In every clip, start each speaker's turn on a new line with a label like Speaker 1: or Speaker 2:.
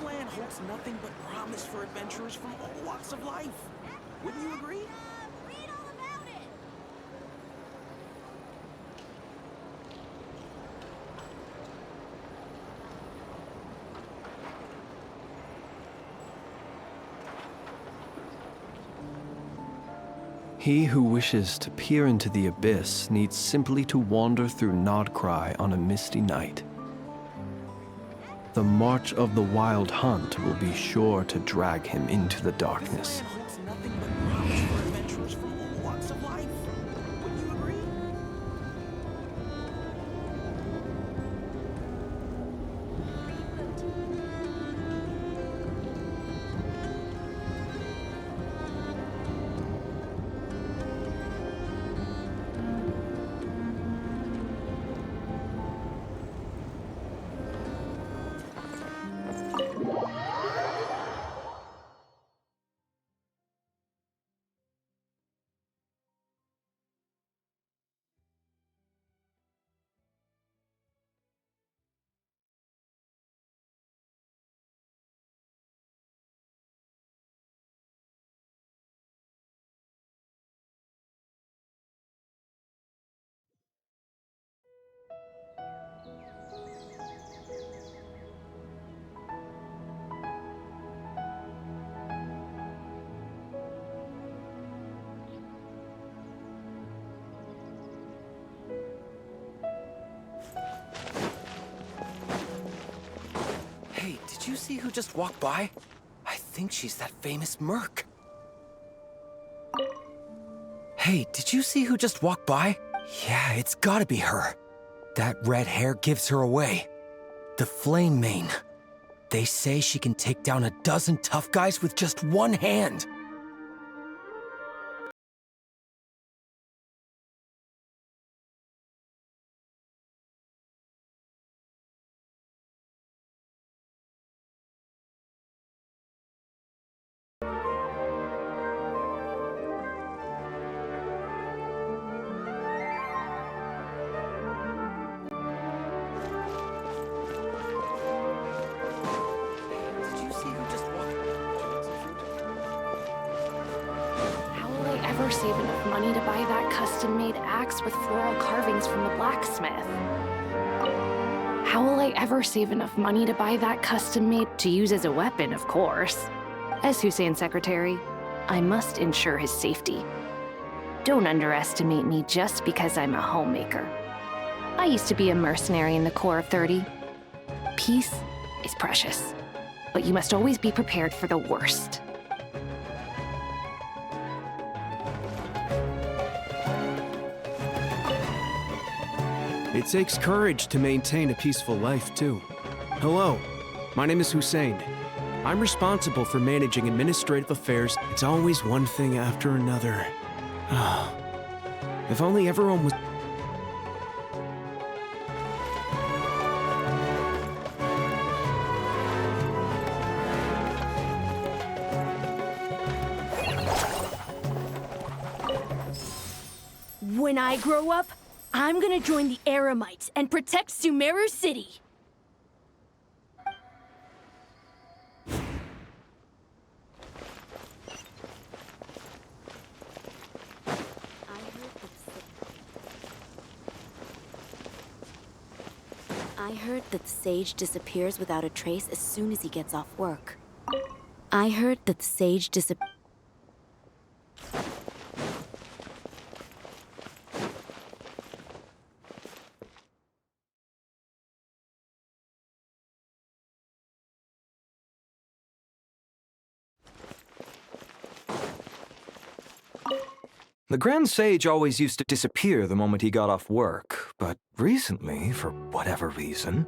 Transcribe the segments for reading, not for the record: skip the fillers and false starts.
Speaker 1: This land holds nothing but promise for adventurers from all walks of life. Wouldn't you agree?
Speaker 2: Read all about it!
Speaker 3: He who wishes to peer into the abyss needs simply to wander through Nodcry on a misty night. The march of the wild hunt will be sure to drag him into the darkness.
Speaker 1: This land holds nothing but promise for adventurers from all walks of life. Wouldn't you agree?
Speaker 4: Hey, did you see who just walked by? I think she's that famous merc. Hey, did you see who just walked by? Yeah, it's gotta be her. That red hair gives her away. The Flame Mane. They say she can take down a dozen tough guys with just one hand. Did you see who just walked
Speaker 2: How will I ever save enough money to buy that custom-made axe with floral carvings from the blacksmith? How will I ever save enough money to buy that custom-made to use as a weapon, of course? As Hussein's secretary, I must ensure his safety. Don't underestimate me just because I'm a homemaker. I used to be a mercenary in the Corps of 30. Peace is precious, but you must always be prepared for the worst.
Speaker 5: It takes courage to maintain a peaceful life, too. Hello, my name is Hussein. I'm responsible for managing administrative affairs. It's always one thing after another. If only everyone was...
Speaker 6: When I grow up, I'm gonna join the Eremites and protect Sumeru City.
Speaker 7: I heard that the sage disappears without a trace as soon as he gets off work. I heard that the sage disappears.
Speaker 8: The Grand Sage always used to disappear the moment he got off work, but recently, for whatever reason,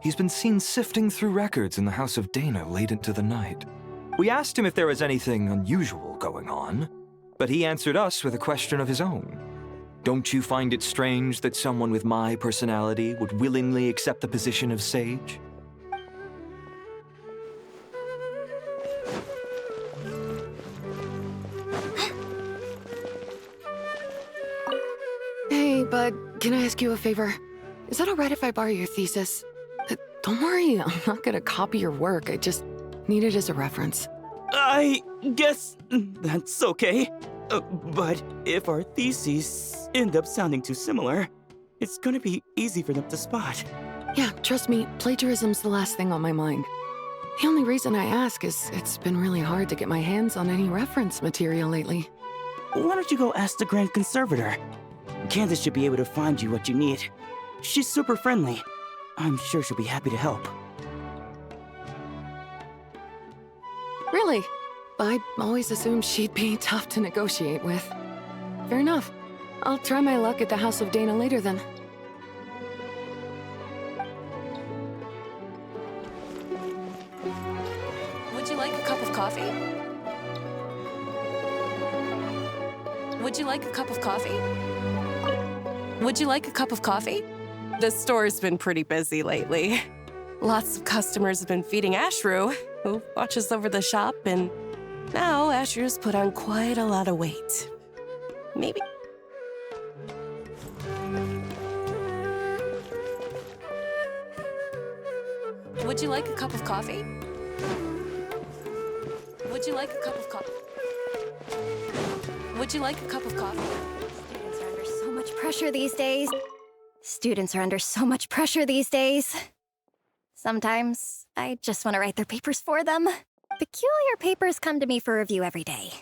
Speaker 8: he's been seen sifting through records in the House of Dana late into the night. We asked him if there was anything unusual going on, but he answered us with a question of his own. Don't you find it strange that someone with my personality would willingly accept the position of sage?
Speaker 9: Hey, bud, can I ask you a favor? Is that alright if I borrow your thesis? Don't worry, I'm not gonna copy your work. I just need it as a reference.
Speaker 1: I guess that's okay. But if our theses end up sounding too similar, it's gonna be easy for them to spot.
Speaker 9: Yeah, trust me, plagiarism's the last thing on my mind. The only reason I ask is it's been really hard to get my hands on any reference material lately.
Speaker 1: Why don't you go ask the Grand Conservator? Candace should be able to find you what you need. She's super friendly. I'm sure she'll be happy to help.
Speaker 9: Really? I always assumed she'd be tough to negotiate with. Fair enough. I'll try my luck at the House of Dana later then.
Speaker 10: Would you like a cup of coffee? Would you like a cup of coffee? Would you like a cup of coffee? The store's been pretty busy lately. Lots of customers have been feeding Ashru, who watches over the shop, and now Ashru's put on quite a lot of weight. Maybe. Would you like a cup of coffee? Would you like a cup of coffee? Would you like a cup of coffee?
Speaker 6: Students are under so much pressure these days. Students are under so much pressure these days. Sometimes I just want to write their papers for them. Peculiar papers come to me for review every day.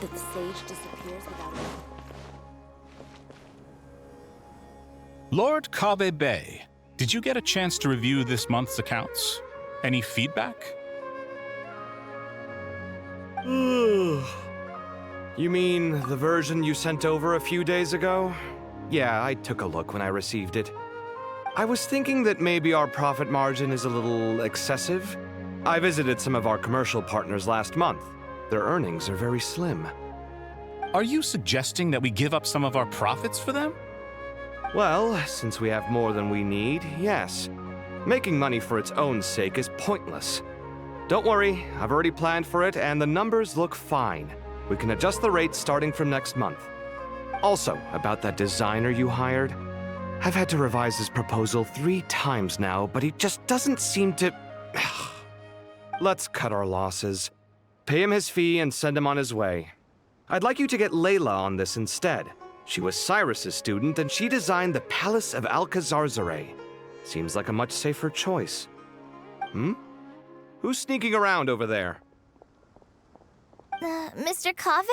Speaker 7: That the sage disappears without a...
Speaker 11: Lord Kabe Bay, did you get a chance to review this month's accounts? Any feedback?
Speaker 5: You mean the version you sent over a few days ago? Yeah, I took a look when I received it. I was thinking that maybe our profit margin is a little excessive. I visited some of our commercial partners last month. Their earnings are very slim.
Speaker 11: Are you suggesting that we give up some of our profits for them?
Speaker 5: Well, since we have more than we need, yes. Making money for its own sake is pointless. Don't worry, I've already planned for it, and the numbers look fine. We can adjust the rates starting from next month. Also, about that designer you hired, I've had to revise his proposal 3 times now, but he just doesn't seem to... Let's cut our losses. Pay him his fee and send him on his way. I'd like you to get Layla on this instead. She was Cyrus's student, and she designed the Palace of Alcazarzaray. Seems like a much safer choice. Who's sneaking around over there?
Speaker 6: Mr. Cave?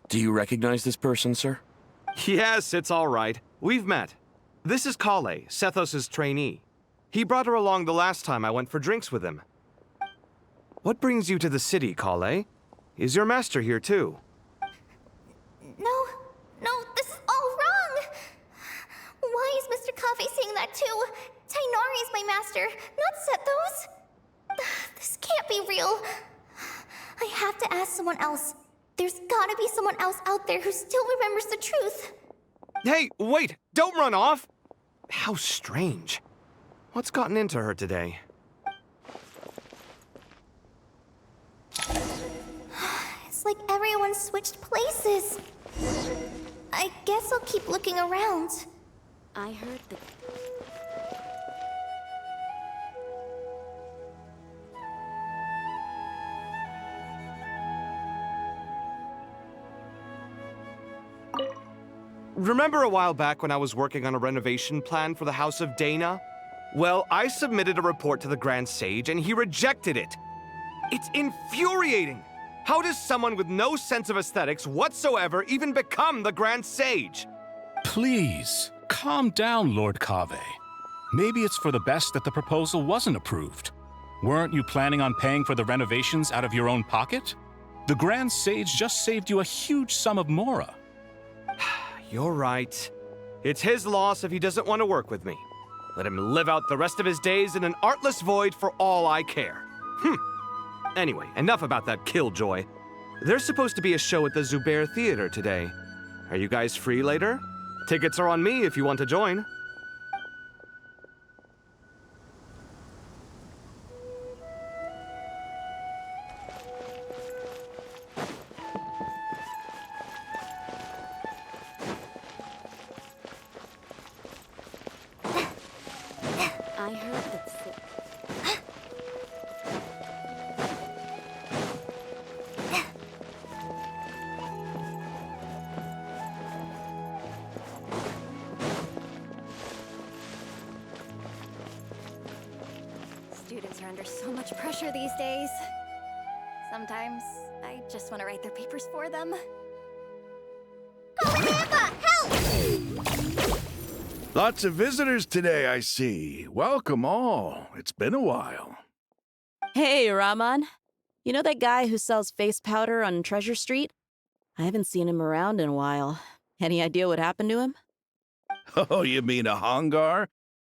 Speaker 12: Do you recognize this person, sir?
Speaker 5: Yes, it's all right. We've met. This is Kale, Sethos' trainee. He brought her along the last time I went for drinks with him. What brings you to the city, Kale? Is your master here too?
Speaker 6: No, this is all wrong! Why is Mr. Cave saying that too? Tainari is my master, not Sethos. This can't be real. I have to ask someone else. There's gotta be someone else out there who still remembers the truth.
Speaker 5: Hey, wait! Don't run off! How strange. What's gotten into her today?
Speaker 6: Looks like everyone switched places. I guess I'll keep looking around.
Speaker 7: I heard that.
Speaker 13: Remember a while back when I was working on a renovation plan for the House of Dana? Well, I submitted a report to the Grand Sage and he rejected it. It's infuriating! How does someone with no sense of aesthetics whatsoever even become the Grand Sage?
Speaker 11: Please, calm down, Lord Kave. Maybe it's for the best that the proposal wasn't approved. Weren't you planning on paying for the renovations out of your own pocket? The Grand Sage just saved you a huge sum of mora.
Speaker 13: You're right. It's his loss if he doesn't want to work with me. Let him live out the rest of his days in an artless void for all I care. Anyway, enough about that killjoy. There's supposed to be a show at the Zubair Theater today. Are you guys free later? Tickets are on me if you want to join.
Speaker 7: I heard that.
Speaker 14: Students are under so much pressure these days. Sometimes I just want to write their papers for them.
Speaker 15: Lots of visitors today, I see. Welcome all. It's been a while.
Speaker 16: Hey, Rahman. You know that guy who sells face powder on Treasure Street? I haven't seen him around in a while. Any idea what happened to him?
Speaker 15: Oh, you mean a Hongar?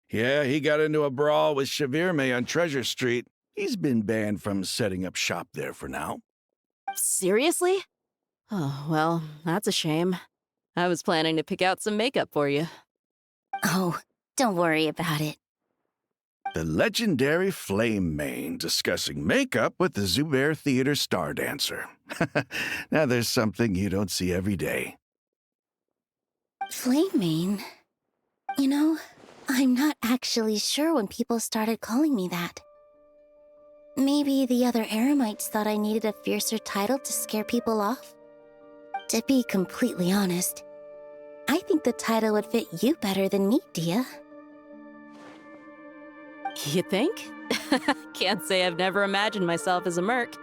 Speaker 15: Yeah, he got into a brawl with Shavirme on Treasure Street. He's been banned from setting up shop there for now.
Speaker 16: Seriously? Oh, well, that's a shame. I was planning to pick out some makeup for you.
Speaker 14: Oh, don't worry about it.
Speaker 15: The legendary Flame Mane discussing makeup with the Zubair Theater star dancer. Now there's something you don't see every day.
Speaker 14: Flame Mane? You know, I'm not actually sure when people started calling me that. Maybe the other Eremites thought I needed a fiercer title to scare people off? To be completely honest, I think the title would fit you better than me, Dia.
Speaker 16: You think? Can't say I've never imagined myself as a merc.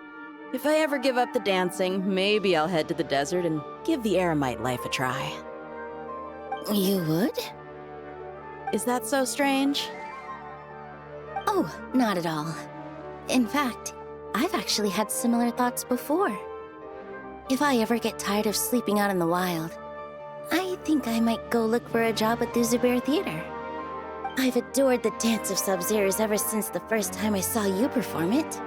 Speaker 16: If I ever give up the dancing, maybe I'll head to the desert and give the Eremite life a try.
Speaker 14: You would?
Speaker 16: Is that so strange?
Speaker 14: Oh, not at all. In fact, I've actually had similar thoughts before. If I ever get tired of sleeping out in the wild, I think I might go look for a job at the Zubair Theater. I've adored the dance of Sub-Zeros ever since the first time I saw you perform it.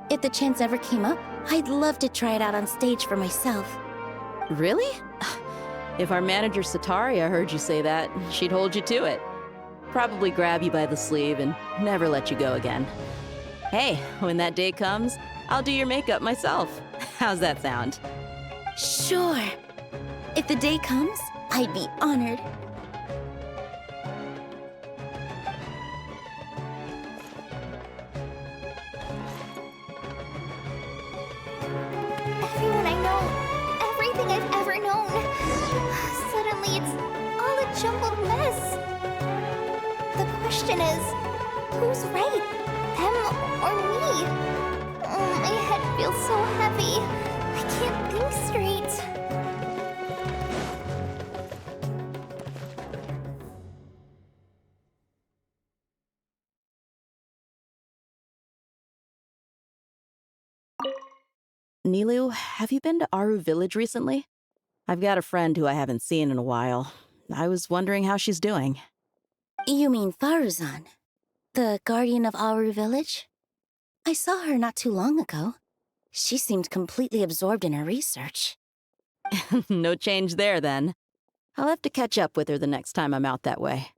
Speaker 14: If the chance ever came up, I'd love to try it out on stage for myself.
Speaker 16: Really? If our manager Sataria heard you say that, she'd hold you to it. Probably grab you by the sleeve and never let you go again. Hey, when that day comes, I'll do your makeup myself. How's that sound?
Speaker 14: Sure. If the day comes, I'd be honored.
Speaker 6: Everyone I know, everything I've ever known. Suddenly it's all a jumbled mess. The question is, who's right? Them or me? Oh, my head feels so heavy. I can't think straight.
Speaker 16: Nilu, have you been to Aru Village recently? I've got a friend who I haven't seen in a while. I was wondering how she's doing.
Speaker 14: You mean Faruzan, the guardian of Aru Village? I saw her not too long ago. She seemed completely absorbed in her research.
Speaker 16: No change there, then. I'll have to catch up with her the next time I'm out that way.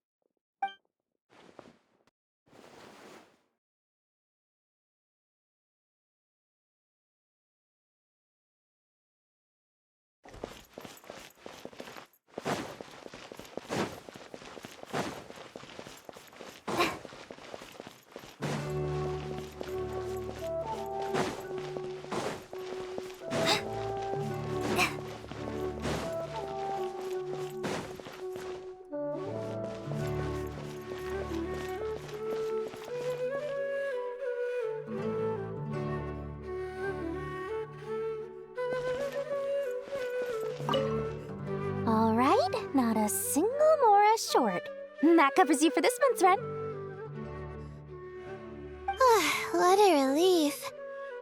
Speaker 6: All right, not a single Mora short. That covers you for this month's rent. What a relief.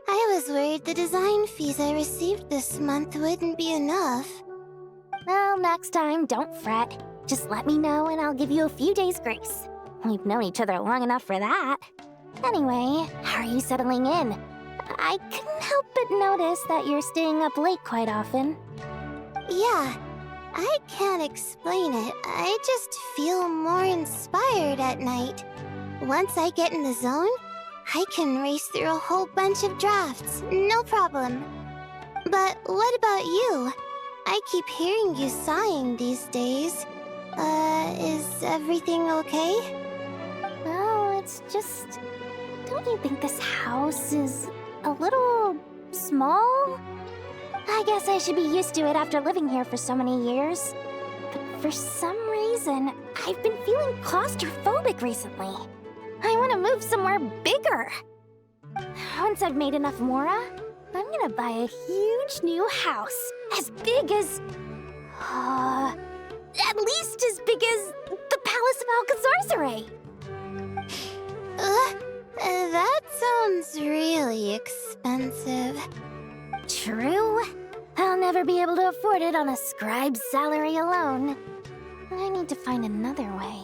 Speaker 6: I was worried the design fees I received this month wouldn't be enough. Well, next time, don't fret. Just let me know and I'll give you a few days' grace. We've known each other long enough for that. Anyway, how are you settling in? I couldn't help but notice that you're staying up late quite often. Yeah, I can't explain it. I just feel more inspired at night. Once I get in the zone, I can race through a whole bunch of drafts, no problem. But what about you? I keep hearing you sighing these days. Is everything okay? Well, it's just... Don't you think this house is a little small? I guess I should be used to it after living here for so many years. But for some reason, I've been feeling claustrophobic recently. I want to move somewhere bigger. Once I've made enough Mora, I'm gonna buy a huge new house. As big as... at least as big as the Palace of Alcazarzaray. That sounds really expensive. True. I'll never be able to afford it on a scribe's salary alone. I need to find another way.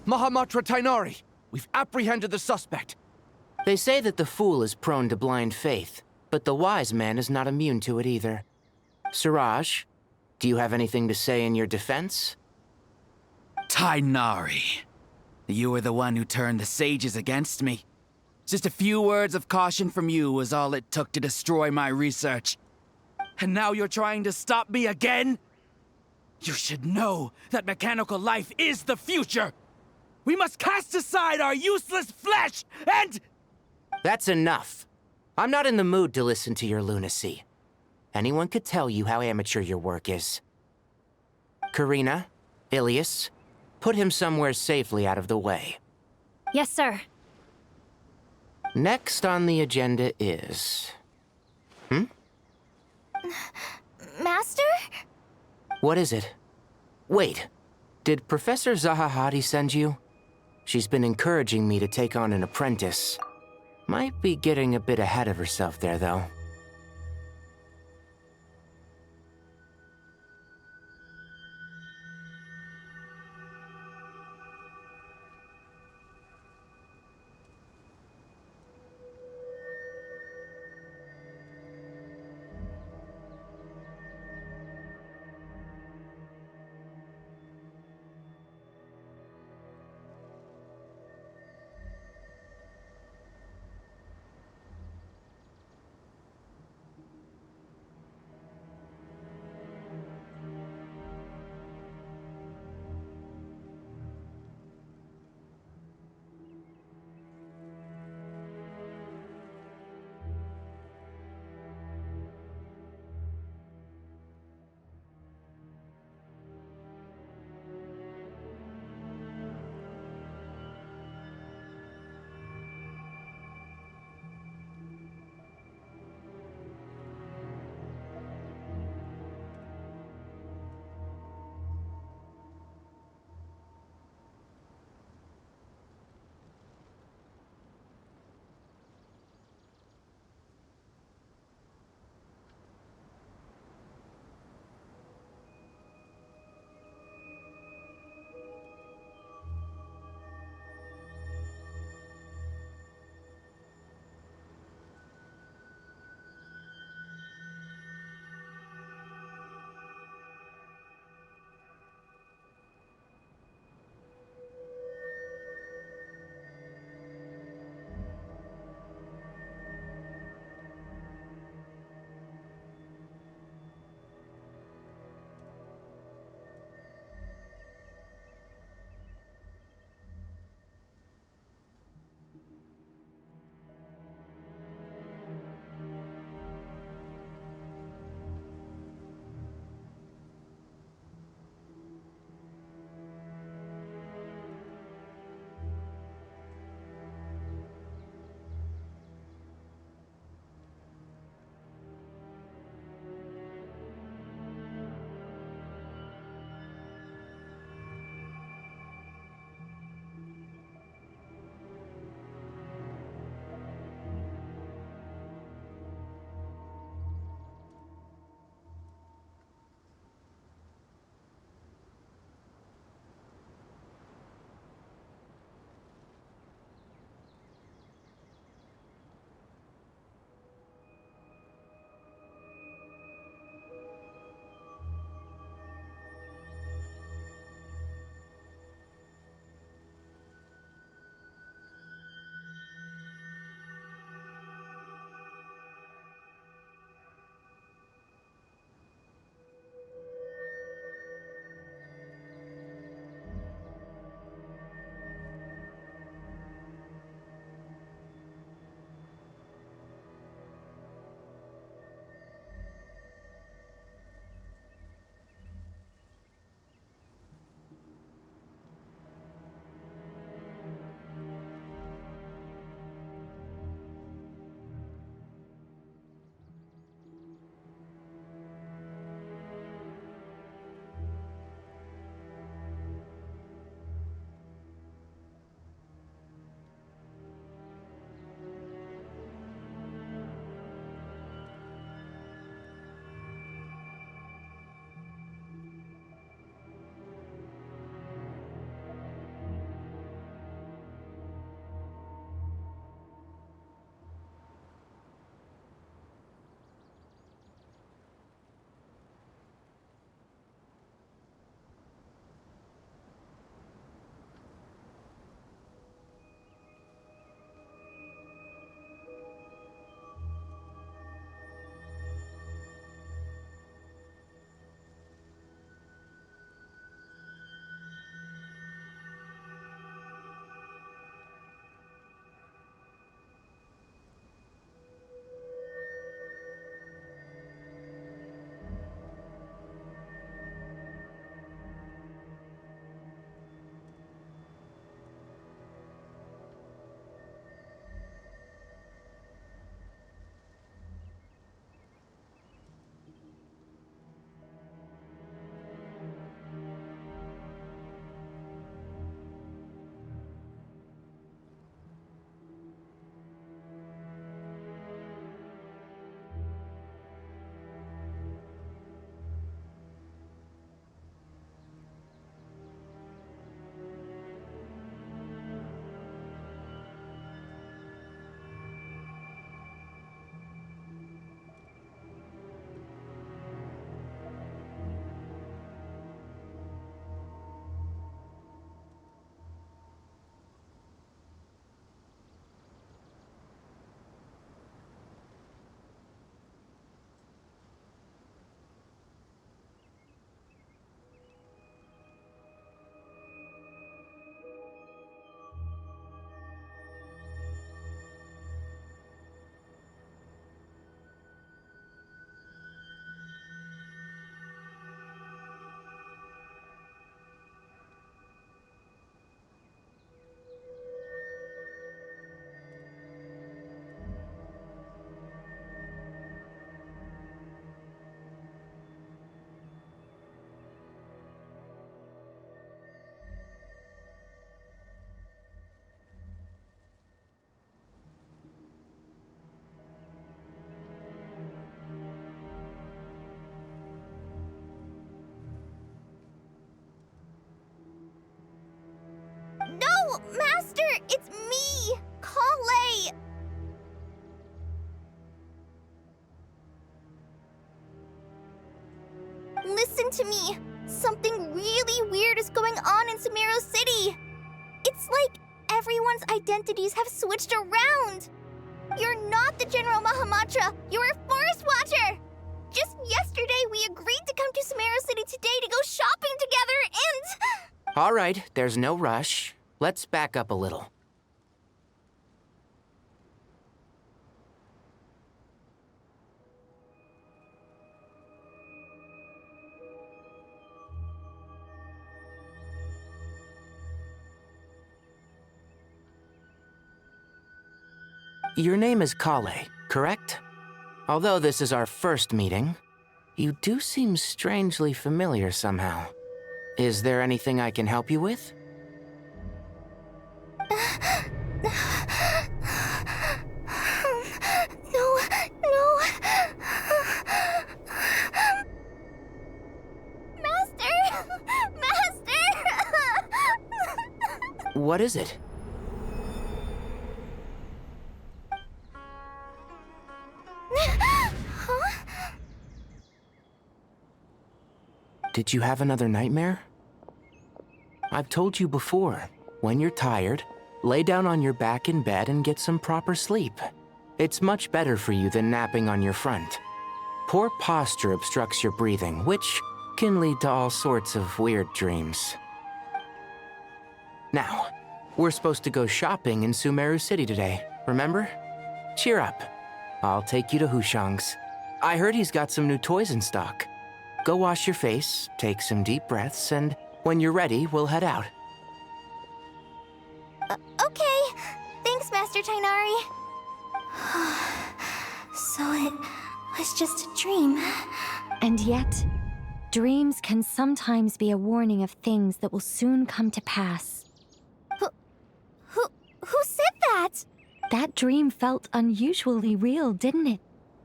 Speaker 4: Mahamatra Tainari, we've apprehended the suspect.
Speaker 17: They say that the fool is prone to blind faith, but the wise man is not immune to it either. Suraj, do you have anything to say in your defense?
Speaker 18: Tainari, you were the one who turned the sages against me. Just a few words of caution from you was all it took to destroy my research. And now you're trying to stop me again? You should know that mechanical life is the future! We must cast aside our useless flesh and...
Speaker 17: That's enough. I'm not in the mood to listen to your lunacy. Anyone could tell you how amateur your work is. Karina, Ilias, put him somewhere safely out of the way.
Speaker 6: Yes, sir.
Speaker 17: Next on the agenda is...
Speaker 6: Master?
Speaker 17: What is it? Wait, did Professor Zahahati send you? She's been encouraging me to take on an apprentice. Might be getting a bit ahead of herself there, though.
Speaker 6: Oh, Master, it's me, Kale. Listen to me. Something really weird is going on in Sumeru City. It's like everyone's identities have switched around. You're not the General Mahamatra. You're a Forest Watcher. Just yesterday, we agreed to come to Sumeru City today to go shopping together and...
Speaker 17: All right, there's no rush. Let's back up a little. Your name is Kale, correct? Although this is our first meeting, you do seem strangely familiar somehow. Is there anything I can help you with?
Speaker 6: No. Master!
Speaker 17: What is it? Did you have another nightmare? I've told you before, when you're tired, lay down on your back in bed and get some proper sleep. It's much better for you than napping on your front. Poor posture obstructs your breathing, which can lead to all sorts of weird dreams. Now, we're supposed to go shopping in Sumeru City today, remember? Cheer up. I'll take you to Hushang's. I heard he's got some new toys in stock. Go wash your face, take some deep breaths, and when you're ready, we'll head out.
Speaker 6: Okay. Thanks, Master Tainari. So it was just a dream.
Speaker 19: And yet, dreams can sometimes be a warning of things that will soon come to pass.
Speaker 6: Who said that?
Speaker 19: That dream felt unusually real, didn't it?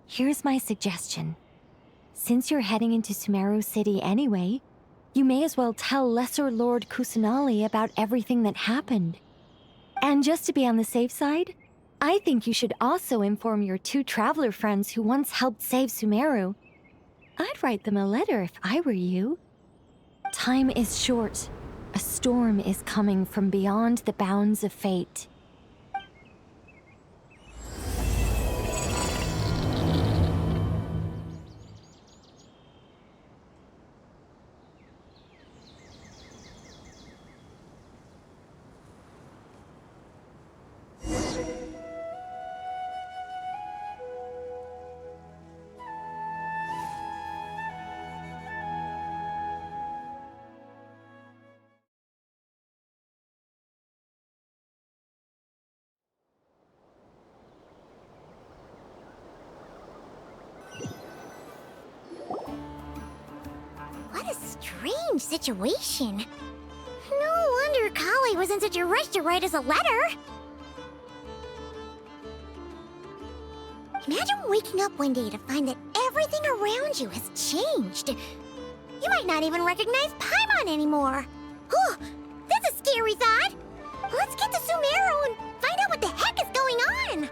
Speaker 19: Here's my suggestion. Since you're heading into Sumeru City anyway, you may as well tell Lesser Lord Kusanali about everything that happened. And just to be on the safe side, I think you should also inform your 2 traveler friends who once helped save Sumeru. I'd write them a letter if I were you. Time is short. A storm is coming from beyond the bounds of fate.
Speaker 6: What a strange situation. No wonder Kale was in such a rush to write us a letter. Imagine waking up one day to find that everything around you has changed. You might not even recognize Paimon anymore. Oh, that's a scary thought. Let's get to Sumeru and find out what the heck is going on.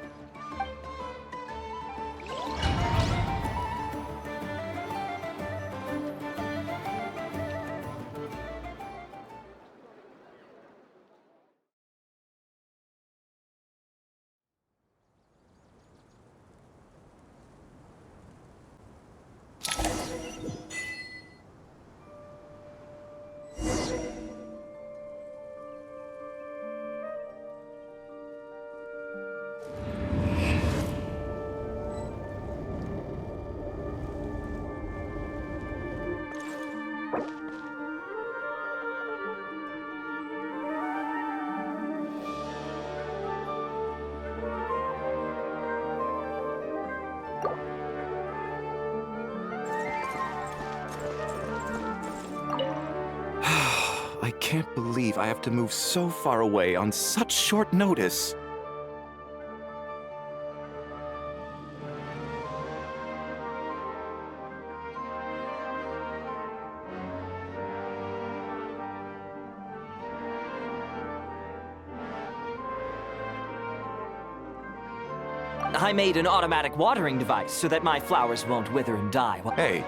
Speaker 8: I can't believe I have to move so far away on such short notice.
Speaker 20: I made an automatic watering device so that my flowers won't wither and die.
Speaker 21: Hey,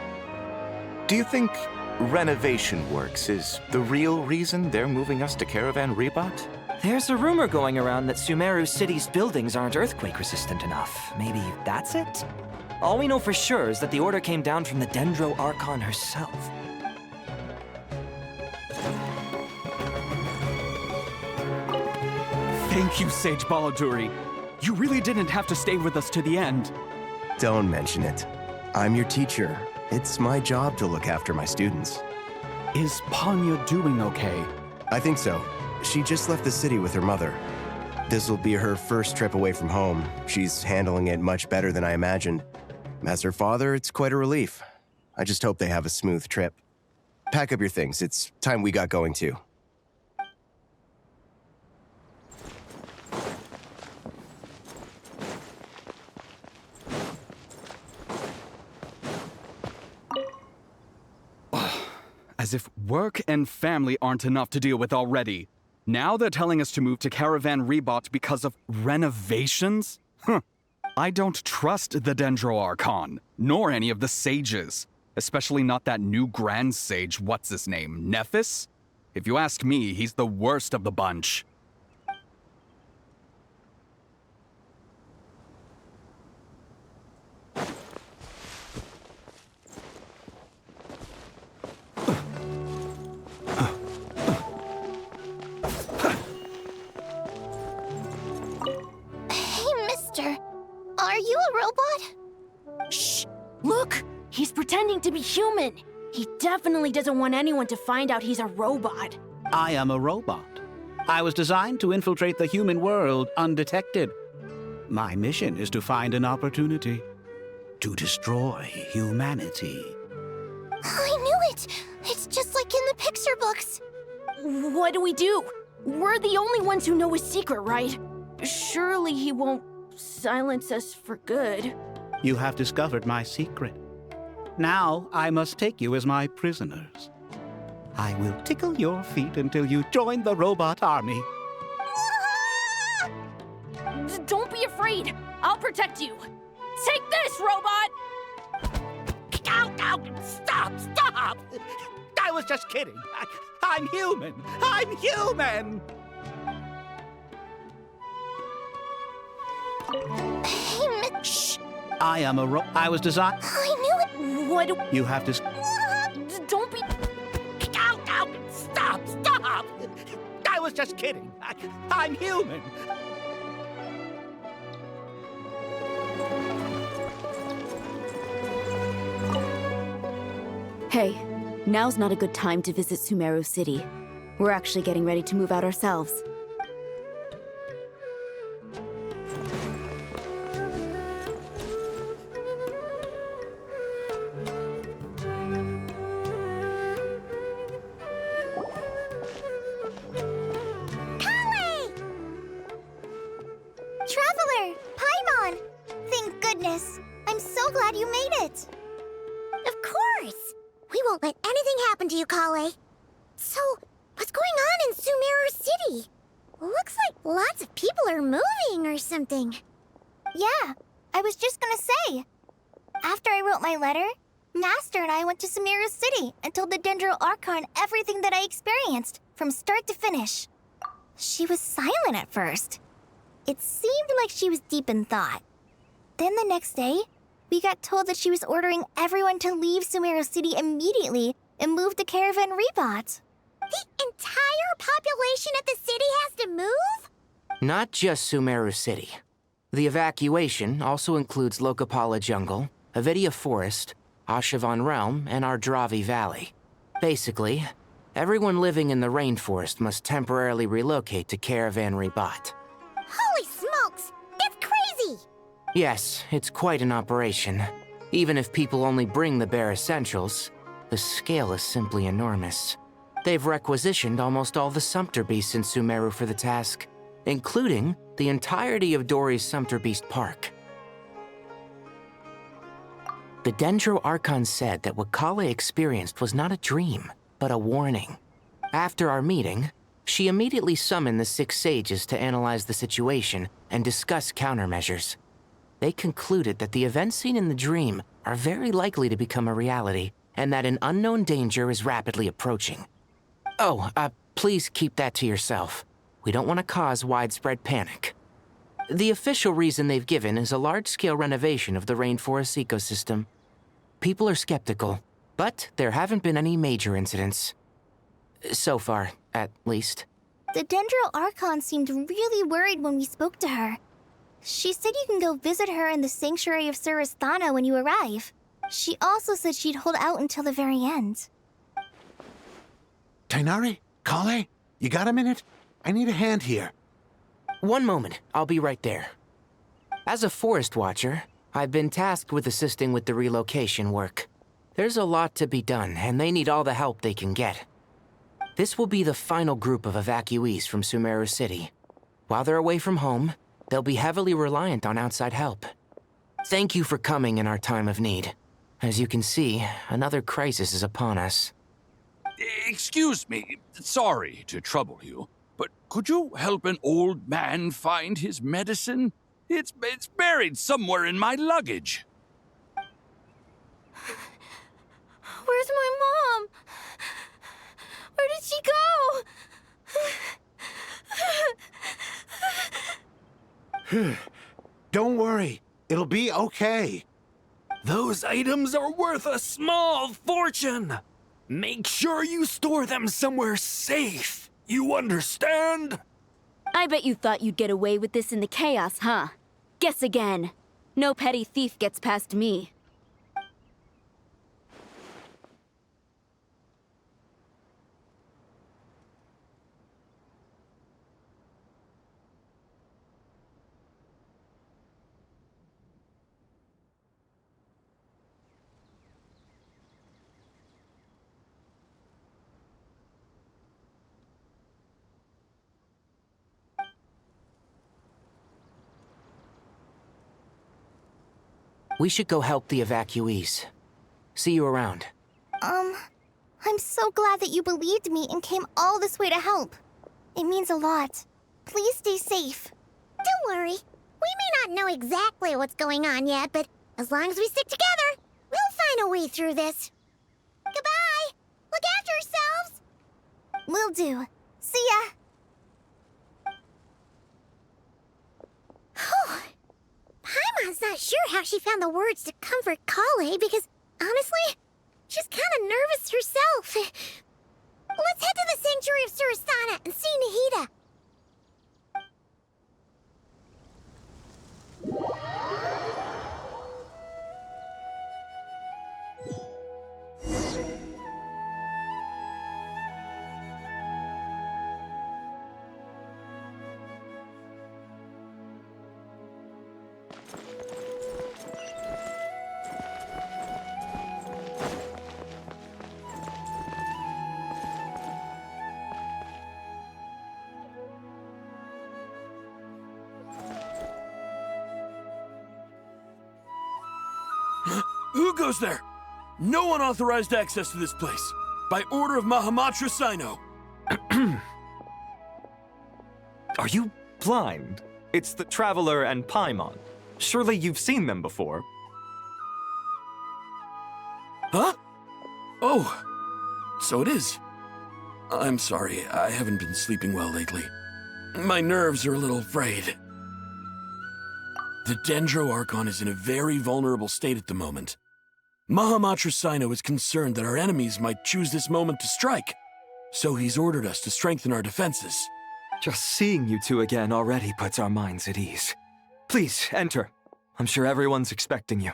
Speaker 21: do you think renovation works is the real reason they're moving us to Caravan Rebat?
Speaker 20: There's a rumor going around that Sumeru City's buildings aren't earthquake-resistant enough. Maybe that's it? All we know for sure is that the order came down from the Dendro Archon herself.
Speaker 22: Thank you, Sage Baladuri. You really didn't have to stay with us to the end.
Speaker 23: Don't mention it. I'm your teacher. It's my job to look after my students.
Speaker 22: Is Panya doing okay?
Speaker 23: I think so. She just left the city with her mother. This will be her first trip away from home. She's handling it much better than I imagined. As her father, it's quite a relief. I just hope they have a smooth trip. Pack up your things. It's time we got going too.
Speaker 22: As if work and family aren't enough to deal with already. Now they're telling us to move to Caravan Rebat because of renovations? Huh. I don't trust the Dendro Archon, nor any of the sages. Especially not that new Grand Sage, what's his name, Nephis? If you ask me, he's the worst of the bunch.
Speaker 6: Are you a robot?
Speaker 7: Shh! Look! He's pretending to be human! He definitely doesn't want anyone to find out he's a robot.
Speaker 24: I am a robot. I was designed to infiltrate the human world undetected. My mission is to find an opportunity to destroy humanity.
Speaker 6: I knew it! It's just like in the picture books.
Speaker 7: What do we do? We're the only ones who know his secret, right? Surely he won't silence us for good.
Speaker 24: You have discovered my secret. Now I must take you as my prisoners. I will tickle your feet until you join the robot army.
Speaker 7: Don't be afraid. I'll protect you. Take this, robot!
Speaker 24: Ow, ow, stop, stop! I was just kidding. I'm human. I'm human!
Speaker 6: Hey,
Speaker 24: Shh! I am a I was designed.
Speaker 6: I knew it!
Speaker 7: What do
Speaker 24: You have to.
Speaker 7: Don't be.
Speaker 24: Ow, ow! Stop! Stop! I was just kidding. I'm human.
Speaker 7: Hey, now's not a good time to visit Sumeru City. We're actually getting ready to move out ourselves.
Speaker 6: Traveler! Paimon! Thank goodness. I'm so glad you made it. Of course! We won't let anything happen to you, Kale. So, what's going on in Sumeru City? Looks like lots of people are moving or something. Yeah, I was just gonna say. After I wrote my letter, Master and I went to Sumeru City and told the Dendro Archon everything that I experienced, from start to finish. She was silent at first. It seemed like she was deep in thought. Then the next day, we got told that she was ordering everyone to leave Sumeru City immediately and move to Caravan Rebat. The entire population of the city has to move?
Speaker 17: Not just Sumeru City. The evacuation also includes Lokapala Jungle, Avidia Forest, Ashavan Realm, and Ardravi Valley. Basically, everyone living in the rainforest must temporarily relocate to Caravan Rebat.
Speaker 6: Holy smokes! It's crazy!
Speaker 17: Yes, it's quite an operation. Even if people only bring the bare essentials, the scale is simply enormous. They've requisitioned almost all the Sumpter Beasts in Sumeru for the task, including the entirety of Dori's Sumpter Beast Park. The Dendro Archon said that what Kale experienced was not a dream, but a warning. After our meeting, she immediately summoned the 6 sages to analyze the situation and discuss countermeasures. They concluded that the events seen in the dream are very likely to become a reality, and that an unknown danger is rapidly approaching. Oh, please keep that to yourself. We don't want to cause widespread panic. The official reason they've given is a large-scale renovation of the rainforest ecosystem. People are skeptical, but there haven't been any major incidents. So far, at least.
Speaker 6: The Dendro Archon seemed really worried when we spoke to her. She said you can go visit her in the Sanctuary of Surasthana when you arrive. She also said she'd hold out until the very end.
Speaker 1: Tighnari? Kale? You got a minute? I need a hand here.
Speaker 17: One moment, I'll be right there. As a forest watcher, I've been tasked with assisting with the relocation work. There's a lot to be done, and they need all the help they can get. This will be the final group of evacuees from Sumeru City. While they're away from home, they'll be heavily reliant on outside help. Thank you for coming in our time of need. As you can see, another crisis is upon us.
Speaker 2: Excuse me, sorry to trouble you, but could you help an old man find his medicine? It's buried somewhere in my luggage.
Speaker 6: Where's my mom? Where did she go?
Speaker 1: Don't worry, it'll be okay.
Speaker 3: Those items are worth a small fortune. Make sure you store them somewhere safe. You understand?
Speaker 7: I bet you thought you'd get away with this in the chaos, huh? Guess again. No petty thief gets past me.
Speaker 17: We should go help the evacuees. See you around.
Speaker 6: I'm so glad that you believed me and came all this way to help. It means a lot. Please stay safe.
Speaker 9: Don't worry. We may not know exactly what's going on yet, but as long as we stick together, we'll find a way through this. Goodbye! Look after yourselves!
Speaker 6: Will do. See ya!
Speaker 9: Paimon's not sure how she found the words to comfort Kale because, honestly, she's kind of nervous herself. Let's head to the Sanctuary of Surasthana and see Nahida.
Speaker 3: Who goes there? No unauthorized access to this place. By order of Mahamatra Sino.
Speaker 8: Are you blind? It's the Traveler and Paimon. Surely you've seen them before.
Speaker 3: Huh? Oh, so it is. I'm sorry, I haven't been sleeping well lately. My nerves are a little frayed. The Dendro Archon is in a very vulnerable state at the moment. Mahamatra Sino is concerned that our enemies might choose this moment to strike, so he's ordered us to strengthen our defenses.
Speaker 8: Just seeing you two again already puts our minds at ease. Please, enter. I'm sure everyone's expecting you.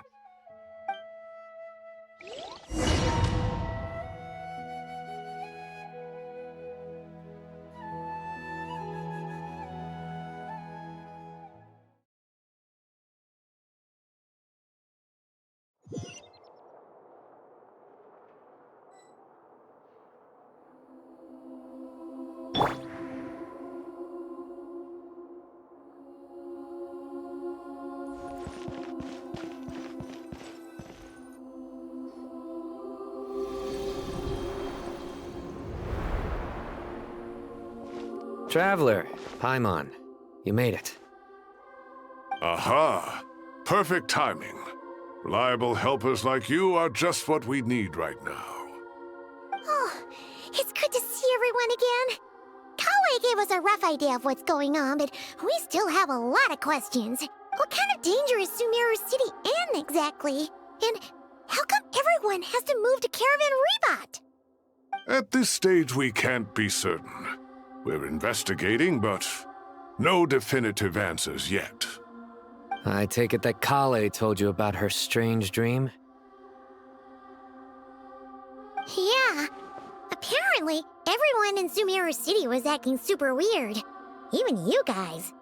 Speaker 25: Traveler, Paimon, you made it.
Speaker 21: Aha!
Speaker 5: Perfect timing. Reliable helpers like you are just what we need right now.
Speaker 9: Oh, it's good to see everyone again. Kale gave us a rough idea of what's going on, but we still have a lot of questions. What kind of danger is Sumeru City in exactly? And how come everyone has to move to Caravan Rebot?
Speaker 5: At this stage, we can't be certain. We're investigating, but no definitive answers yet.
Speaker 10: I take it that Kale told you about her strange dream?
Speaker 9: Yeah. Apparently, everyone in Sumeru City was acting super weird. Even you guys.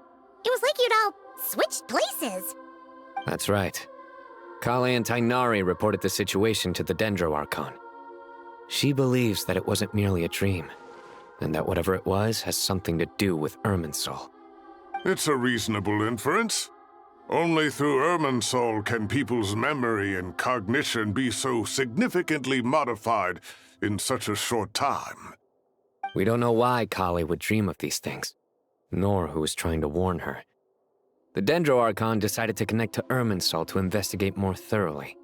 Speaker 9: It was like you'd all switched places.
Speaker 10: That's right. Kale and Tainari reported the situation to the Dendro Archon. She believes that it wasn't merely a dream, and that whatever it was has something to do with Irminsul.
Speaker 5: It's a reasonable inference. Only through Irminsul can people's memory and cognition be so significantly modified in such a short time.
Speaker 10: We don't know why Kale would dream of these things, nor who was trying to warn her. The Dendro Archon decided to connect to Irminsul to investigate more thoroughly.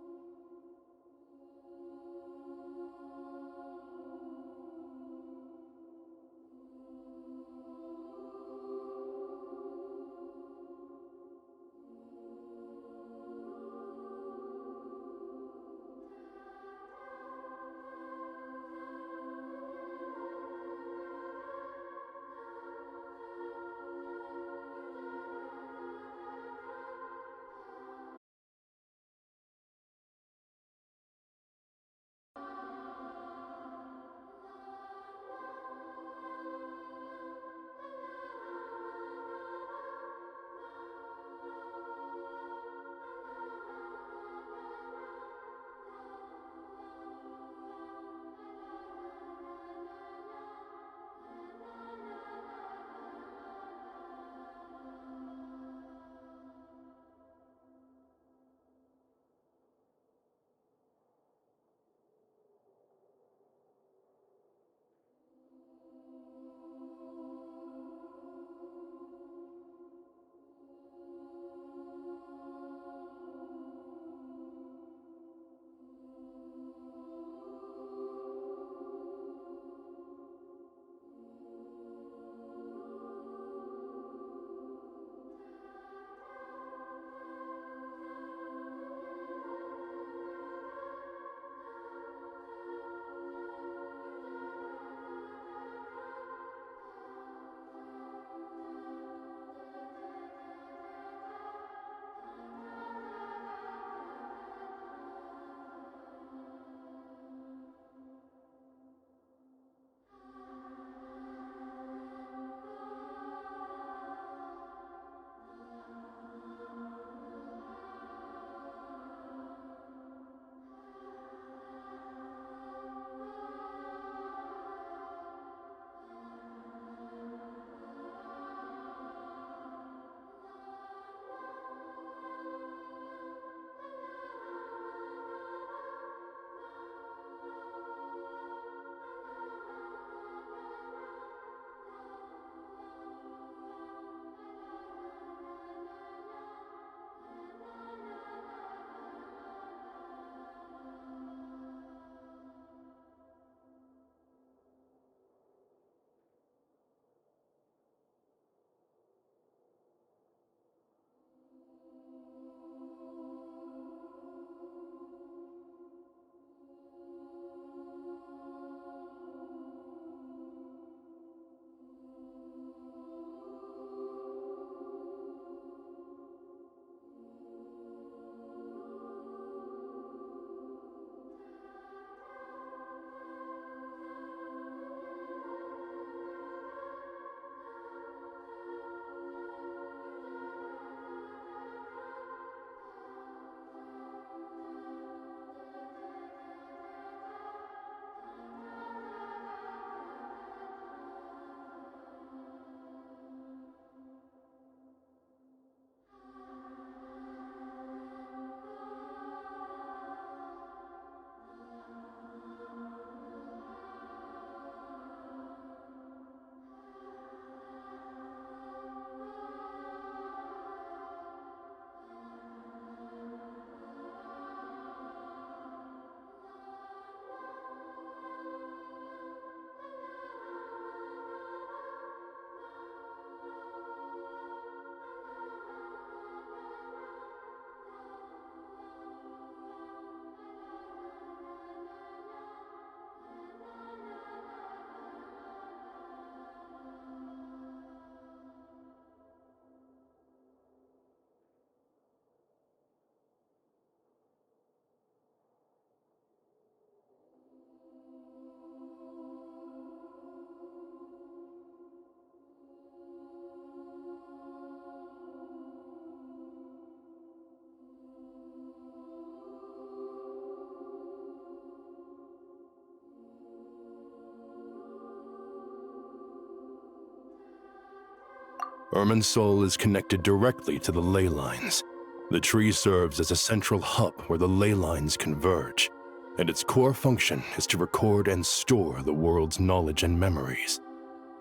Speaker 11: Irminsul is connected directly to the ley lines. The tree serves as a central hub where the ley lines converge, and its core function is to record and store the world's knowledge and memories.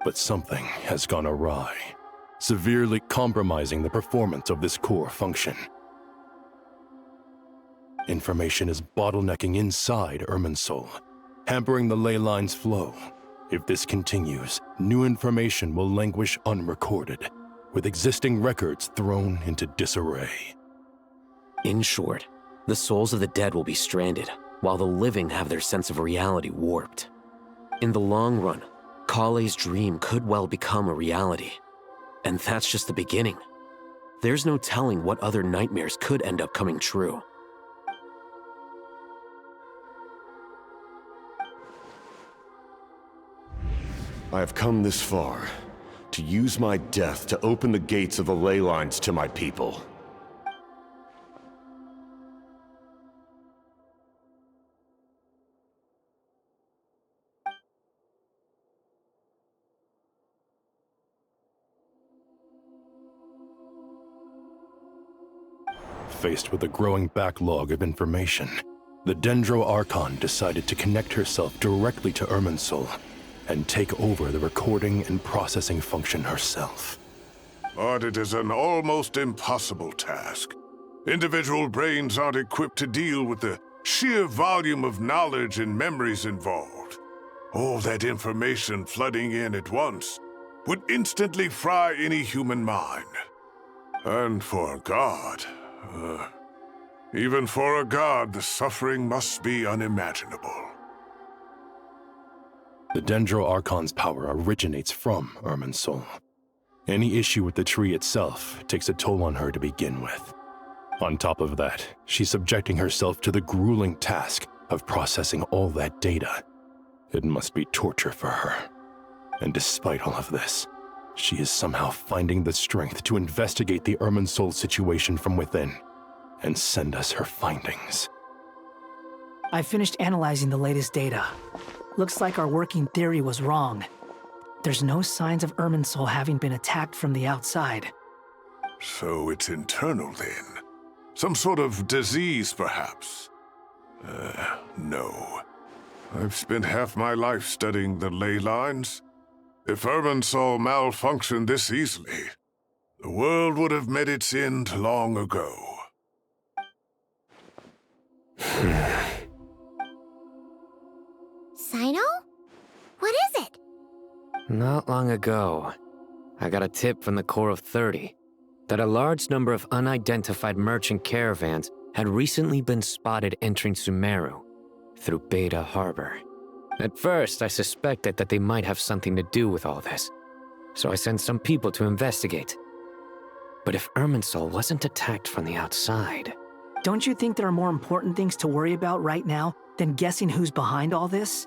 Speaker 11: But something has gone awry, severely compromising the performance of this core function. Information is bottlenecking inside Irminsul, hampering the ley line's flow. If this continues, new information will languish unrecorded, with existing records thrown into disarray.
Speaker 10: In short, the souls of the dead will be stranded, while the living have their sense of reality warped. In the long run, Kale's dream could well become a reality. And that's just the beginning. There's no telling what other nightmares could end up coming true.
Speaker 12: I have come this far to use my death to open the gates of the ley lines to my people.
Speaker 11: Faced with a growing backlog of information, the Dendro Archon decided to connect herself directly to Irminsul and take over the recording and processing function herself.
Speaker 5: But it is an almost impossible task. Individual brains aren't equipped to deal with the sheer volume of knowledge and memories involved. All that information flooding in at once would instantly fry any human mind. And for a god, even for a god, the suffering must be unimaginable.
Speaker 11: The Dendro Archon's power originates from Irminsul. Any issue with the tree itself takes a toll on her to begin with. On top of that, she's subjecting herself to the grueling task of processing all that data. It must be torture for her. And despite all of this, she is somehow finding the strength to investigate the Irminsul situation from within and send us her findings.
Speaker 13: I finished analyzing the latest data. Looks like our working theory was wrong. There's no signs of Irminsul having been attacked from the outside.
Speaker 5: So it's internal then? Some sort of disease, perhaps? No. I've spent half my life studying the ley lines. If Irminsul malfunctioned this easily, the world would have met its end long ago.
Speaker 9: Sino? What is it?
Speaker 10: Not long ago, I got a tip from the Core of 30 that a large number of unidentified merchant caravans had recently been spotted entering Sumeru through Beta Harbor. At first, I suspected that they might have something to do with all this, so I sent some people to investigate. But if Irminsul wasn't attacked from the outside...
Speaker 13: Don't you think there are more important things to worry about right now than guessing who's behind all this?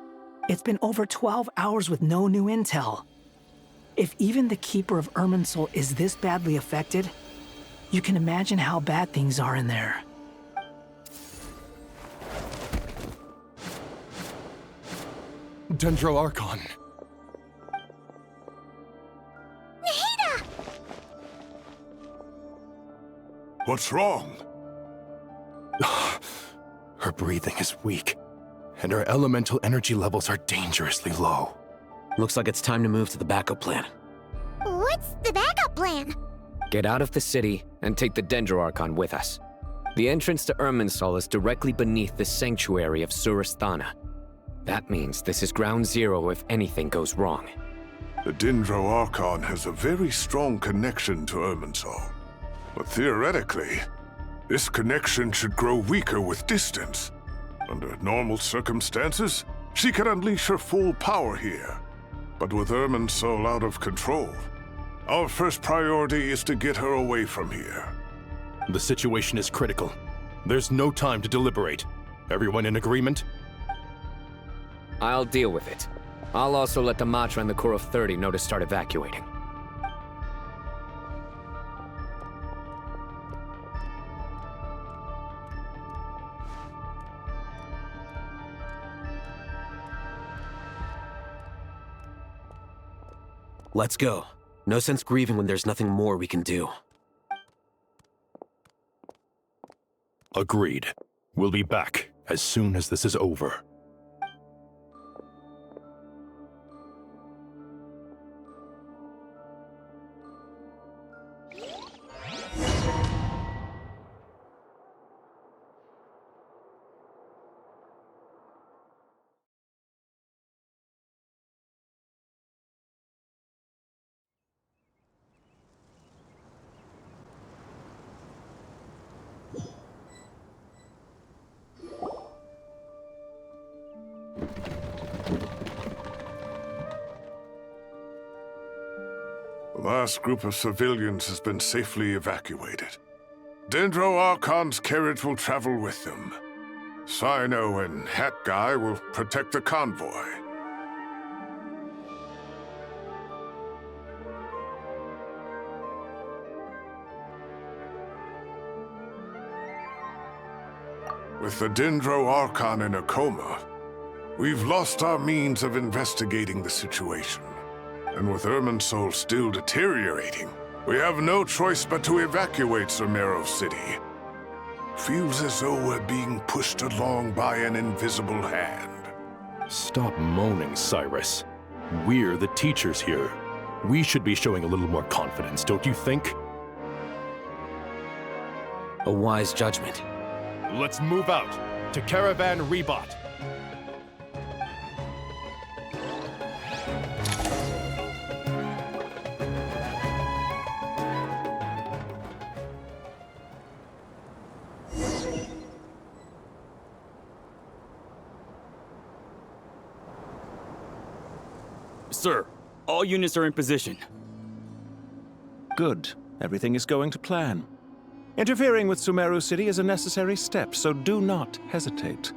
Speaker 13: It's been over 12 hours with no new intel. If even the Keeper of Irminsul is this badly affected, you can imagine how bad things are in there.
Speaker 11: Dendro Archon.
Speaker 9: Nahida!
Speaker 5: What's wrong?
Speaker 11: Her breathing is weak, and her elemental energy levels are dangerously low.
Speaker 10: Looks like it's time to move to the backup plan.
Speaker 9: What's the backup plan?
Speaker 10: Get out of the city and take the Dendro Archon with us. The entrance to Irminsul is directly beneath the sanctuary of Surasthana. That means this is ground zero if anything goes wrong.
Speaker 5: The Dendro Archon has a very strong connection to Irminsul. But theoretically, this connection should grow weaker with distance. Under normal circumstances, she can unleash her full power here. But with Irminsul out of control, our first priority is to get her away from here.
Speaker 11: The situation is critical. There's no time to deliberate. Everyone in agreement?
Speaker 10: I'll deal with it. I'll also let the Matra and the Core of 30 know to start evacuating.
Speaker 24: Let's go.
Speaker 4: No sense grieving when there's nothing more we can do.
Speaker 11: Agreed. We'll be back as soon as this is over.
Speaker 5: The last group of civilians has been safely evacuated. Dendro Archon's carriage will travel with them. Sino and Hat Guy will protect the convoy. With the Dendro Archon in a coma, we've lost our means of investigating the situation. And with Irminsul still deteriorating, we have no choice but to evacuate Sumeru City. Feels as though we're being pushed along by an invisible hand.
Speaker 11: Stop moaning, Cyrus. We're the teachers here. We should be showing a little more confidence, don't you think?
Speaker 4: A wise judgment.
Speaker 11: Let's move out to Caravan Rebot.
Speaker 14: Sir, all units are in position.
Speaker 15: Good. Everything is going to plan. Interfering with Sumeru City is a necessary step, so do not hesitate.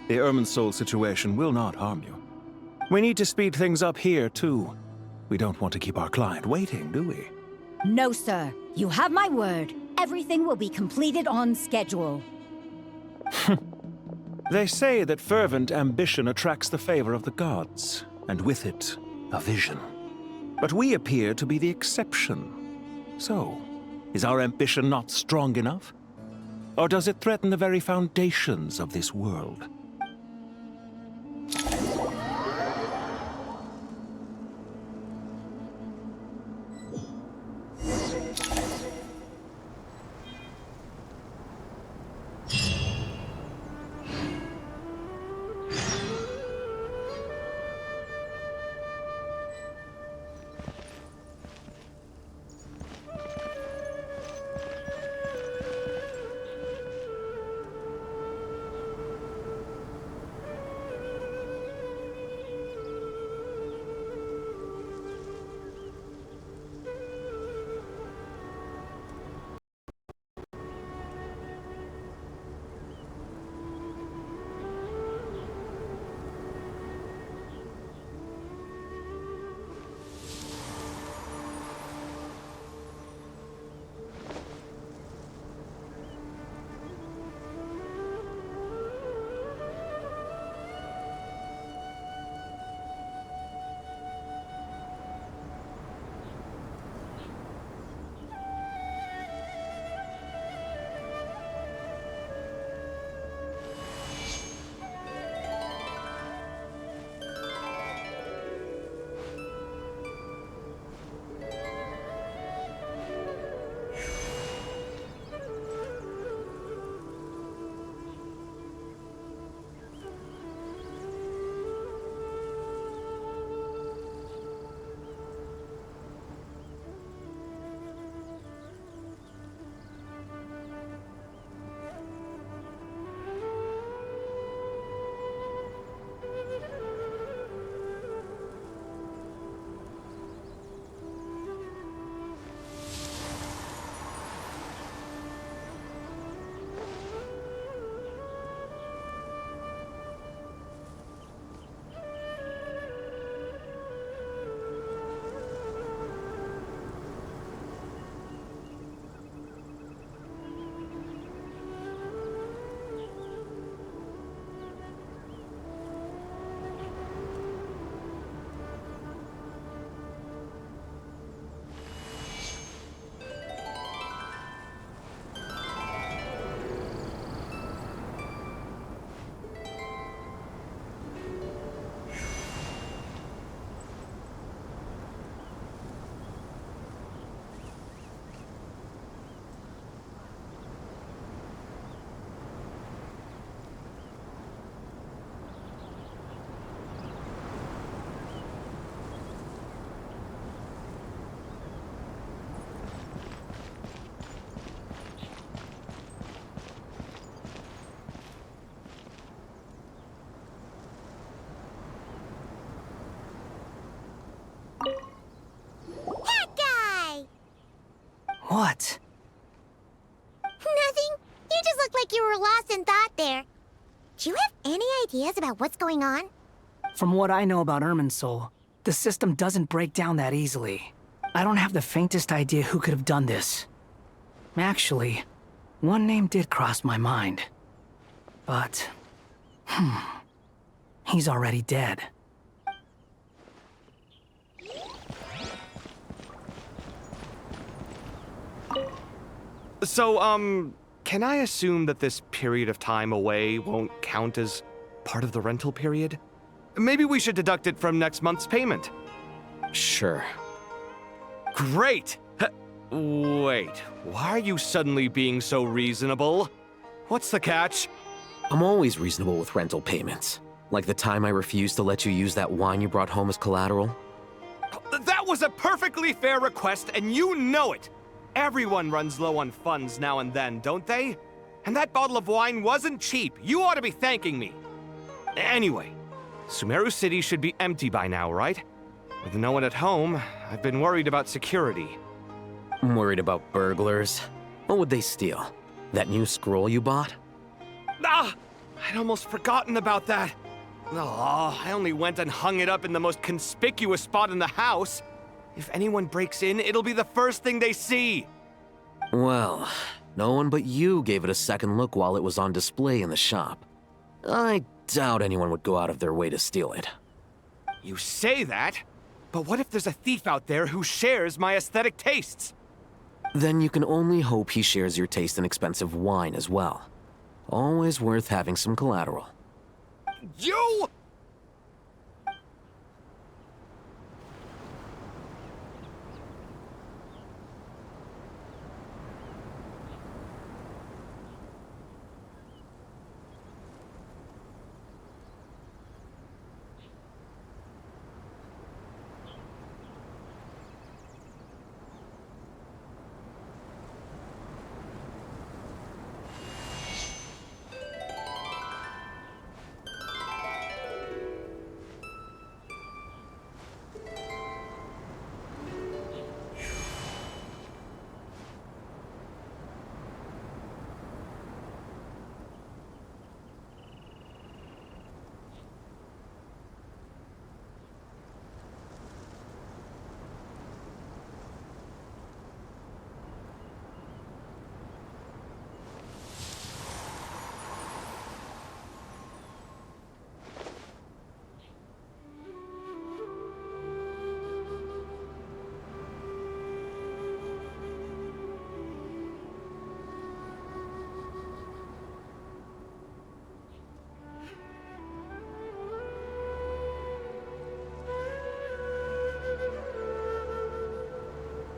Speaker 15: The Irminsul situation will not harm you. We need to speed things up here, too. We don't want to keep our client waiting, do we?
Speaker 16: No, sir. You have my word. Everything will be completed on schedule.
Speaker 15: They say that fervent ambition attracts the favor of the gods, and with it, a vision. But we appear to be the exception. So, is our ambition not strong enough? Or does it threaten the very foundations of this world?
Speaker 13: What?
Speaker 9: Nothing. You just look like you were lost in thought there. Do you have any ideas about what's going on?
Speaker 13: From what I know about Irminsul, the system doesn't break down that easily. I don't have the faintest idea who could have done this. Actually, one name did cross my mind. But, he's already dead.
Speaker 18: So, can I assume that this period of time away won't count as part of the rental period? Maybe we should deduct it from next month's payment.
Speaker 4: Sure.
Speaker 18: Great! Wait, why are you suddenly being so reasonable? What's the catch?
Speaker 4: I'm always reasonable with rental payments. Like the time I refused to let you use that wine you brought home as collateral.
Speaker 18: That was a perfectly fair request, and you know it! Everyone runs low on funds now and then, don't they? And that bottle of wine wasn't cheap. You ought to be thanking me. Anyway, Sumeru City should be empty by now, right? With no one at home, I've been worried about security.
Speaker 4: I'm worried about burglars. What would they steal? That new scroll you bought?
Speaker 18: Ah! I'd almost forgotten about that. Oh, I only went and hung it up in the most conspicuous spot in the house. If anyone breaks in, it'll be the first thing they see.
Speaker 4: Well, no one but you gave it a second look while it was on display in the shop. I doubt anyone would go out of their way to steal it.
Speaker 18: You say that, but what if there's a thief out there who shares my aesthetic tastes?
Speaker 4: Then you can only hope he shares your taste in expensive wine as well. Always worth having some collateral.
Speaker 18: You!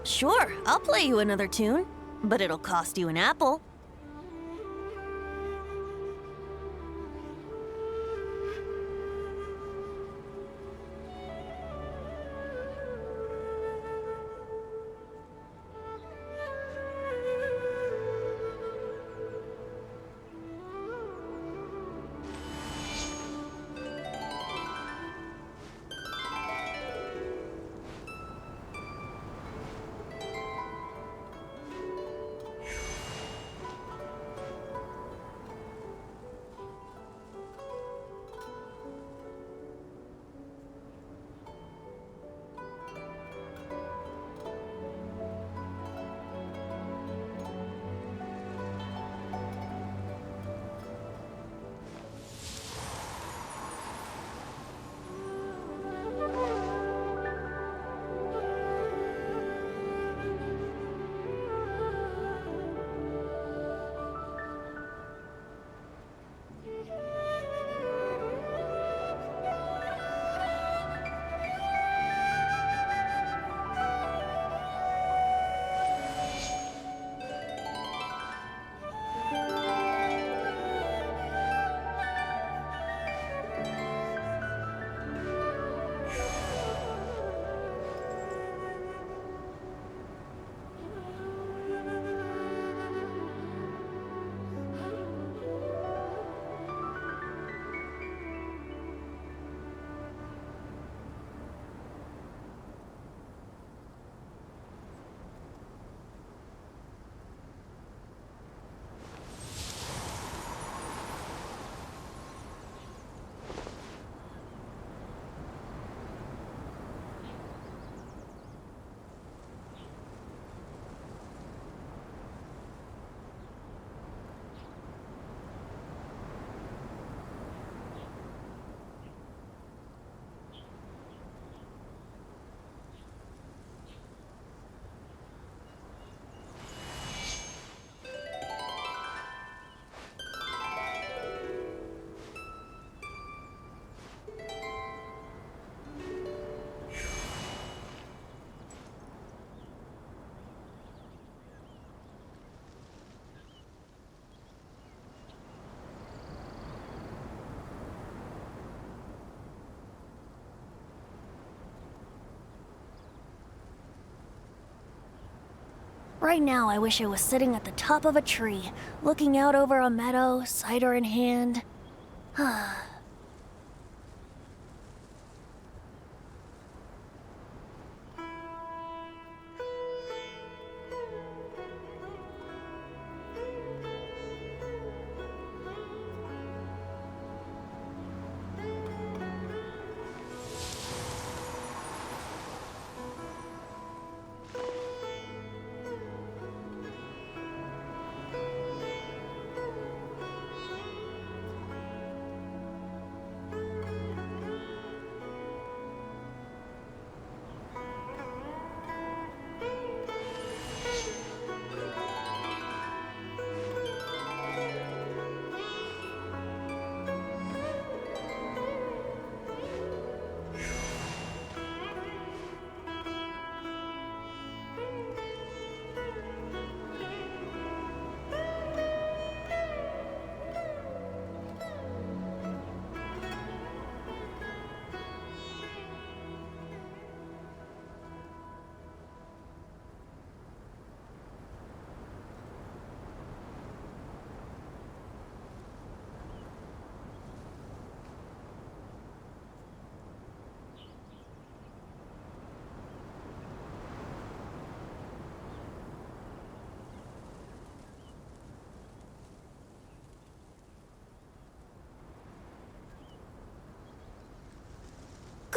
Speaker 19: Sure, I'll play you another tune, but it'll cost you an apple. Right now, I wish I was sitting at the top of a tree, looking out over a meadow, cider in hand.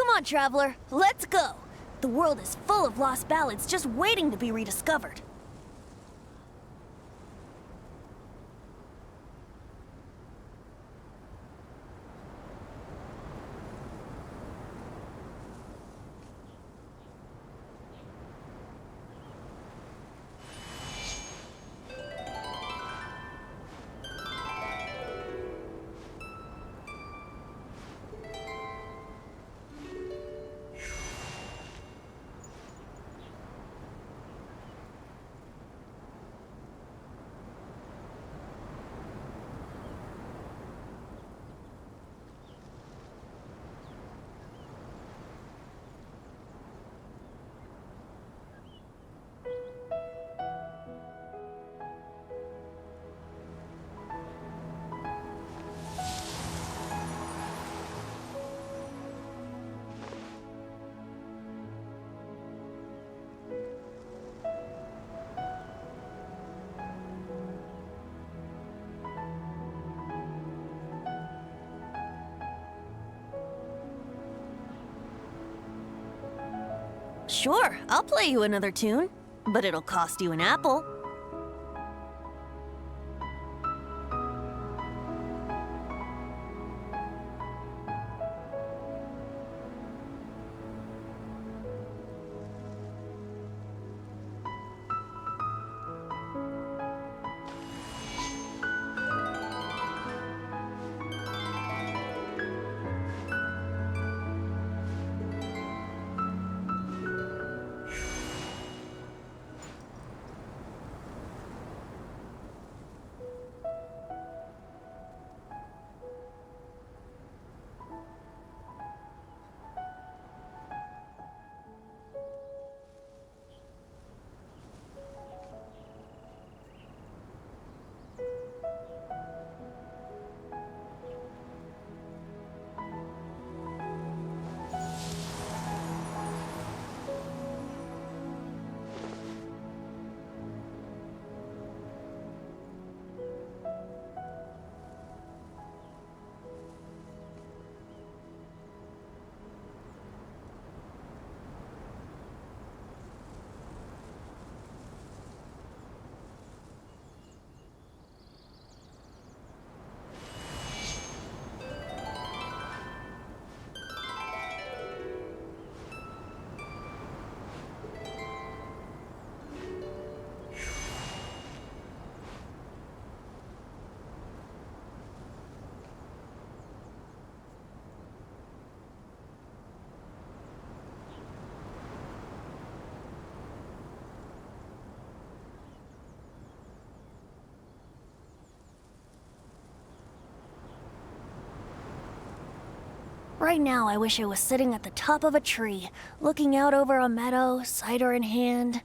Speaker 19: Come on, traveler, let's go! The world is full of lost ballads just waiting to be rediscovered. Sure, I'll play you another tune, but it'll cost you an apple. Right now, I wish I was sitting at the top of a tree, looking out over a meadow, cider in hand.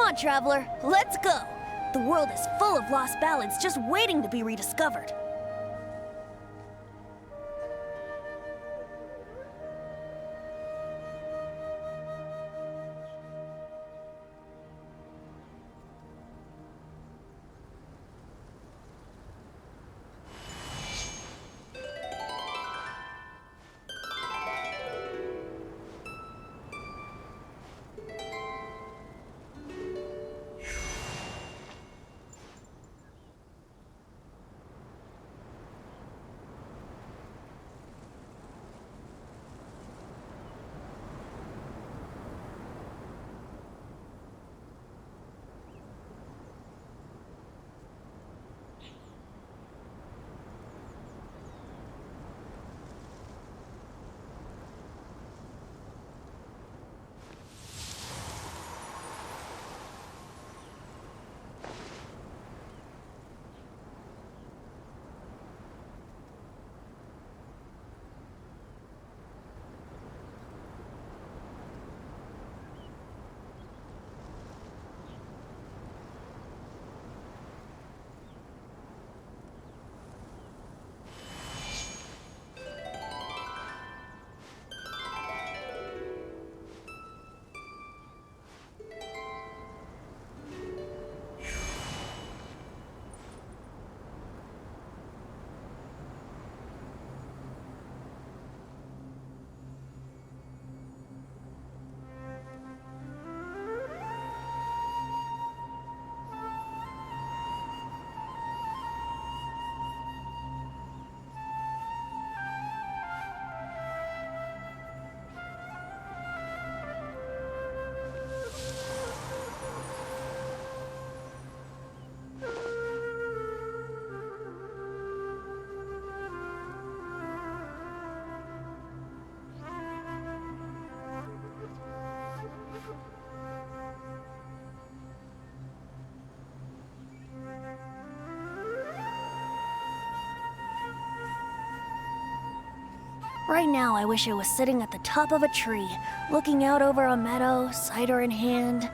Speaker 19: on, Traveler, let's go. The world is full of lost ballads just waiting to be rediscovered. Right now, I wish I was sitting at the top of a tree, looking out over a meadow, cider in hand.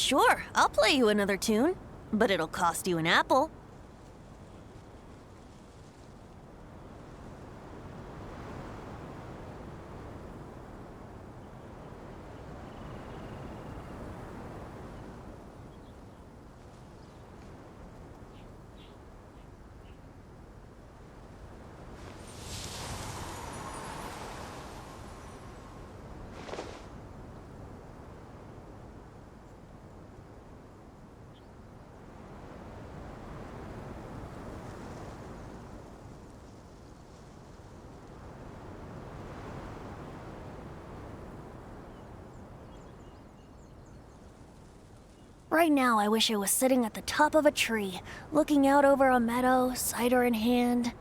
Speaker 19: Sure, I'll play you another tune, but it'll cost you an apple. Right now, I wish I was sitting at the top of a tree, looking out over a meadow, cider in hand.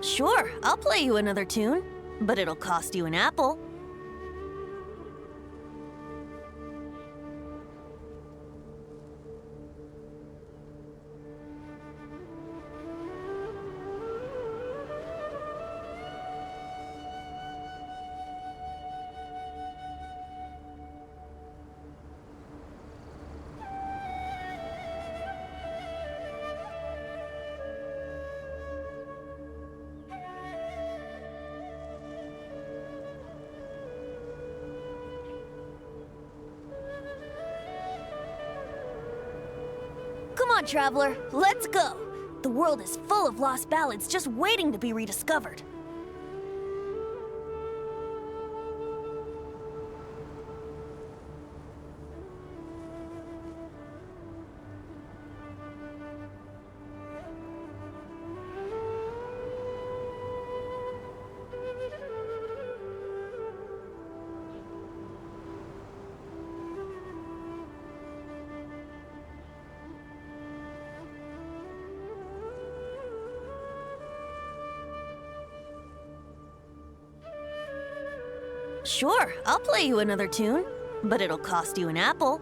Speaker 19: Sure, I'll play you another tune, but it'll cost you an apple. Come on, Traveler, let's go! The world is full of lost ballads just waiting to be rediscovered. Sure, I'll play you another tune, but it'll cost you an apple.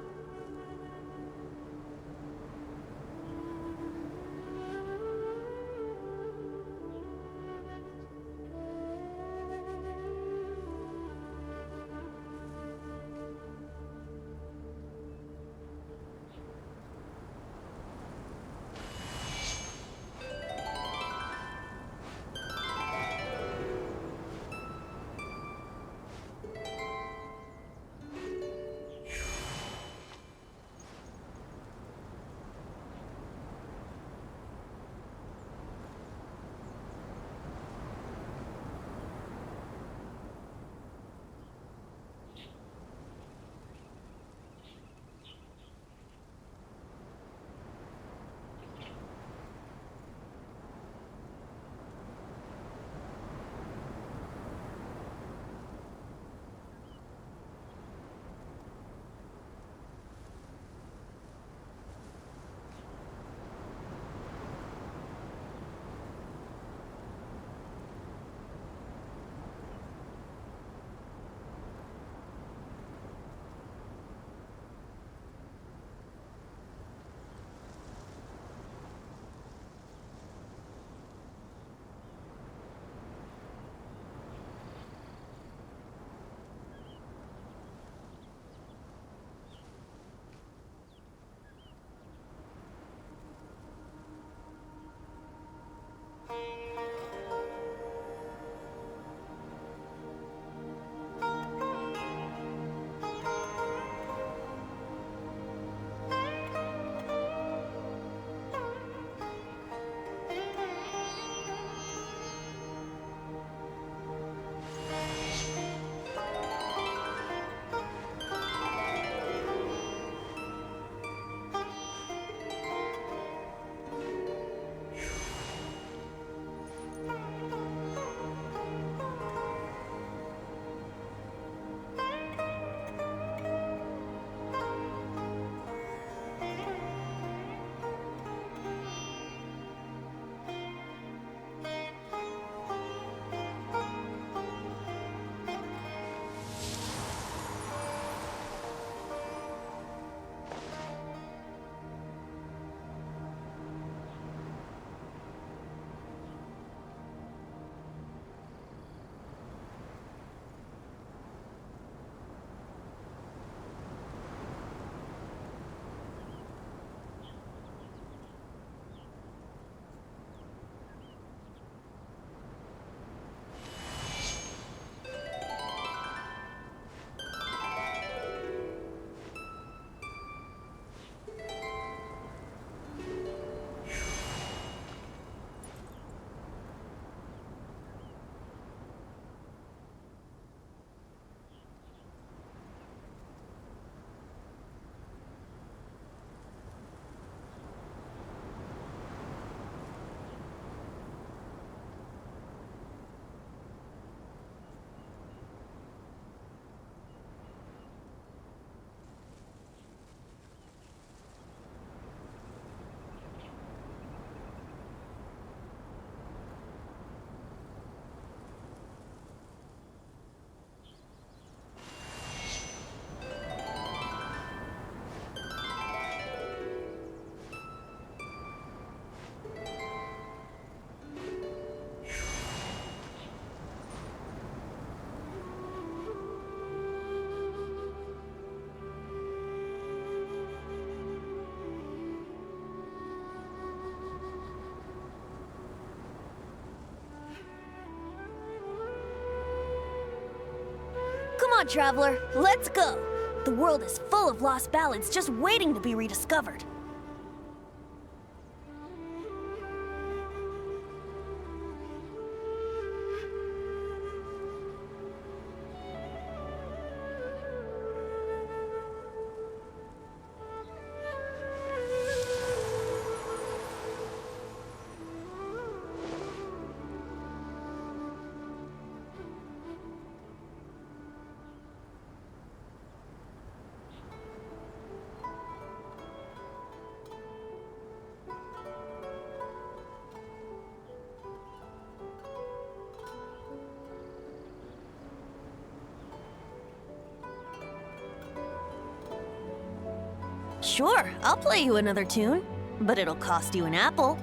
Speaker 19: on, traveler, let's go. The world is full of lost ballads just waiting to be rediscovered. Sure, I'll play you another tune, but it'll cost you an apple.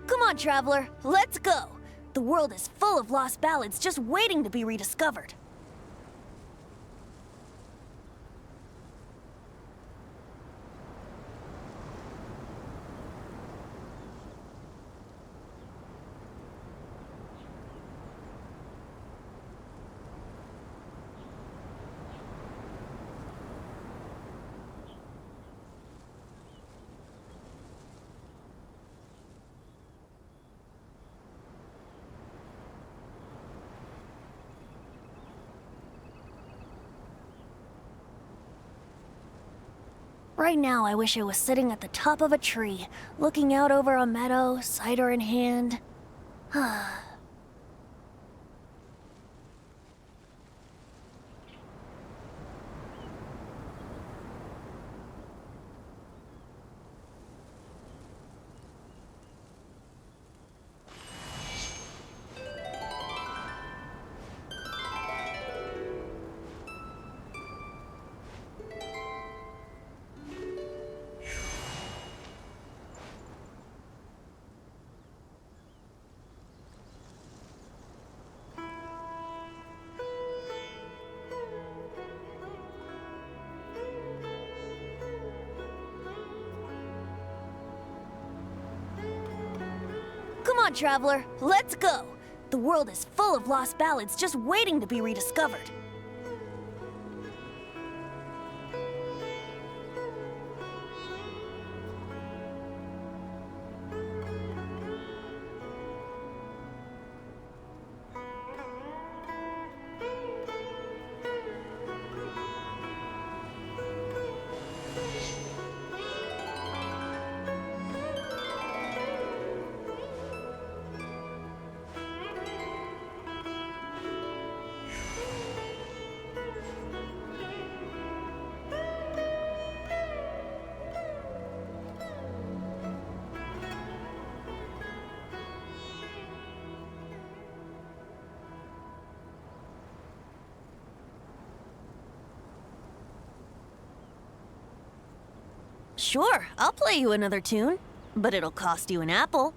Speaker 19: Come on, traveler, let's go. The world is full of lost ballads just waiting to be rediscovered. Right now, I wish I was sitting at the top of a tree, looking out over a meadow, cider in hand. Come on, traveler, let's go. The world is full of lost ballads just waiting to be rediscovered. Sure, I'll play you another tune, but it'll cost you an apple.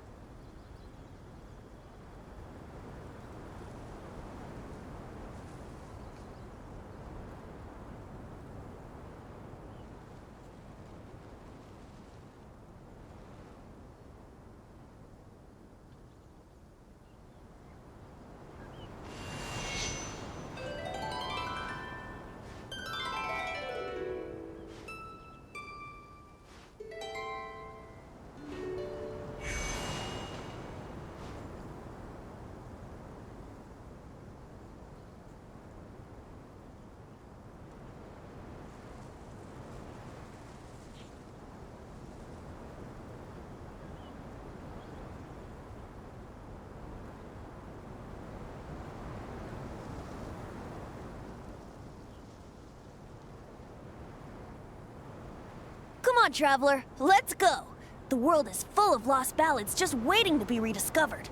Speaker 19: on, traveler. Let's go. The world is full of lost ballads just waiting to be rediscovered.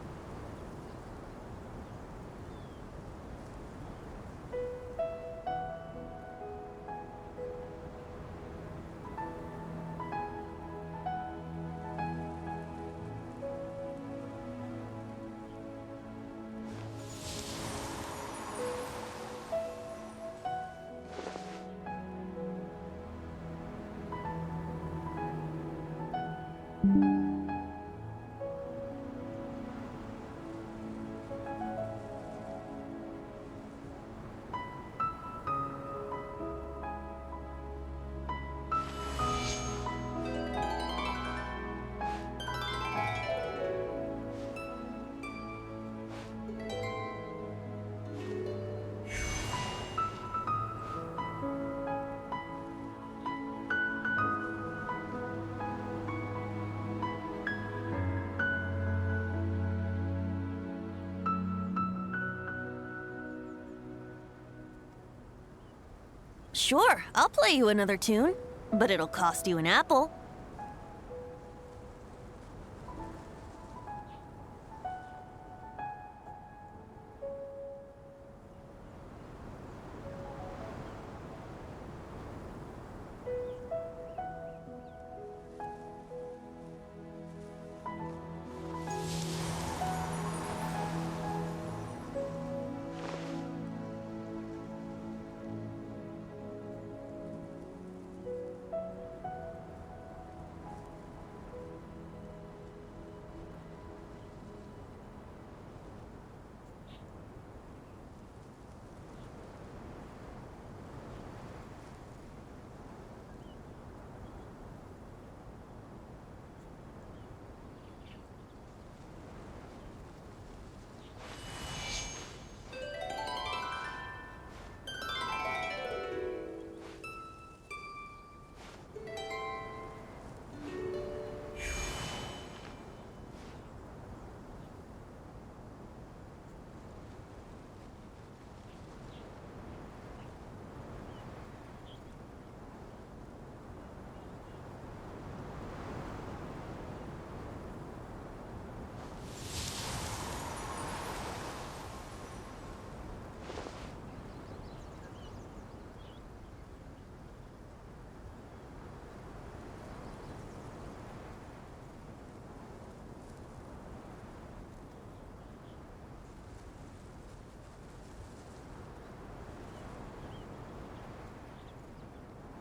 Speaker 19: Sure, I'll play you another tune, but it'll cost you an apple.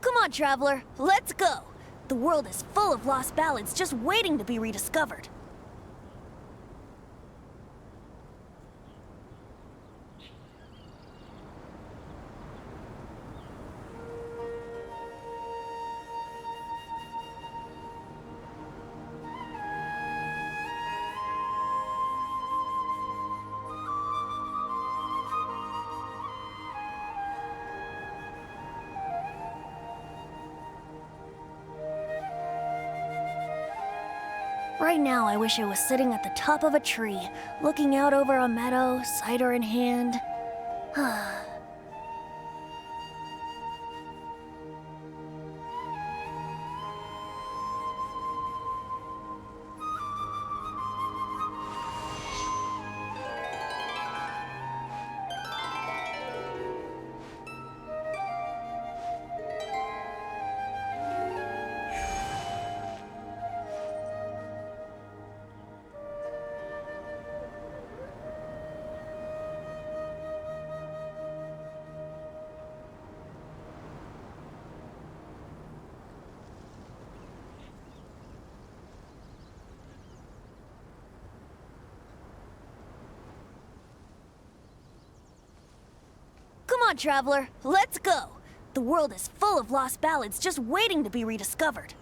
Speaker 19: Come on, traveler. Let's go. The world is full of lost ballads just waiting to be rediscovered. Right now, I wish I was sitting at the top of a tree, looking out over a meadow, cider in hand. Come on, traveler. Let's go. The world is full of lost ballads just waiting to be rediscovered.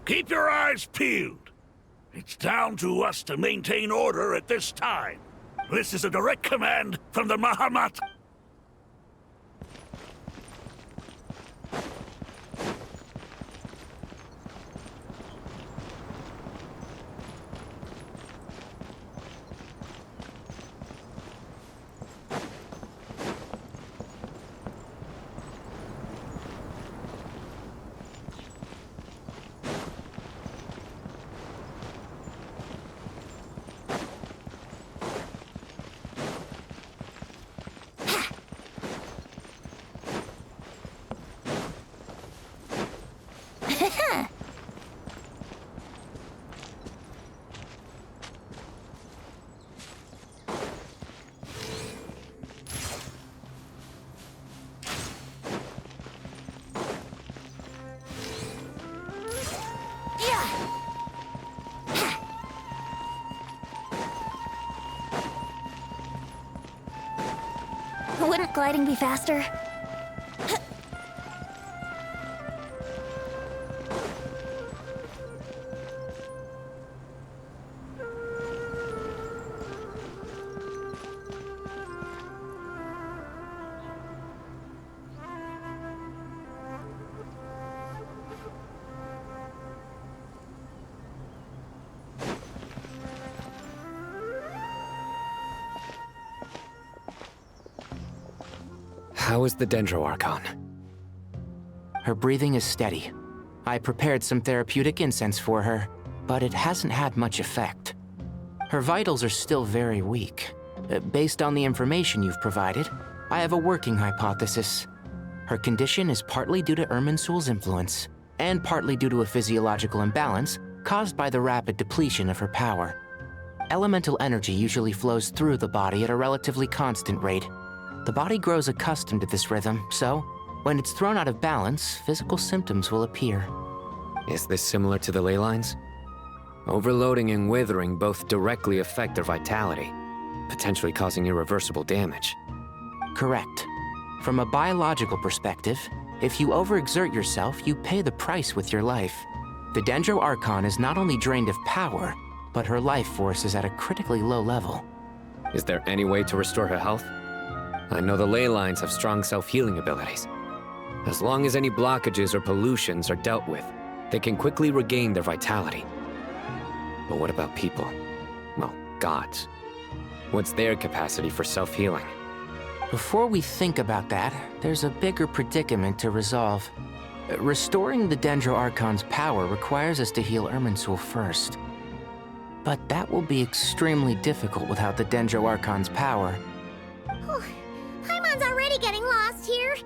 Speaker 2: Keep your eyes peeled. It's down to us to maintain order at this time. This is a direct command from the Mahamat.
Speaker 19: Wouldn't gliding be faster?
Speaker 10: How is the Dendro Archon?
Speaker 17: Her breathing is steady. I prepared some therapeutic incense for her, but it hasn't had much effect. Her vitals are still very weak. Based on the information you've provided, I have a working hypothesis. Her condition is partly due to Irminsul's influence, and partly due to a physiological imbalance caused by the rapid depletion of her power. Elemental energy usually flows through the body at a relatively constant rate. The body grows accustomed to this rhythm, so when it's thrown out of balance, physical symptoms will appear.
Speaker 10: Is this similar to the ley lines? Overloading and withering both directly affect their vitality, potentially causing irreversible damage.
Speaker 17: Correct. From a biological perspective, if you overexert yourself, you pay the price with your life. The Dendro Archon is not only drained of power, but her life force is at a critically low level.
Speaker 10: Is there any way to restore her health? I know the ley lines have strong self-healing abilities. As long as any blockages or pollutions are dealt with, they can quickly regain their vitality. But what about people? Well, gods. What's their capacity for self-healing?
Speaker 17: Before we think about that, there's a bigger predicament to resolve. Restoring the Dendro Archon's power requires us to heal Irminsul first. But that will be extremely difficult without the Dendro Archon's power.
Speaker 9: Paimon's already getting lost here.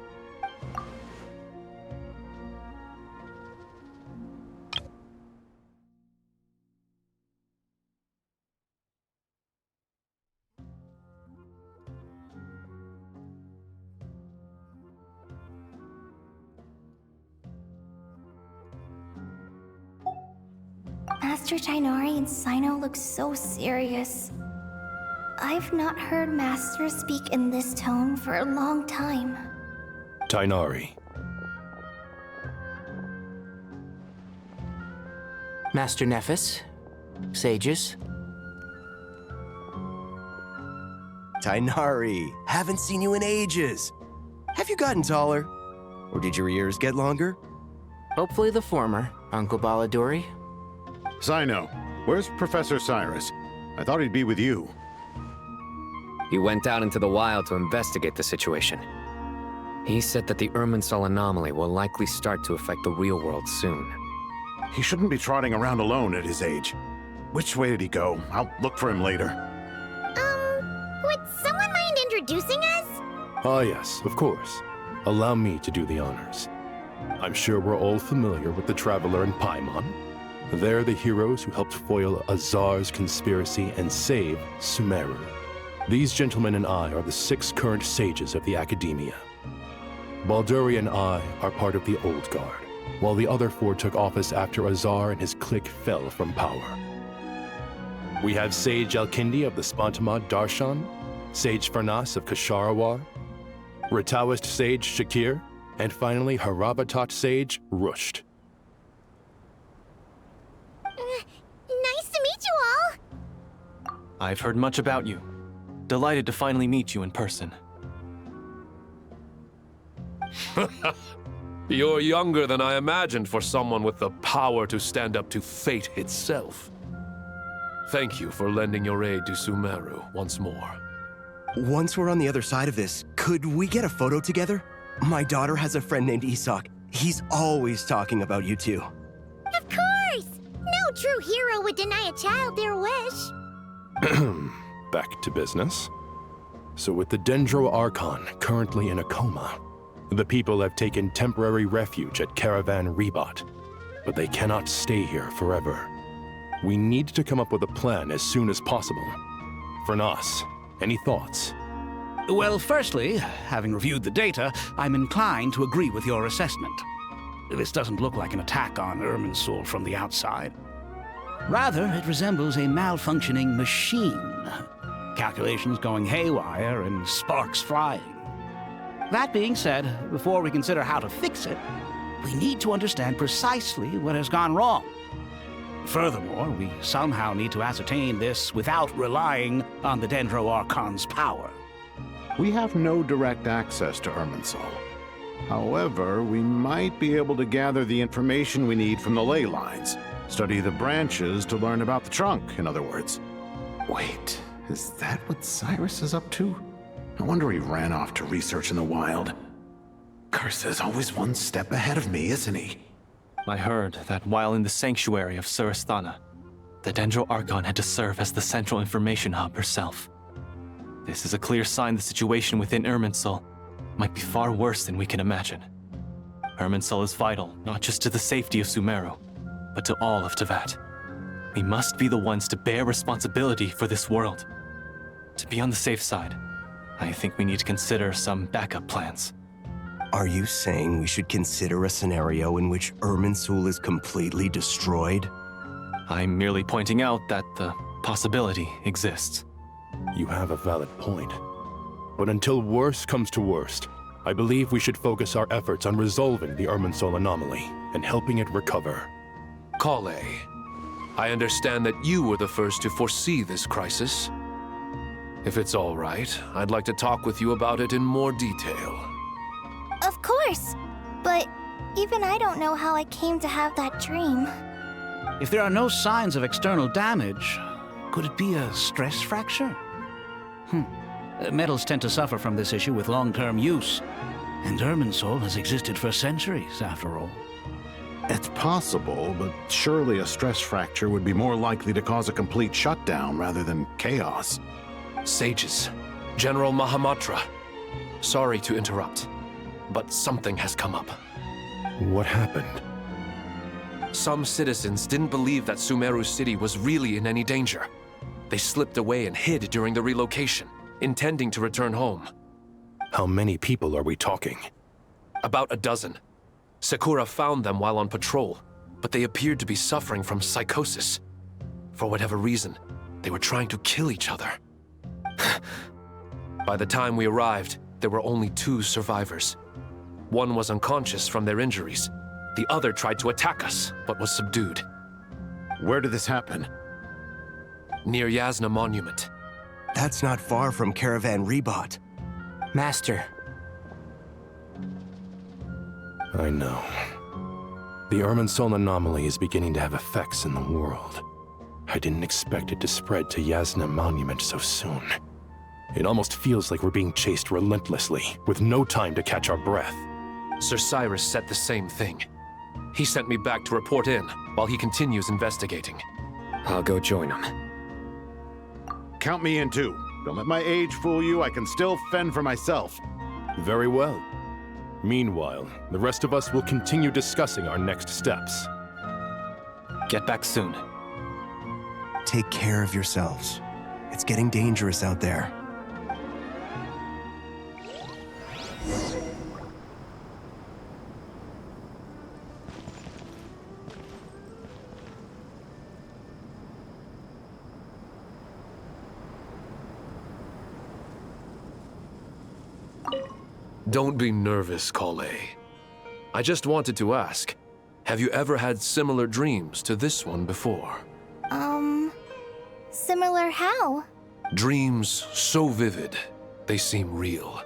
Speaker 6: Master Tighnari and Sino look so serious. I've not heard Master speak in this tone for a long time.
Speaker 11: Tighnari.
Speaker 17: Master Nephis, sages.
Speaker 1: Tighnari, haven't seen you in ages. Have you gotten taller? Or did your ears get longer?
Speaker 17: Hopefully the former, Uncle Baladuri.
Speaker 20: Sino, where's Professor Cyrus? I thought he'd be with you.
Speaker 10: He went out into the wild to investigate the situation. He said that the Irminsul anomaly will likely start to affect the real world soon.
Speaker 20: He shouldn't be trotting around alone at his age. Which way did he go? I'll look for him later.
Speaker 9: Would someone mind introducing us?
Speaker 11: Ah, yes, of course. Allow me to do the honors. I'm sure we're all familiar with the Traveler and Paimon. They're the heroes who helped foil Azar's conspiracy and save Sumeru. These gentlemen and I are the 6 current sages of the Academia. Balduri and I are part of the Old Guard, while the other 4 took office after Azar and his clique fell from power. We have Sage Alkindi of the Spantamad Darshan, Sage Farnas of Kasharawar, Rataoist Sage Shakir, and finally Harabatot Sage Rusht.
Speaker 9: Nice to meet you all!
Speaker 22: I've heard much about you. Delighted to finally meet you in person.
Speaker 3: You're younger than I imagined for someone with the power to stand up to fate itself. Thank you for lending your aid to Sumeru once more.
Speaker 1: Once we're on the other side of this, could we get a photo together? My daughter has a friend named Isak. He's always talking about you two.
Speaker 9: Of course! No true hero would deny a child their wish.
Speaker 11: Back to business. So with the Dendro Archon currently in a coma, the people have taken temporary refuge at Caravan Rebot. but they cannot stay here forever. We need to come up with a plan as soon as possible. Fernas, any thoughts?
Speaker 24: Well, firstly, having reviewed the data, I'm inclined to agree with your assessment. This doesn't look like an attack on Irminsul from the outside. Rather, it resembles a malfunctioning machine. Calculations going haywire and sparks flying. That being said, before we consider how to fix it, we need to understand precisely what has gone wrong. Furthermore, we somehow need to ascertain this without relying on the Dendro Archon's power.
Speaker 20: We have no direct access to Irminsul. However, we might be able to gather the information we need from the ley lines. Study the branches to learn about the trunk, in other words. Wait, is that what Cyrus is up to? No wonder he ran off to research in the wild. Curse's always one step ahead of me, isn't he?
Speaker 22: I heard that while in the sanctuary of Surasthana, the Dendro Archon had to serve as the central information hub herself. This is a clear sign the situation within Irminsul might be far worse than we can imagine. Irminsul is vital, not just to the safety of Sumeru, but to all of Teyvat. We must be the ones to bear responsibility for this world. To be on the safe side, I think we need to consider some backup plans.
Speaker 1: Are you saying we should consider a scenario in which Irminsul is completely destroyed?
Speaker 22: I'm merely pointing out that the possibility exists.
Speaker 11: You have a valid point. But until worst comes to worst, I believe we should focus our efforts on resolving the Irminsul anomaly and helping it recover.
Speaker 7: Kale, I understand that you were the first to foresee this crisis. If it's all right, I'd like to talk with you about it in more detail.
Speaker 6: Of course, but even I don't know how I came to have that dream.
Speaker 24: If there are no signs of external damage, could it be a stress fracture? Metals tend to suffer from this issue with long-term use, and Irminsul has existed for centuries, after all.
Speaker 20: It's possible, but surely a stress fracture would be more likely to cause a complete shutdown rather than chaos.
Speaker 7: Sages, General Mahamatra, sorry to interrupt, but something has come up.
Speaker 11: What happened?
Speaker 7: Some citizens didn't believe that Sumeru City was really in any danger. They slipped away and hid during the relocation, intending to return home.
Speaker 11: How many people are we talking?
Speaker 7: About a dozen. Sakura found them while on patrol, but they appeared to be suffering from psychosis. For whatever reason, they were trying to kill each other. By the time we arrived, there were only 2 survivors. One was unconscious from their injuries. The other tried to attack us, but was subdued.
Speaker 20: Where did this happen?
Speaker 7: Near Yasna Monument.
Speaker 1: That's not far from Caravan Rebot.
Speaker 17: Master.
Speaker 11: I know. The Irminsul anomaly is beginning to have effects in the world. I didn't expect it to spread to Yasna Monument so soon. It almost feels like we're being chased relentlessly, with no time to catch our breath.
Speaker 7: Sir Cyrus said the same thing. He sent me back to report in, while he continues investigating.
Speaker 10: I'll go join him.
Speaker 20: Count me in too. Don't let my age fool you, I can still fend for myself.
Speaker 11: Very well. Meanwhile, the rest of us will continue discussing our next steps.
Speaker 22: Get back soon.
Speaker 1: Take care of yourselves. It's getting dangerous out there.
Speaker 7: Don't be nervous, Kale. I just wanted to ask, have you ever had similar dreams to this one before?
Speaker 6: Similar how?
Speaker 7: Dreams so vivid, they seem real.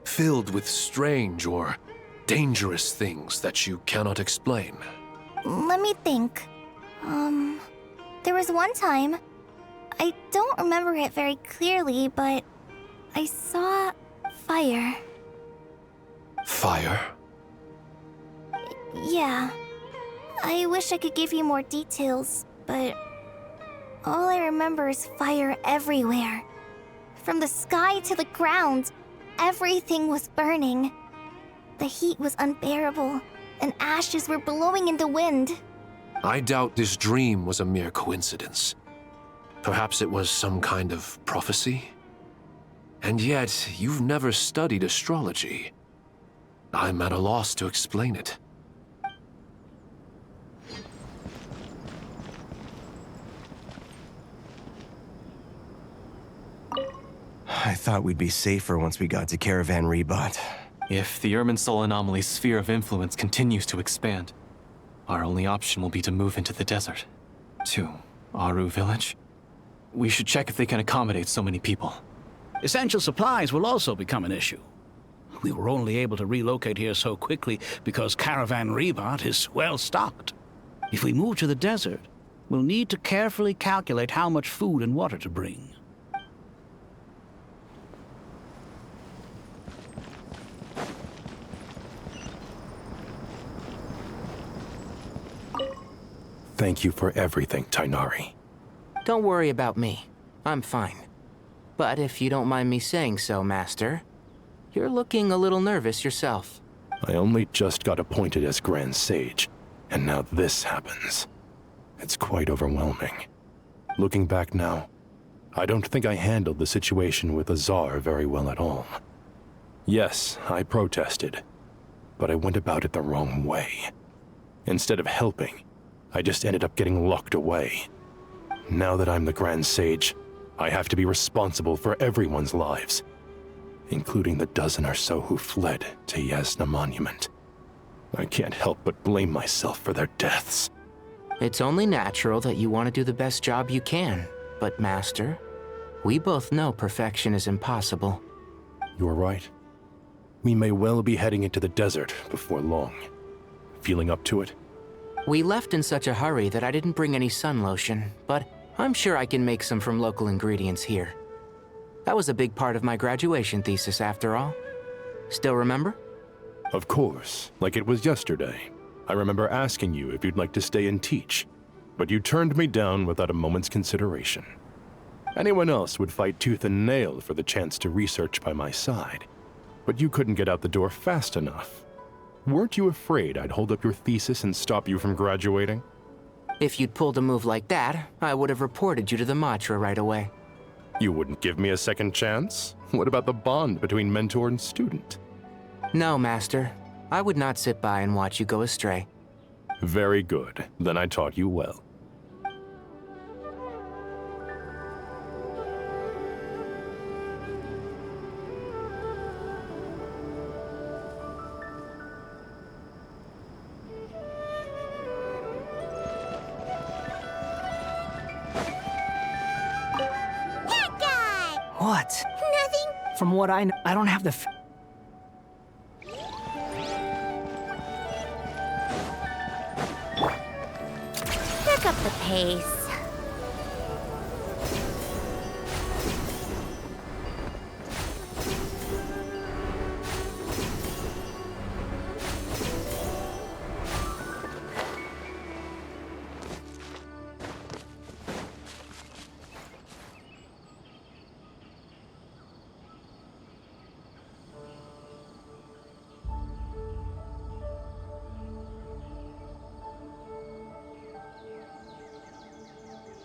Speaker 7: Filled with strange or dangerous things that you cannot explain.
Speaker 6: Let me think. There was one time, I don't remember it very clearly, but I saw fire.
Speaker 7: Fire?
Speaker 6: Yeah. I wish I could give you more details, but all I remember is fire everywhere. From the sky to the ground, everything was burning. The heat was unbearable, and ashes were blowing in the wind.
Speaker 7: I doubt this dream was a mere coincidence. Perhaps it was some kind of prophecy? And yet, you've never studied astrology. I'm at a loss to explain it.
Speaker 1: I thought we'd be safer once we got to Caravan Rebot.
Speaker 22: If the Irminsul anomaly's sphere of influence continues to expand, our only option will be to move into the desert. To Aru village? We should check if they can accommodate so many people.
Speaker 24: Essential supplies will also become an issue. We were only able to relocate here so quickly because Caravan Rebot is well stocked. If we move to the desert, we'll need to carefully calculate how much food and water to bring.
Speaker 11: Thank you for everything, Tighnari.
Speaker 17: Don't worry about me. I'm fine. But if you don't mind me saying so, Master, you're looking a little nervous yourself.
Speaker 11: I only just got appointed as Grand Sage, and now this happens. It's quite overwhelming. Looking back now, I don't think I handled the situation with Azar very well at all. Yes, I protested, but I went about it the wrong way. Instead of helping, I just ended up getting locked away. Now that I'm the Grand Sage, I have to be responsible for everyone's lives, including the dozen or so who fled to Yasna Monument. I can't help but blame myself for their deaths.
Speaker 17: It's only natural that you want to do the best job you can, but Master, we both know perfection is impossible.
Speaker 11: You're right. We may well be heading into the desert before long. Feeling up to it?
Speaker 17: We left in such a hurry that I didn't bring any sun lotion, but I'm sure I can make some from local ingredients here. That was a big part of my graduation thesis, after all. Still remember?
Speaker 11: Of course, like it was yesterday. I remember asking you if you'd like to stay and teach, but you turned me down without a moment's consideration. Anyone else would fight tooth and nail for the chance to research by my side, but you couldn't get out the door fast enough. Weren't you afraid I'd hold up your thesis and stop you from graduating?
Speaker 17: If you'd pulled a move like that, I would have reported you to the Matra right away.
Speaker 11: You wouldn't give me a second chance? What about the bond between mentor and student?
Speaker 17: No, Master. I would not sit by and watch you go astray.
Speaker 11: Very good. Then I taught you well.
Speaker 13: What?
Speaker 9: Nothing.
Speaker 13: From what I know, I don't have the
Speaker 9: Pick up the pace.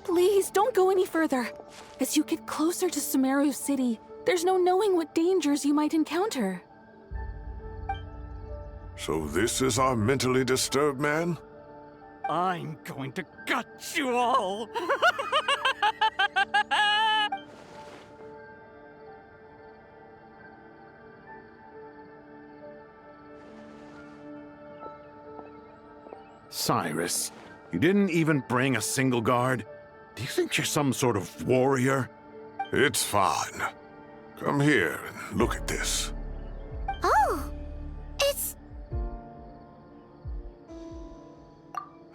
Speaker 8: Please, don't go any further. As you get closer to Sumeru City, there's no knowing what dangers you might encounter.
Speaker 5: So this is our mentally disturbed man?
Speaker 12: I'm going to gut you all!
Speaker 20: Cyrus, you didn't even bring a single guard? Do you think you're some sort of warrior?
Speaker 5: It's fine. Come here and look at this.
Speaker 9: Oh, it's...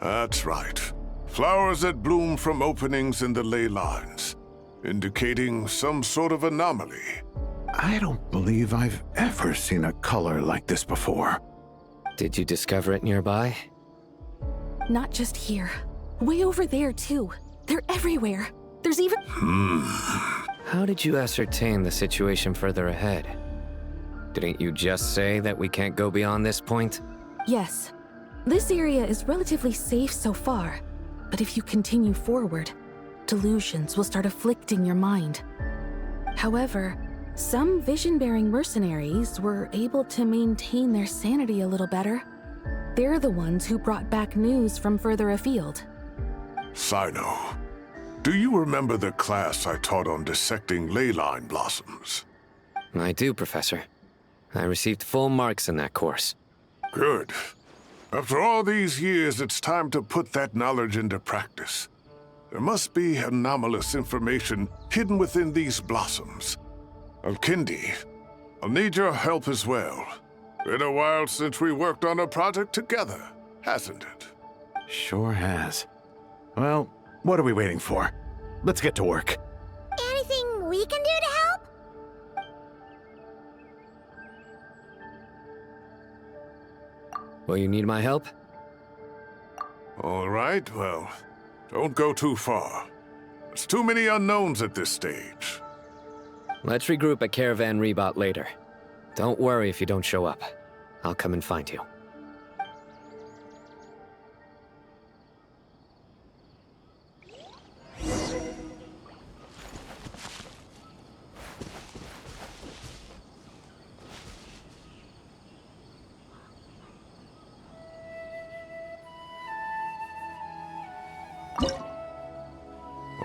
Speaker 5: That's right. Flowers that bloom from openings in the ley lines, indicating some sort of anomaly.
Speaker 20: I don't believe I've ever seen a color like this before.
Speaker 10: Did you discover it nearby?
Speaker 8: Not just here. Way over there, too. They're everywhere. There's even...
Speaker 10: How did you ascertain the situation further ahead? Didn't you just say that we can't go beyond this point?
Speaker 8: Yes. This area is relatively safe so far, but if you continue forward, delusions will start afflicting your mind. However, some vision-bearing mercenaries were able to maintain their sanity a little better. They're the ones who brought back news from further afield.
Speaker 5: Sino, do you remember the class I taught on dissecting ley line blossoms?
Speaker 10: I do, Professor. I received full marks in that course.
Speaker 5: Good. After all these years, it's time to put that knowledge into practice. There must be anomalous information hidden within these blossoms. Alkindi, I'll need your help as well. Been a while since we worked on a project together, hasn't it?
Speaker 14: Sure has. Well, what are we waiting for? Let's get to work.
Speaker 9: Anything we can do to help?
Speaker 10: Will you need my help?
Speaker 5: All right, well, don't go too far. There's too many unknowns at this stage.
Speaker 10: Let's regroup at Caravan Rebot later. Don't worry if you don't show up. I'll come and find you.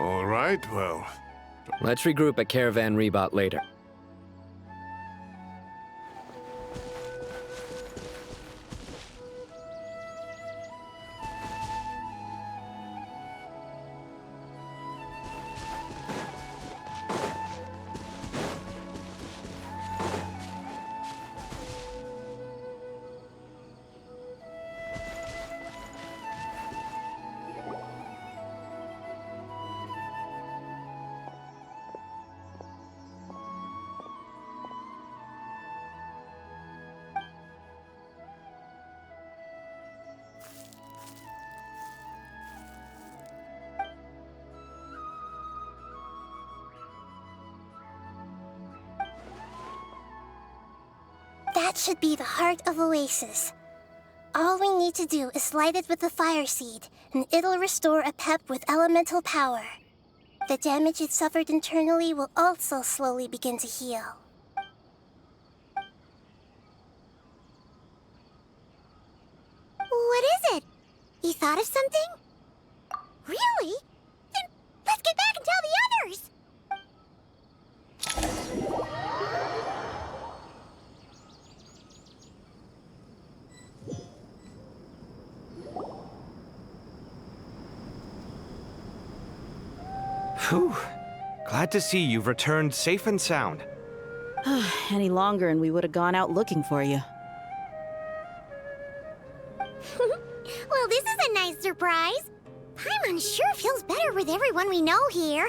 Speaker 5: All right, well...
Speaker 10: Let's regroup at Caravan Rebot later.
Speaker 9: That should be the heart of Oasis. All we need to do is light it with the fire seed, and it'll restore a pep with elemental power. The damage it suffered internally will also slowly begin to heal. What is it? You thought of something? Really? Then let's get back and tell the others!
Speaker 18: Whew. Glad to see you've returned safe and sound.
Speaker 16: Any longer and we would have gone out looking for you.
Speaker 9: Well, this is a nice surprise. Paimon sure feels better with everyone we know here.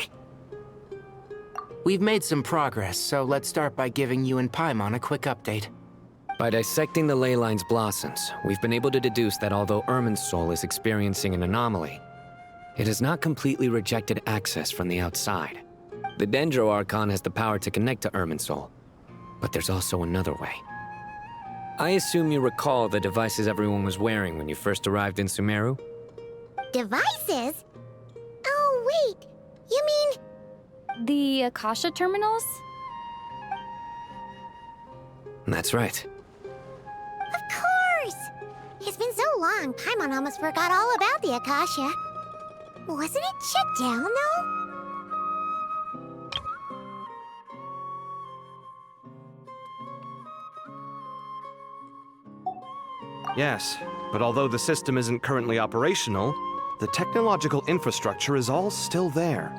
Speaker 17: We've made some progress, so let's start by giving you and Paimon a quick update.
Speaker 10: By dissecting the ley line's blossoms, we've been able to deduce that although Irminsul is experiencing an anomaly, it has not completely rejected access from the outside. The Dendro Archon has the power to connect to Irminsul, but there's also another way. I assume you recall the devices everyone was wearing when you first arrived in Sumeru?
Speaker 9: Devices? Oh, wait. You mean...
Speaker 21: The Akasha terminals?
Speaker 10: That's right.
Speaker 9: Of course! It's been so long, Paimon almost forgot all about the Akasha. Wasn't it shut down, though?
Speaker 18: Yes, but although the system isn't currently operational, the technological infrastructure is all still there.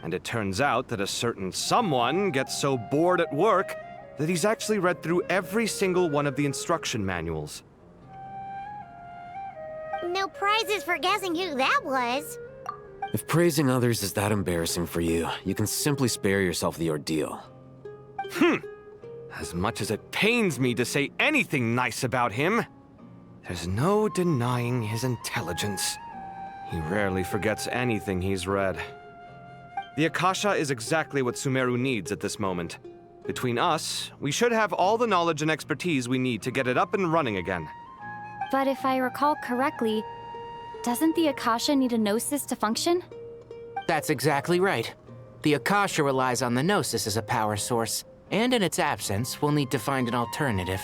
Speaker 18: And it turns out that a certain someone gets so bored at work that he's actually read through every single one of the instruction manuals.
Speaker 9: No prizes for guessing who that was.
Speaker 10: If praising others is that embarrassing for you, you can simply spare yourself the ordeal.
Speaker 18: As much as it pains me to say anything nice about him, there's no denying his intelligence. He rarely forgets anything he's read. The Akasha is exactly what Sumeru needs at this moment. Between us, we should have all the knowledge and expertise we need to get it up and running again.
Speaker 4: But if I recall correctly, doesn't the Akasha need a Gnosis to function?
Speaker 17: That's exactly right. The Akasha relies on the Gnosis as a power source, and in its absence, we'll need to find an alternative.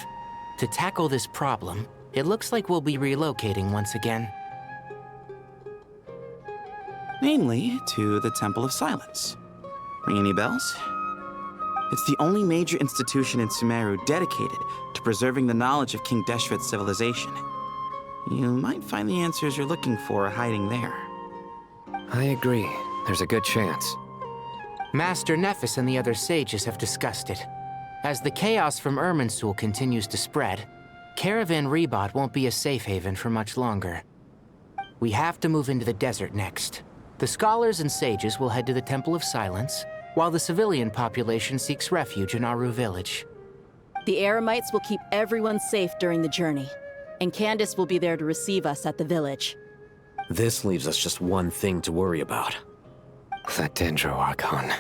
Speaker 17: To tackle this problem, it looks like we'll be relocating once again.
Speaker 15: Namely, to the Temple of Silence. Ring any bells? It's the only major institution in Sumeru dedicated to preserving the knowledge of King Deshret's civilization. You might find the answers you're looking for hiding there.
Speaker 10: I agree. There's a good chance.
Speaker 17: Master Nephis and the other sages have discussed it. As the chaos from Irminsul continues to spread, Caravan Rebot won't be a safe haven for much longer. We have to move into the desert next. The scholars and sages will head to the Temple of Silence, while the civilian population seeks refuge in Aru village.
Speaker 16: The Eremites will keep everyone safe during the journey, and Candace will be there to receive us at the village.
Speaker 10: This leaves us just one thing to worry about. That Dendro Archon.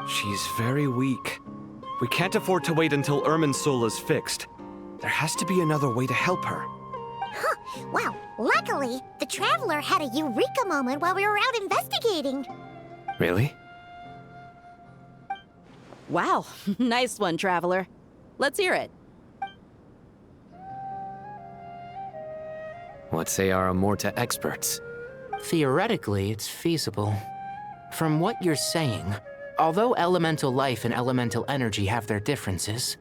Speaker 18: She's very weak. We can't afford to wait until Irminsul is fixed. There has to be another way to help her.
Speaker 9: Huh. Well, luckily, the Traveler had a eureka moment while we were out investigating.
Speaker 10: Really?
Speaker 16: Wow, nice one, Traveler. Let's hear it.
Speaker 10: What say our Amorta experts?
Speaker 17: Theoretically, it's feasible. From what you're saying, although elemental life and elemental energy have their differences,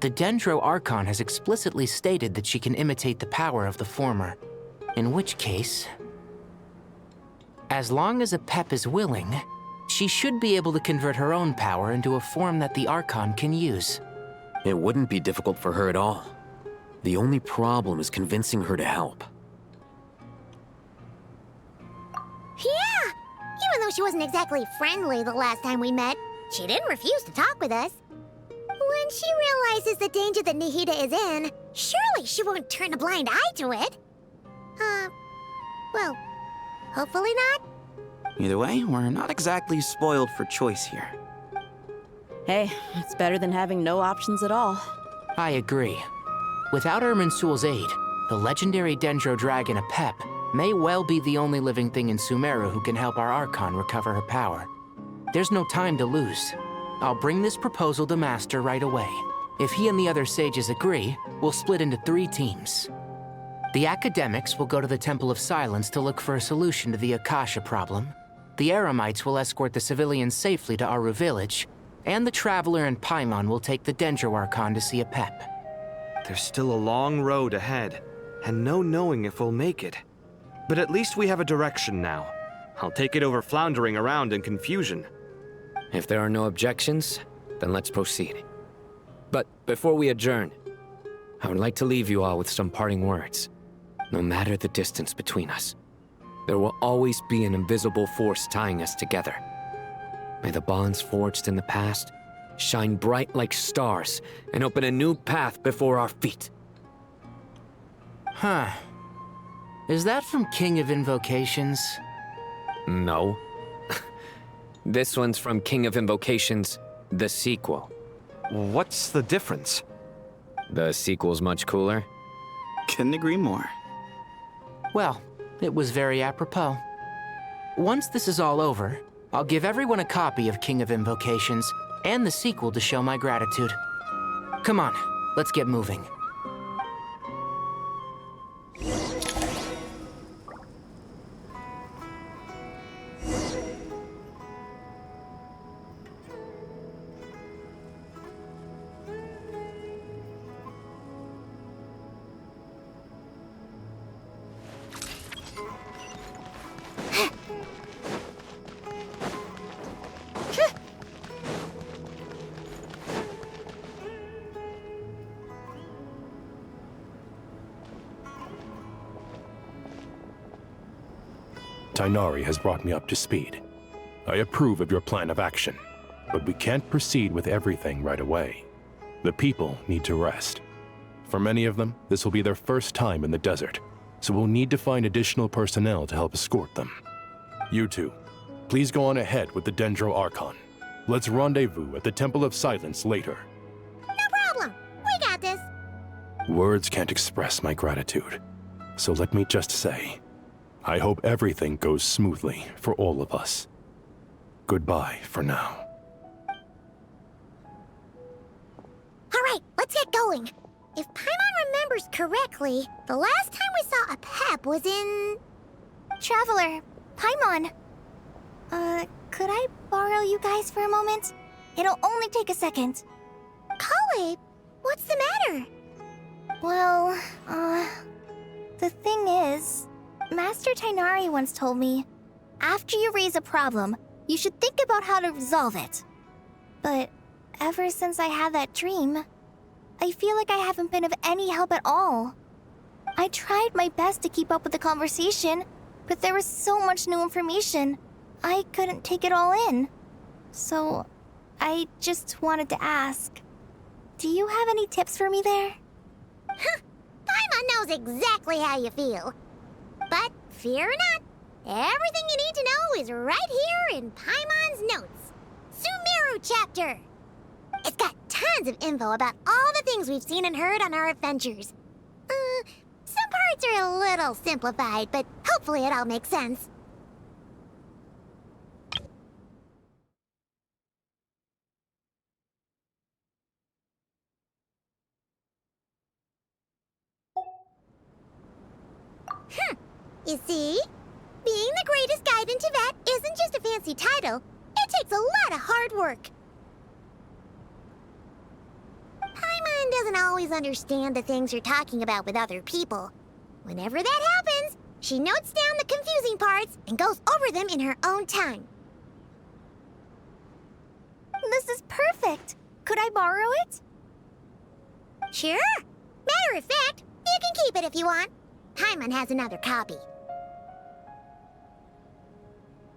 Speaker 17: the Dendro Archon has explicitly stated that she can imitate the power of the former. In which case, as long as a Pep is willing, she should be able to convert her own power into a form that the Archon can use.
Speaker 7: It wouldn't be difficult for her at all. The only problem is convincing her to help.
Speaker 9: Yeah! Even though she wasn't exactly friendly the last time we met, she didn't refuse to talk with us. When she realizes the danger that Nahida is in, surely she won't turn a blind eye to it. Well, hopefully not.
Speaker 15: Either way, we're not exactly spoiled for choice here.
Speaker 16: Hey, it's better than having no options at all.
Speaker 17: I agree. Without Irminsul's aid, the legendary Dendro Dragon Apep may well be the only living thing in Sumeru who can help our Archon recover her power. There's no time to lose. I'll bring this proposal to Master right away. If he and the other sages agree, we'll split into 3 teams. The academics will go to the Temple of Silence to look for a solution to the Akasha problem. The Eremites will escort the civilians safely to Aru village, and the Traveler and Paimon will take the Dendro Archon to see Apep.
Speaker 18: There's still a long road ahead, and no knowing if we'll make it. But at least we have a direction now. I'll take it over floundering around in confusion.
Speaker 10: If there are no objections, then let's proceed. But before we adjourn, I would like to leave you all with some parting words. No matter the distance between us, there will always be an invisible force tying us together. May the bonds forged in the past shine bright like stars and open a new path before our feet.
Speaker 17: Huh. Is that from King of Invocations?
Speaker 10: No. This one's from King of Invocations, the sequel.
Speaker 18: What's the difference?
Speaker 10: The sequel's much cooler.
Speaker 15: Couldn't agree more.
Speaker 17: Well, it was very apropos. Once this is all over, I'll give everyone a copy of King of Invocations and the sequel to show my gratitude. Come on, let's get moving.
Speaker 11: Tighnari has brought me up to speed. I approve of your plan of action, but we can't proceed with everything right away. The people need to rest. For many of them, this will be their first time in the desert, so we'll need to find additional personnel to help escort them. You two, please go on ahead with the Dendro Archon. Let's rendezvous at the Temple of Silence later.
Speaker 9: No problem. We got this.
Speaker 11: Words can't express my gratitude, so let me just say, I hope everything goes smoothly for all of us. Goodbye for now.
Speaker 9: All right, let's get going. If Paimon remembers correctly, the last time we saw a Pep was in...
Speaker 6: Traveler, Paimon. Could I borrow you guys for a moment? It'll only take a second.
Speaker 9: Kale, what's the matter?
Speaker 6: Well, the thing is, Master Tighnari once told me, after you raise a problem, you should think about how to resolve it. But ever since I had that dream, I feel like I haven't been of any help at all. I tried my best to keep up with the conversation, but there was so much new information, I couldn't take it all in. So, I just wanted to ask, do you have any tips for me there?
Speaker 9: Huh, Paimon knows exactly how you feel. But fear not, everything you need to know is right here in Paimon's notes. Sumeru chapter. It's got tons of info about all the things we've seen and heard on our adventures. Some parts are a little simplified, but hopefully it all makes sense. You see? Being the greatest guide in Teyvat isn't just a fancy title. It takes a lot of hard work. Paimon doesn't always understand the things you're talking about with other people. Whenever that happens, she notes down the confusing parts and goes over them in her own time.
Speaker 6: This is perfect. Could I borrow it?
Speaker 9: Sure. Matter of fact, you can keep it if you want. Paimon has another copy.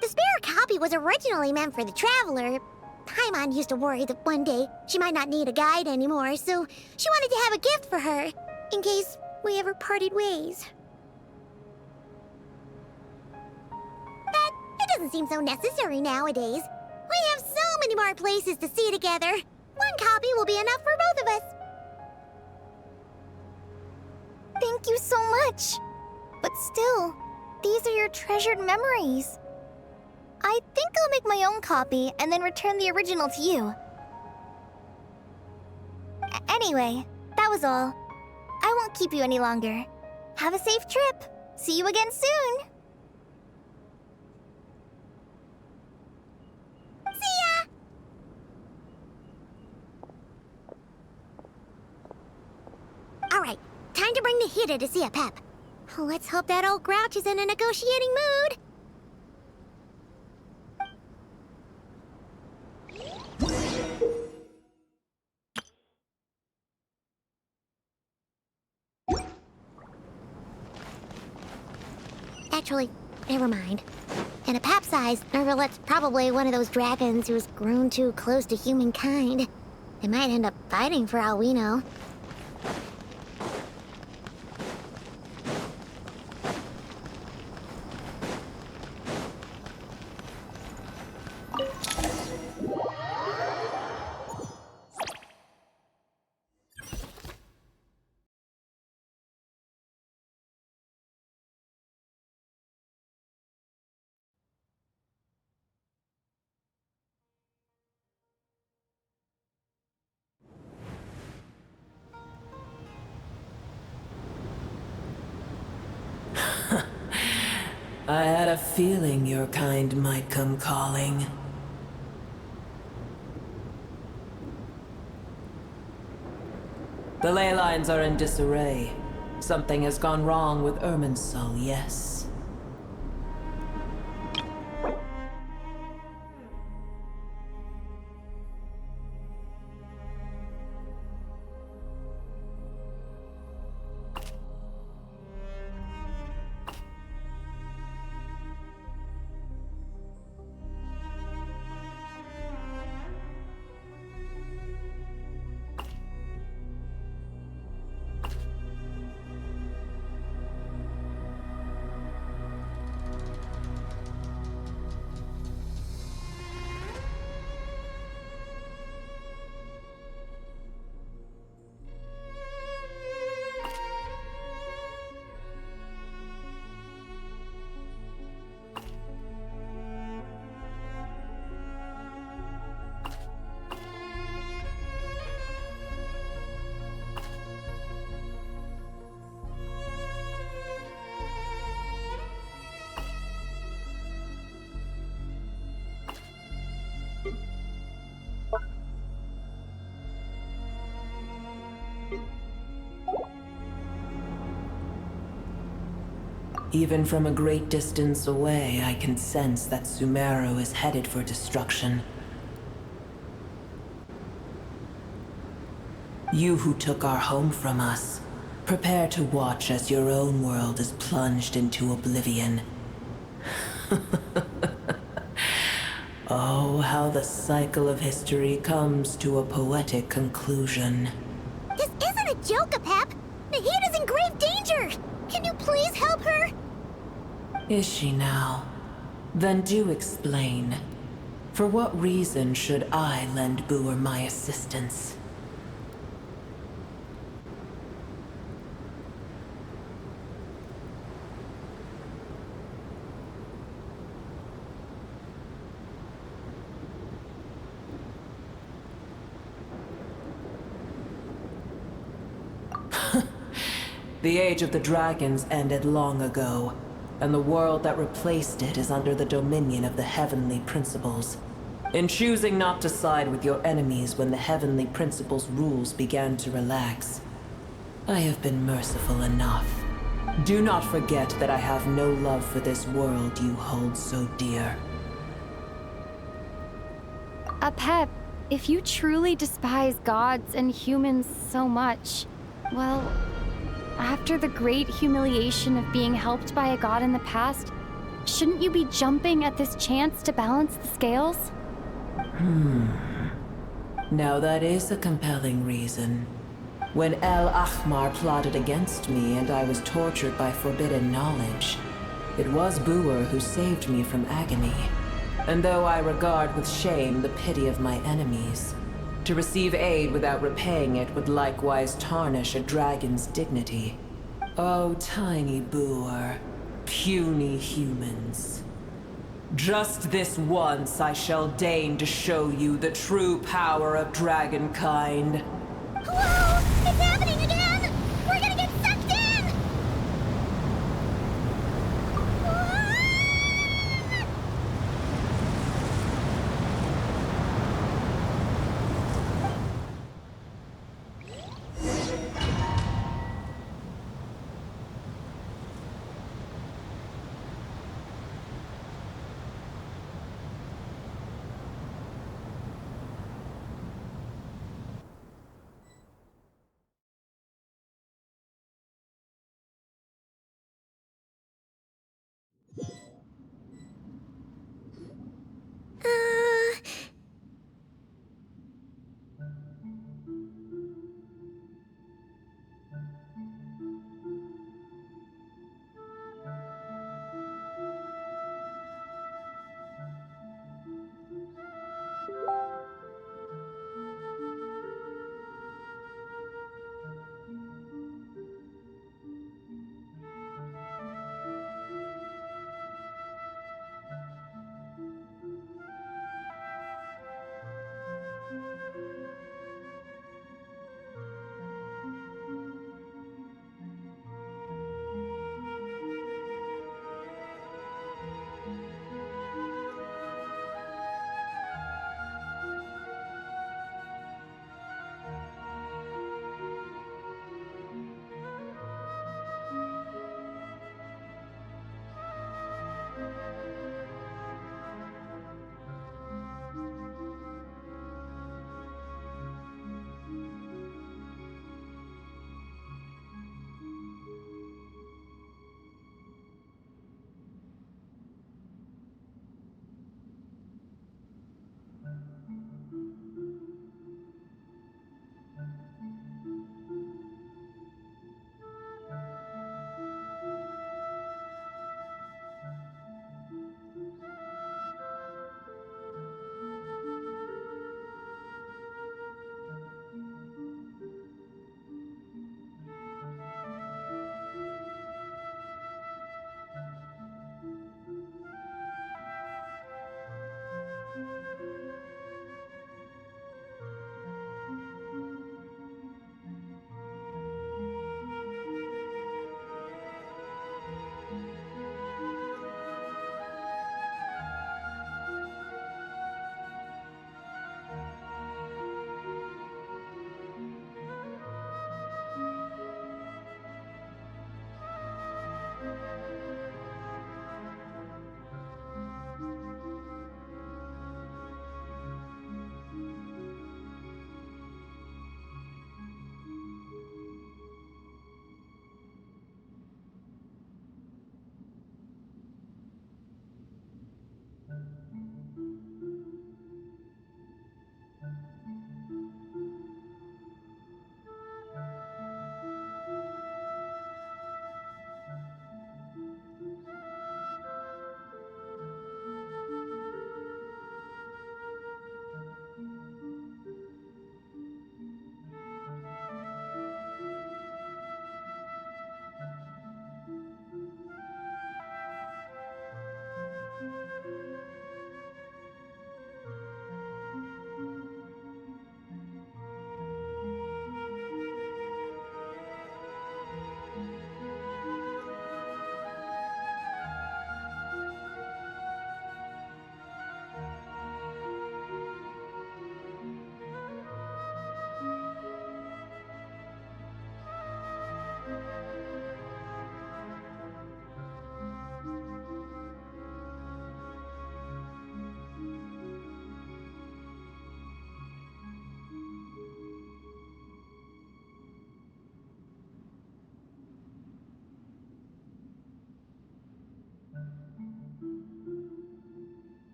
Speaker 9: The spare copy was originally meant for the Traveler. Paimon used to worry that one day she might not need a guide anymore, so she wanted to have a gift for her, in case we ever parted ways. But it doesn't seem so necessary nowadays. We have so many more places to see together. One copy will be enough for both of us.
Speaker 6: Thank you so much. But still, these are your treasured memories. I think I'll make my own copy and then return the original to you. Anyway, that was all. I won't keep you any longer. Have a safe trip. See you again soon.
Speaker 9: See ya! Alright, time to bring the Hida to see a Pep. Let's hope that old grouch is in a negotiating mood. Actually, never mind. In a pap size, Nervalet's probably one of those dragons who's grown too close to humankind. They might end up fighting for all we know.
Speaker 2: I had a feeling your kind might come calling. The ley lines are in disarray. Something has gone wrong with Irminsul, yes. Even from a great distance away, I can sense that Sumeru is headed for destruction. You who took our home from us, prepare to watch as your own world is plunged into oblivion. Oh, how the cycle of history comes to a poetic conclusion.
Speaker 9: This isn't a joke, Apep! Nahida's in grave danger! Can you please help her?
Speaker 2: Is she now? Then do explain. For what reason should I lend Booer my assistance? The Age of the Dragons ended long ago, and the world that replaced it is under the dominion of the Heavenly Principles. In choosing not to side with your enemies when the Heavenly Principles' rules began to relax, I have been merciful enough. Do not forget that I have no love for this world you hold so dear.
Speaker 4: Apep, if you truly despise gods and humans so much, well, after the great humiliation of being helped by a god in the past, shouldn't you be jumping at this chance to balance the scales?
Speaker 2: Now that is a compelling reason. When El Ahmar plotted against me and I was tortured by forbidden knowledge, it was Booer who saved me from agony. And though I regard with shame the pity of my enemies, to receive aid without repaying it would likewise tarnish a dragon's dignity. Oh, tiny Booer, puny humans. Just this once I shall deign to show you the true power of dragonkind.
Speaker 9: Whoa! It's happening again!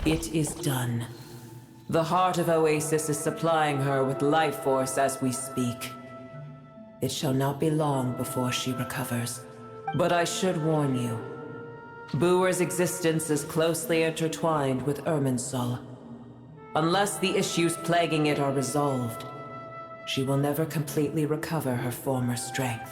Speaker 2: It is done. The heart of Oasis is supplying her with life force as we speak. It shall not be long before she recovers. But I should warn you. Booer's existence is closely intertwined with Irminsul. Unless the issues plaguing it are resolved, she will never completely recover her former strength.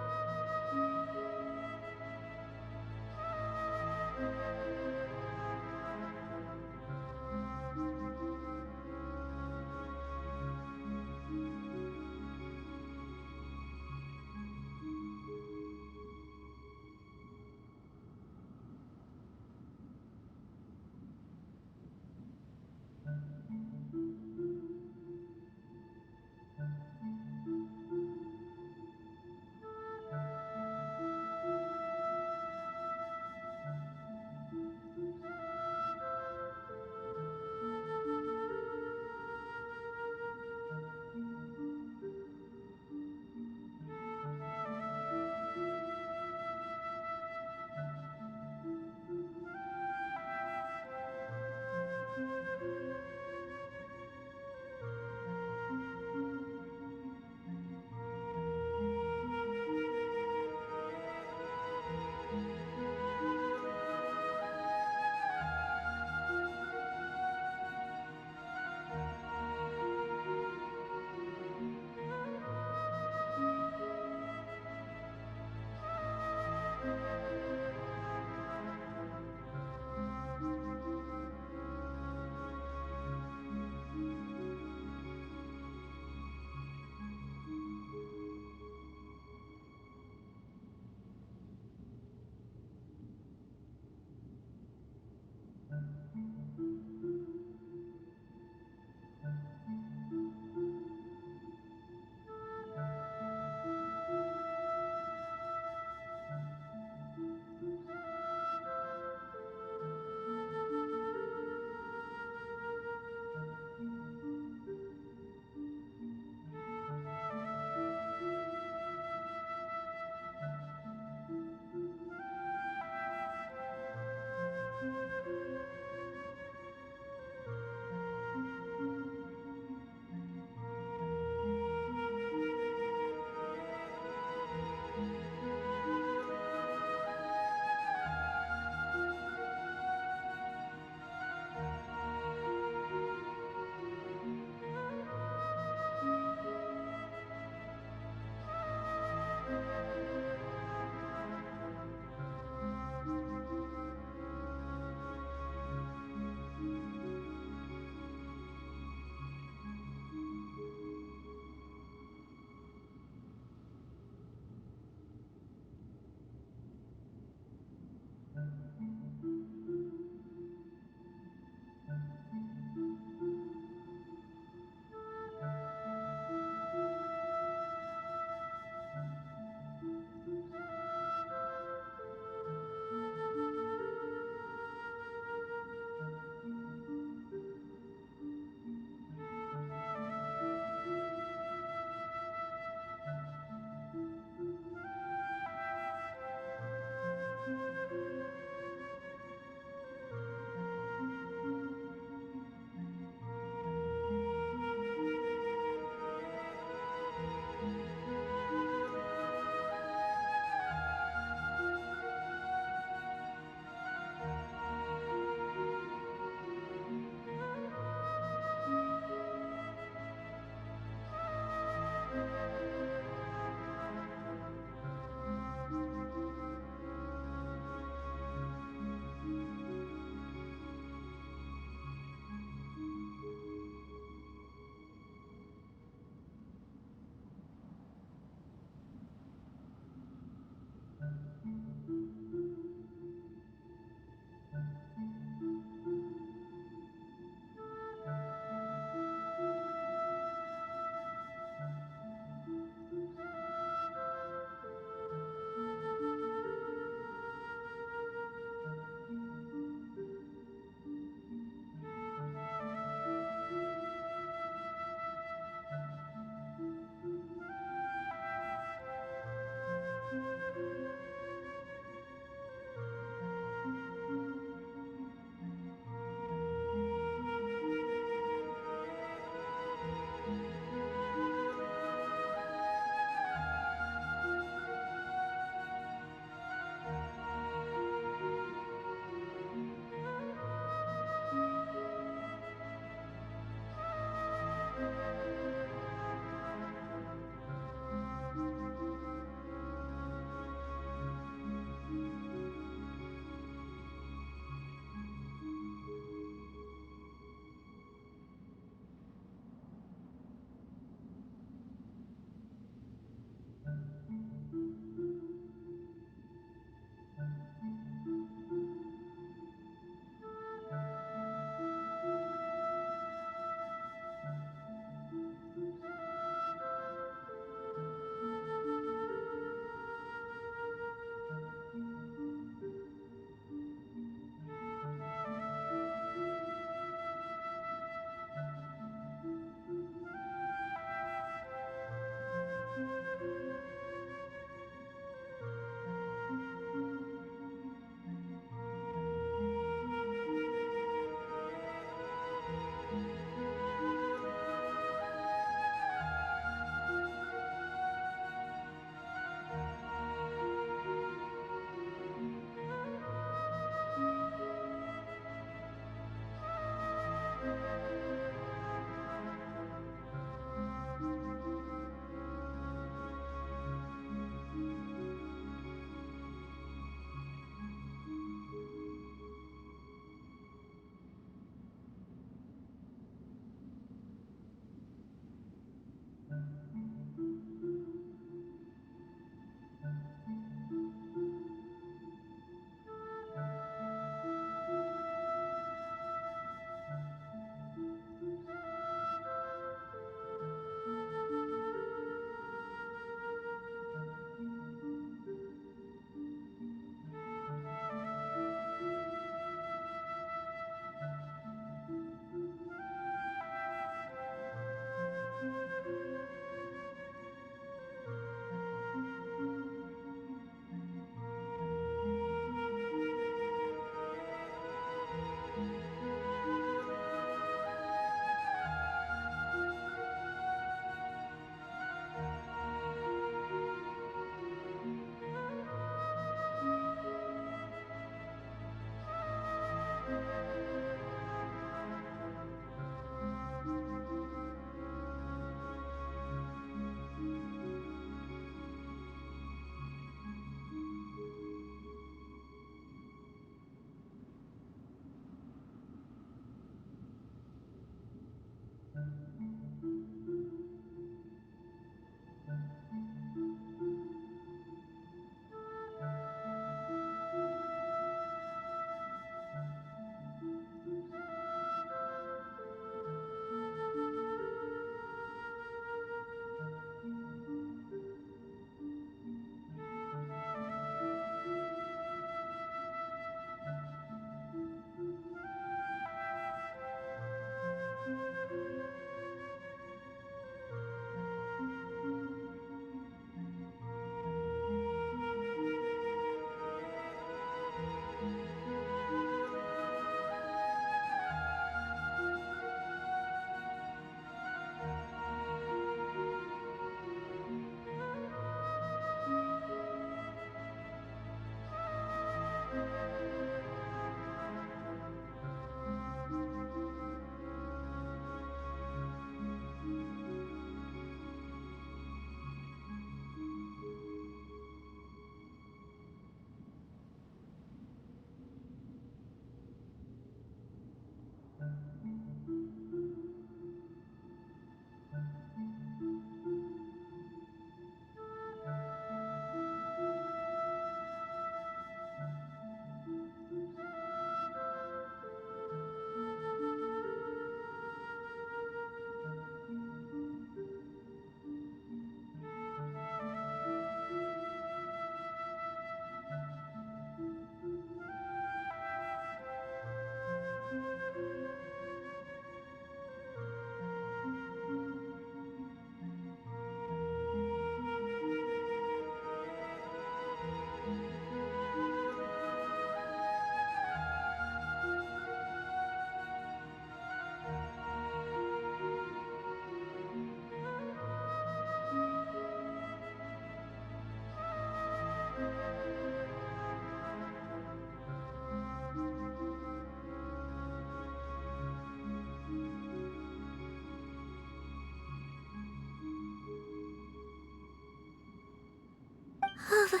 Speaker 9: Oh,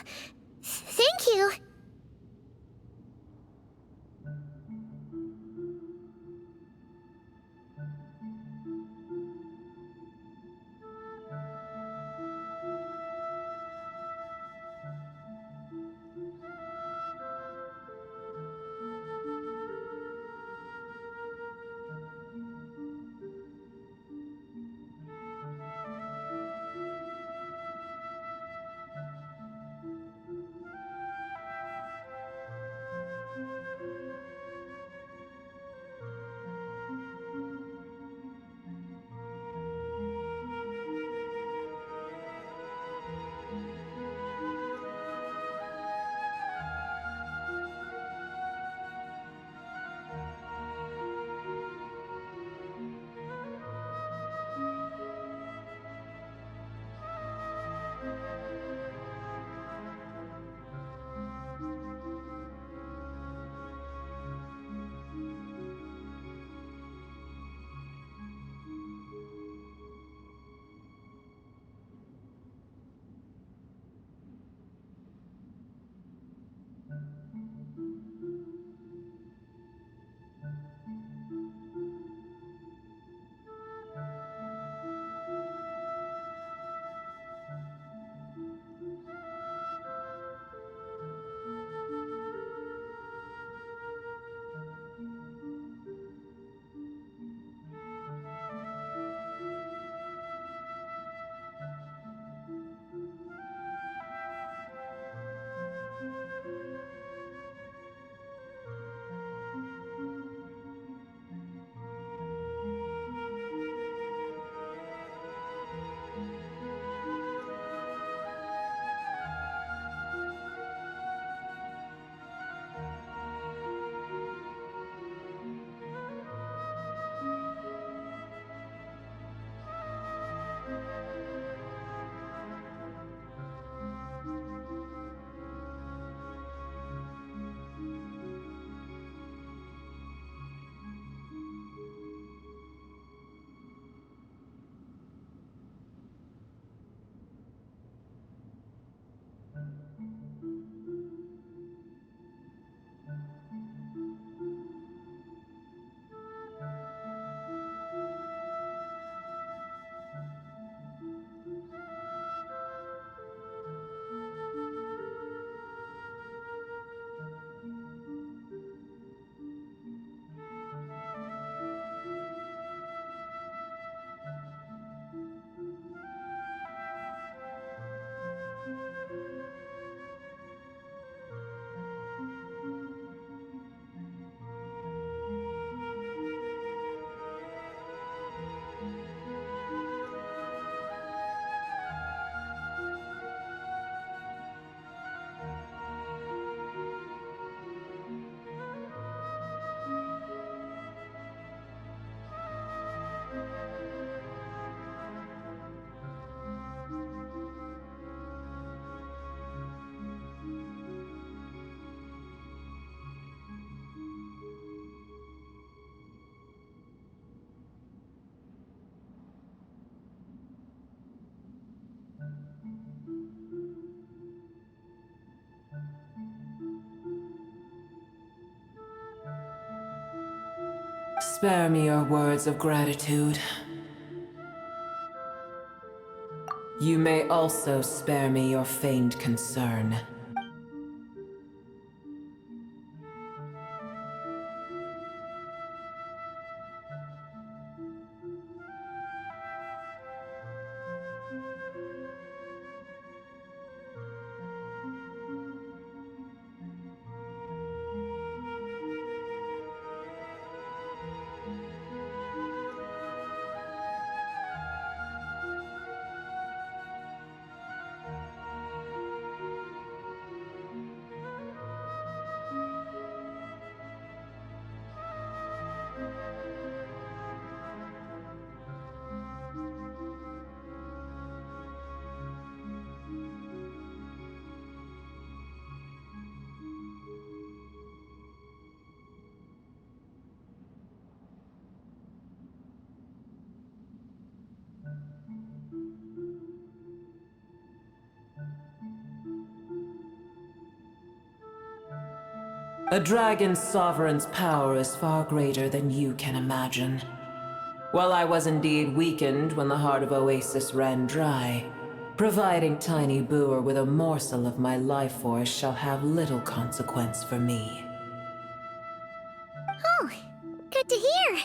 Speaker 9: thank you.
Speaker 2: Spare me your words of gratitude. You may also spare me your feigned concern. A dragon's sovereign's power is far greater than you can imagine. While I was indeed weakened when the heart of Oasis ran dry, providing Tiny Booer with a morsel of my life force shall have little consequence for me.
Speaker 9: Oh, good to hear.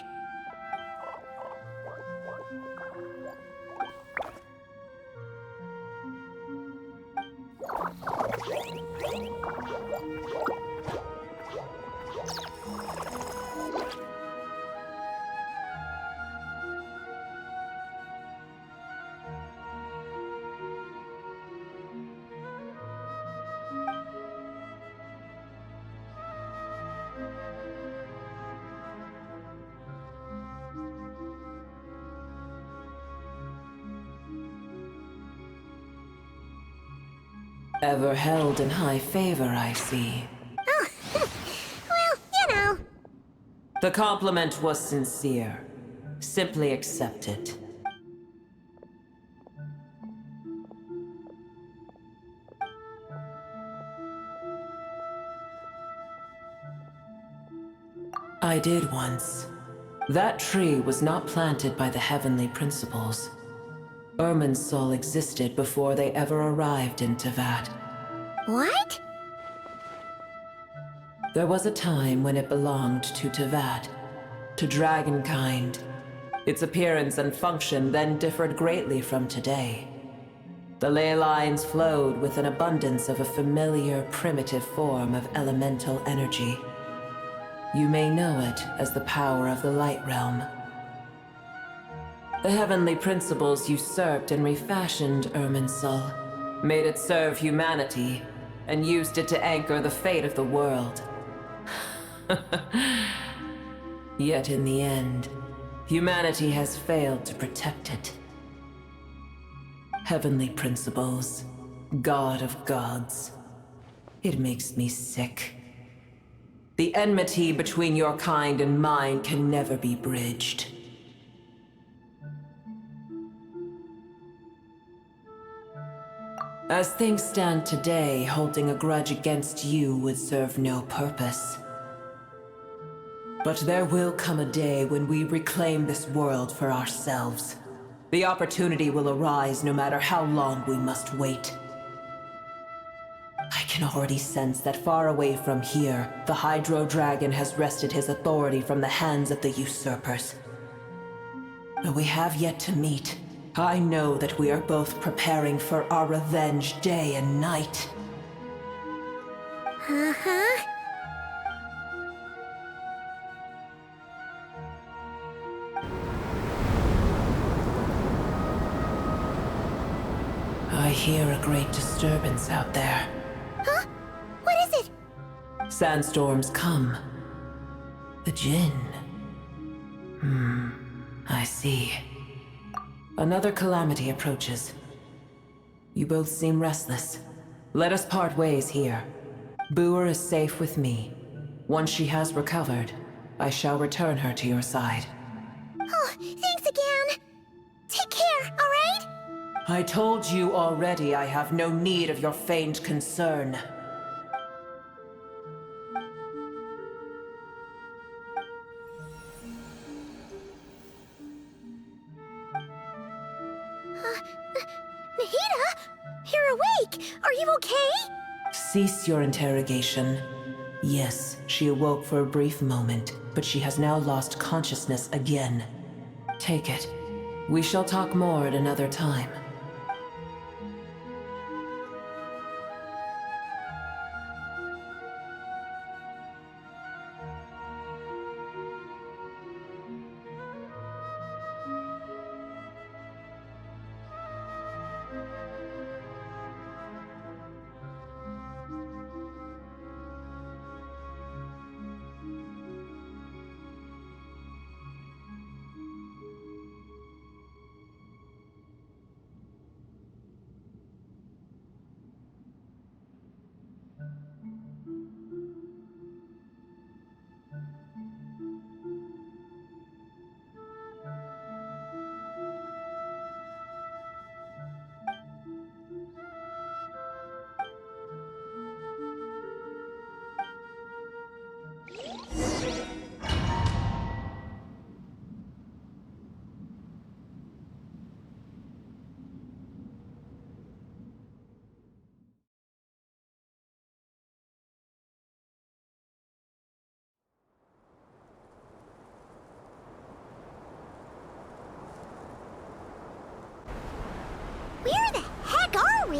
Speaker 2: Ever held in high favor, I see.
Speaker 9: Oh, well, you know.
Speaker 2: The compliment was sincere. Simply accept it. I did once. That tree was not planted by the heavenly principles. Irminsul existed before they ever arrived in Teyvat.
Speaker 9: What?
Speaker 2: There was a time when it belonged to Teyvat, to dragonkind. Its appearance and function then differed greatly from today. The ley lines flowed with an abundance of a familiar, primitive form of elemental energy. You may know it as the power of the Light Realm. The heavenly principles usurped and refashioned Irminsul, made it serve humanity, and used it to anchor the fate of the world. Yet in the end, humanity has failed to protect it. Heavenly principles, God of gods. It makes me sick. The enmity between your kind and mine can never be bridged. As things stand today, holding a grudge against you would serve no purpose. But there will come a day when we reclaim this world for ourselves. The opportunity will arise no matter how long we must wait. I can already sense that far away from here, the Hydro Dragon has wrested his authority from the hands of the usurpers. Though we have yet to meet, I know that we are both preparing for our revenge day and night.
Speaker 9: Uh-huh.
Speaker 2: I hear a great disturbance out there.
Speaker 9: Huh? What is it?
Speaker 2: Sandstorms come. The Jinn. I see. Another calamity approaches. You both seem restless. Let us part ways here. Booer is safe with me. Once she has recovered, I shall return her to your side.
Speaker 9: Oh, thanks again. Take care, alright?
Speaker 2: I told you already I have no need of your feigned concern.
Speaker 9: Nahida? You're awake! Are you okay?
Speaker 2: Cease your interrogation. Yes, she awoke for a brief moment, but she has now lost consciousness again. Take it. We shall talk more at another time.
Speaker 9: we?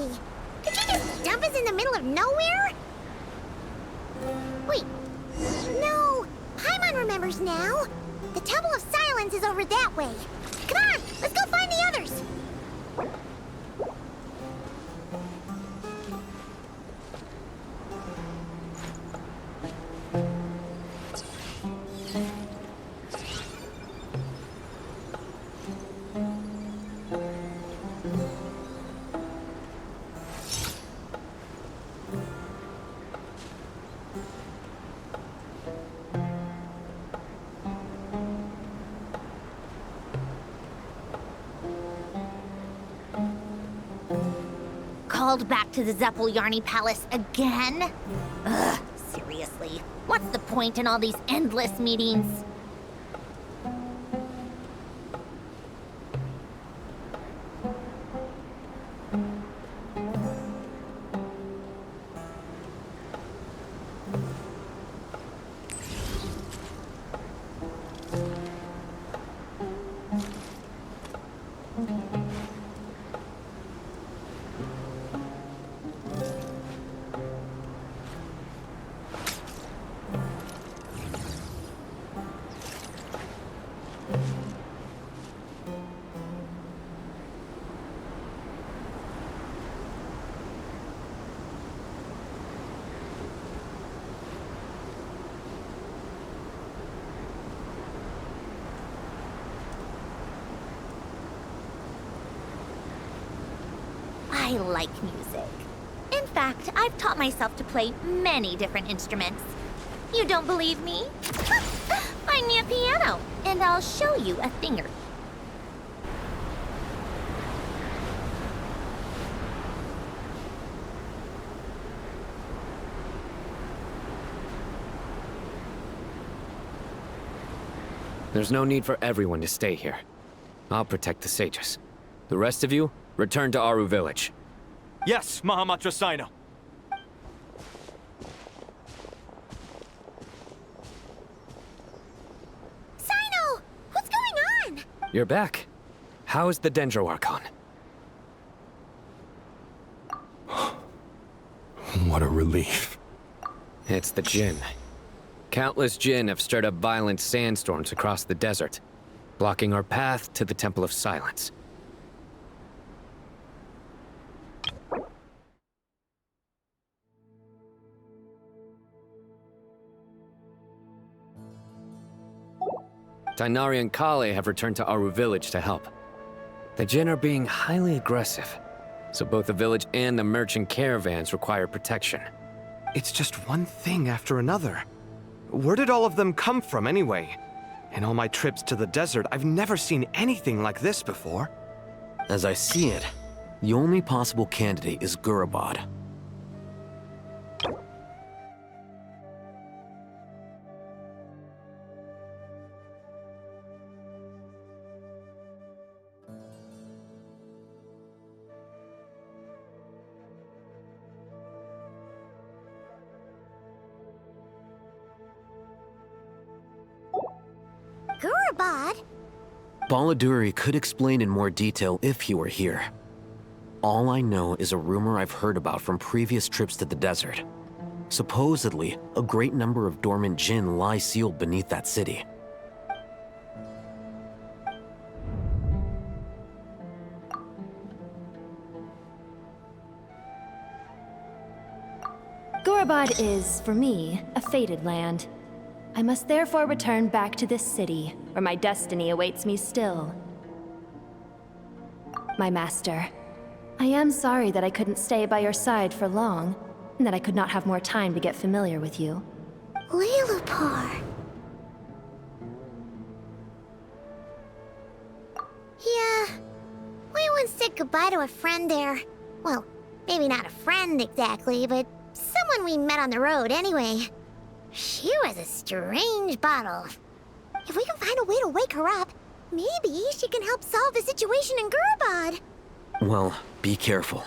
Speaker 9: Did you just dump us in the middle of nowhere? Wait. No. Paimon remembers now. The Temple of Silence is over that way. Come on, let's go find the others. Called back to the Zeppeljärni Palace again? Ugh, seriously. What's the point in all these endless meetings? I like music. In fact, I've taught myself to play many different instruments. You don't believe me? Find me a piano, and I'll show you a thing or two.
Speaker 10: There's no need for everyone to stay here. I'll protect the sages. The rest of you, return to Aru village.
Speaker 18: Yes, Mahamatra Sino.
Speaker 9: Sino! What's going on?
Speaker 10: You're back. How is the Dendro Archon?
Speaker 11: What a relief.
Speaker 10: It's the Jinn. Countless Jinn have stirred up violent sandstorms across the desert, blocking our path to the Temple of Silence. Tighnari and Kale have returned to Aru village to help. The Jinn are being highly aggressive, so both the village and the merchant caravans require protection.
Speaker 18: It's just one thing after another. Where did all of them come from anyway? In all my trips to the desert, I've never seen anything like this before.
Speaker 3: As I see it, the only possible candidate is Gurabad.
Speaker 9: Gurabad?
Speaker 3: Baladuri could explain in more detail if he were here. All I know is a rumor I've heard about from previous trips to the desert. Supposedly, a great number of dormant Jinn lie sealed beneath that city.
Speaker 19: Gurabad is, for me, a fated land. I must therefore return back to this city, where my destiny awaits me still. My master, I am sorry that I couldn't stay by your side for long, and that I could not have more time to get familiar with you.
Speaker 9: Lilupar. Yeah, we once said goodbye to a friend there. Well, maybe not a friend exactly, but someone we met on the road anyway. She was a strange bottle. If we can find a way to wake her up, maybe she can help solve the situation in Gurabad.
Speaker 3: Well, be careful.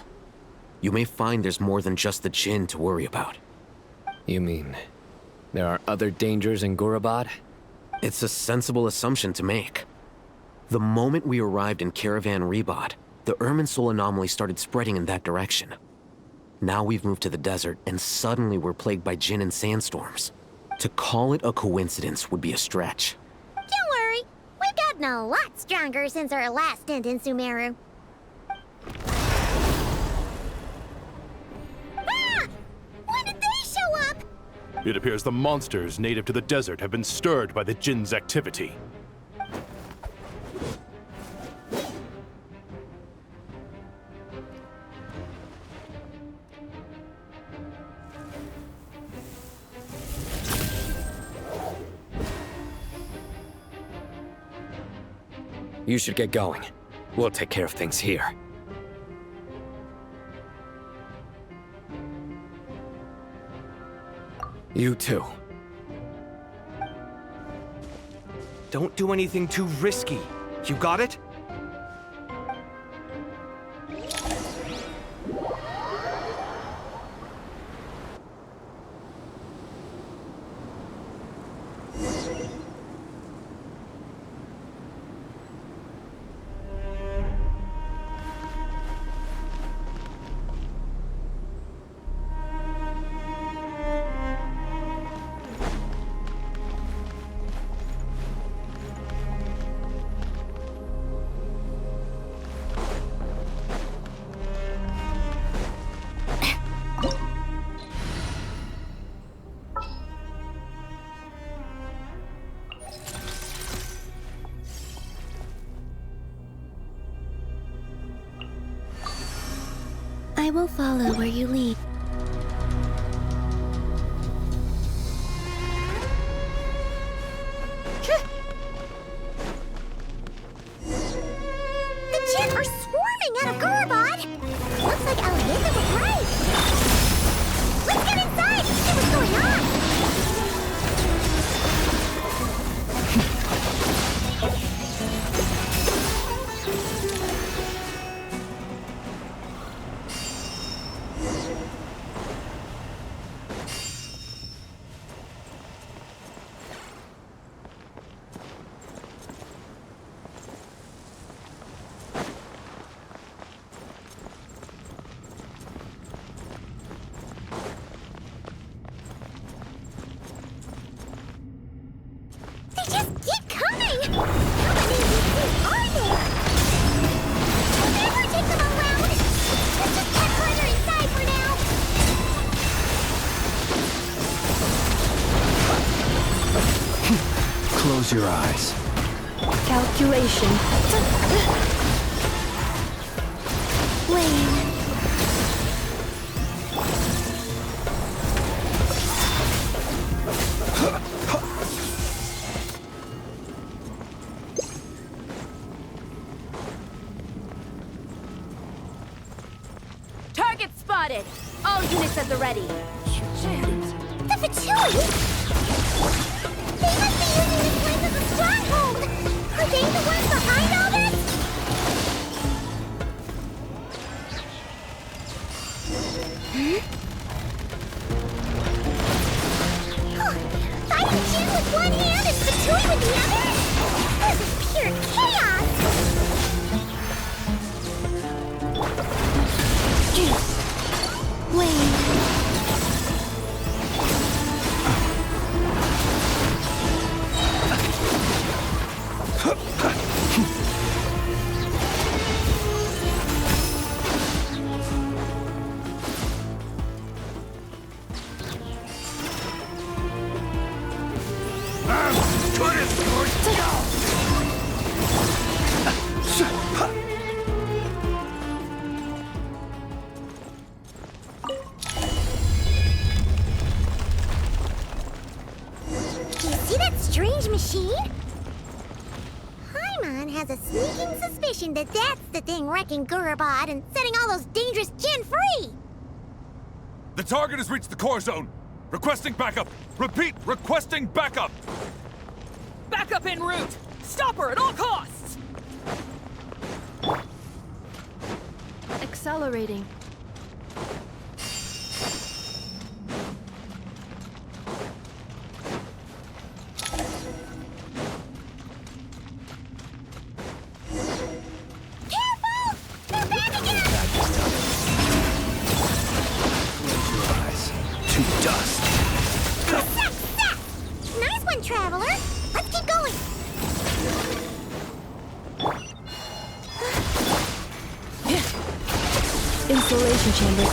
Speaker 3: You may find there's more than just the Jinn to worry about.
Speaker 10: You mean, there are other dangers in Gurabad?
Speaker 3: It's a sensible assumption to make. The moment we arrived in Caravan Rebad, the Irminsul anomaly started spreading in that direction. Now we've moved to the desert, and suddenly we're plagued by Jinn and sandstorms. To call it a coincidence would be a stretch.
Speaker 9: Don't worry, we've gotten a lot stronger since our last stint in Sumeru. Ah! When did they show up?
Speaker 11: It appears the monsters native to the desert have been stirred by the Jinn's activity.
Speaker 10: You should get going. We'll take care of things here. You too.
Speaker 18: Don't do anything too risky. You got it?
Speaker 9: I will follow where you lead. The Jinn are swarming out of Gurabad! Looks like Alhita was right! Let's get inside and see what's going on! They just keep coming! How many of these things are there? We'll never take them around! Let's just head further inside for now!
Speaker 12: Close your eyes.
Speaker 19: Calculation.
Speaker 9: Wayne.
Speaker 1: Target spotted! All units at the ready.
Speaker 9: The Fatui? They must be using this place as a stronghold! Are they the ones behind all this? Huh? Fighting Jinn with one hand and Fatui with the other? This is pure chaos! Wayne. Strange machine? Paimon has a sneaking suspicion that that's the thing wrecking Gurabad and setting all those dangerous Jinn free!
Speaker 21: The target has reached the core zone. Requesting backup. Repeat, requesting backup.
Speaker 1: Backup en route! Stop her at all costs!
Speaker 19: Accelerating.
Speaker 9: Careful! No!
Speaker 8: Installation chamber.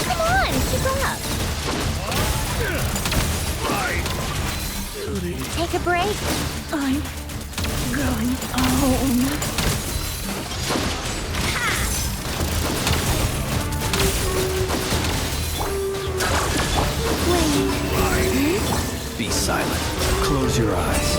Speaker 9: Come on, keep up. Take a break.
Speaker 12: I'm going home.
Speaker 14: Be silent. Close your eyes.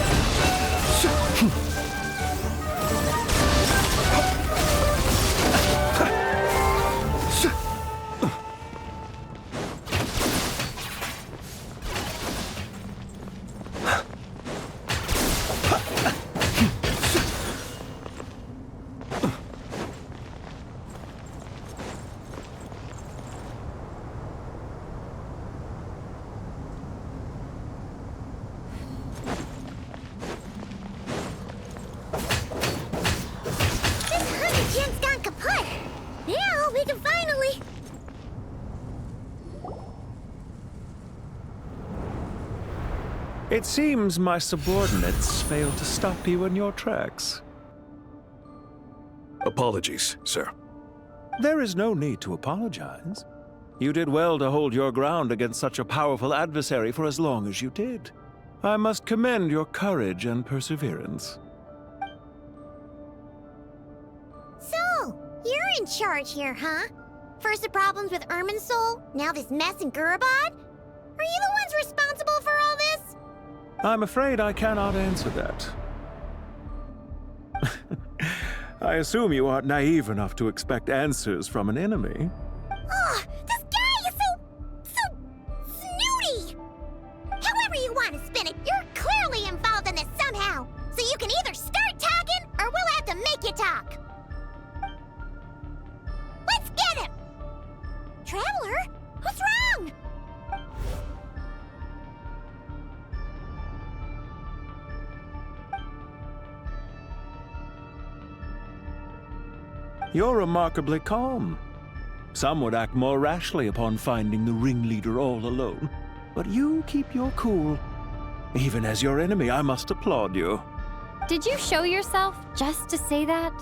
Speaker 13: It seems my subordinates failed to stop you in your tracks.
Speaker 14: Apologies, sir.
Speaker 13: There is no need to apologize. You did well to hold your ground against such a powerful adversary for as long as you did. I must commend your courage and perseverance.
Speaker 9: So, you're in charge here, huh? First the problems with Irminsul, now this mess in Gurabad? Are you the ones responsible for all this?
Speaker 13: I'm afraid I cannot answer that. I assume you aren't naive enough to expect answers from an enemy.
Speaker 9: Oh, this guy is so snooty! However you want to spin it, you're clearly involved in this somehow. So you can either start talking, or we'll have to make you talk. Let's get him! Traveler, what's wrong?
Speaker 13: You're remarkably calm. Some would act more rashly upon finding the ringleader all alone. But you keep your cool. Even as your enemy, I must applaud you.
Speaker 4: Did you show yourself just to say that?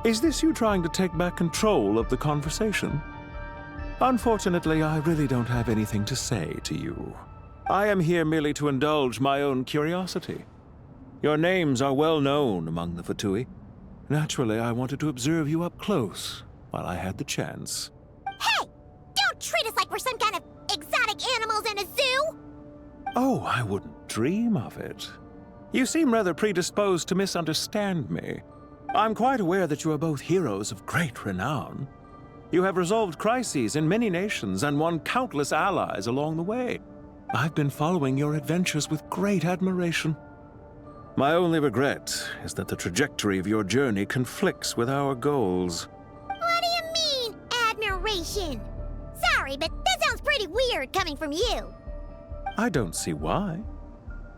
Speaker 13: Is this you trying to take back control of the conversation? Unfortunately, I really don't have anything to say to you. I am here merely to indulge my own curiosity. Your names are well known among the Fatui. Naturally, I wanted to observe you up close while I had the chance.
Speaker 9: Hey! Don't treat us like we're some kind of exotic animals in a zoo!
Speaker 13: Oh, I wouldn't dream of it. You seem rather predisposed to misunderstand me. I'm quite aware that you are both heroes of great renown. You have resolved crises in many nations and won countless allies along the way. I've been following your adventures with great admiration. My only regret is that the trajectory of your journey conflicts with our goals.
Speaker 9: What do you mean, admiration? Sorry, but that sounds pretty weird coming from you.
Speaker 13: I don't see why.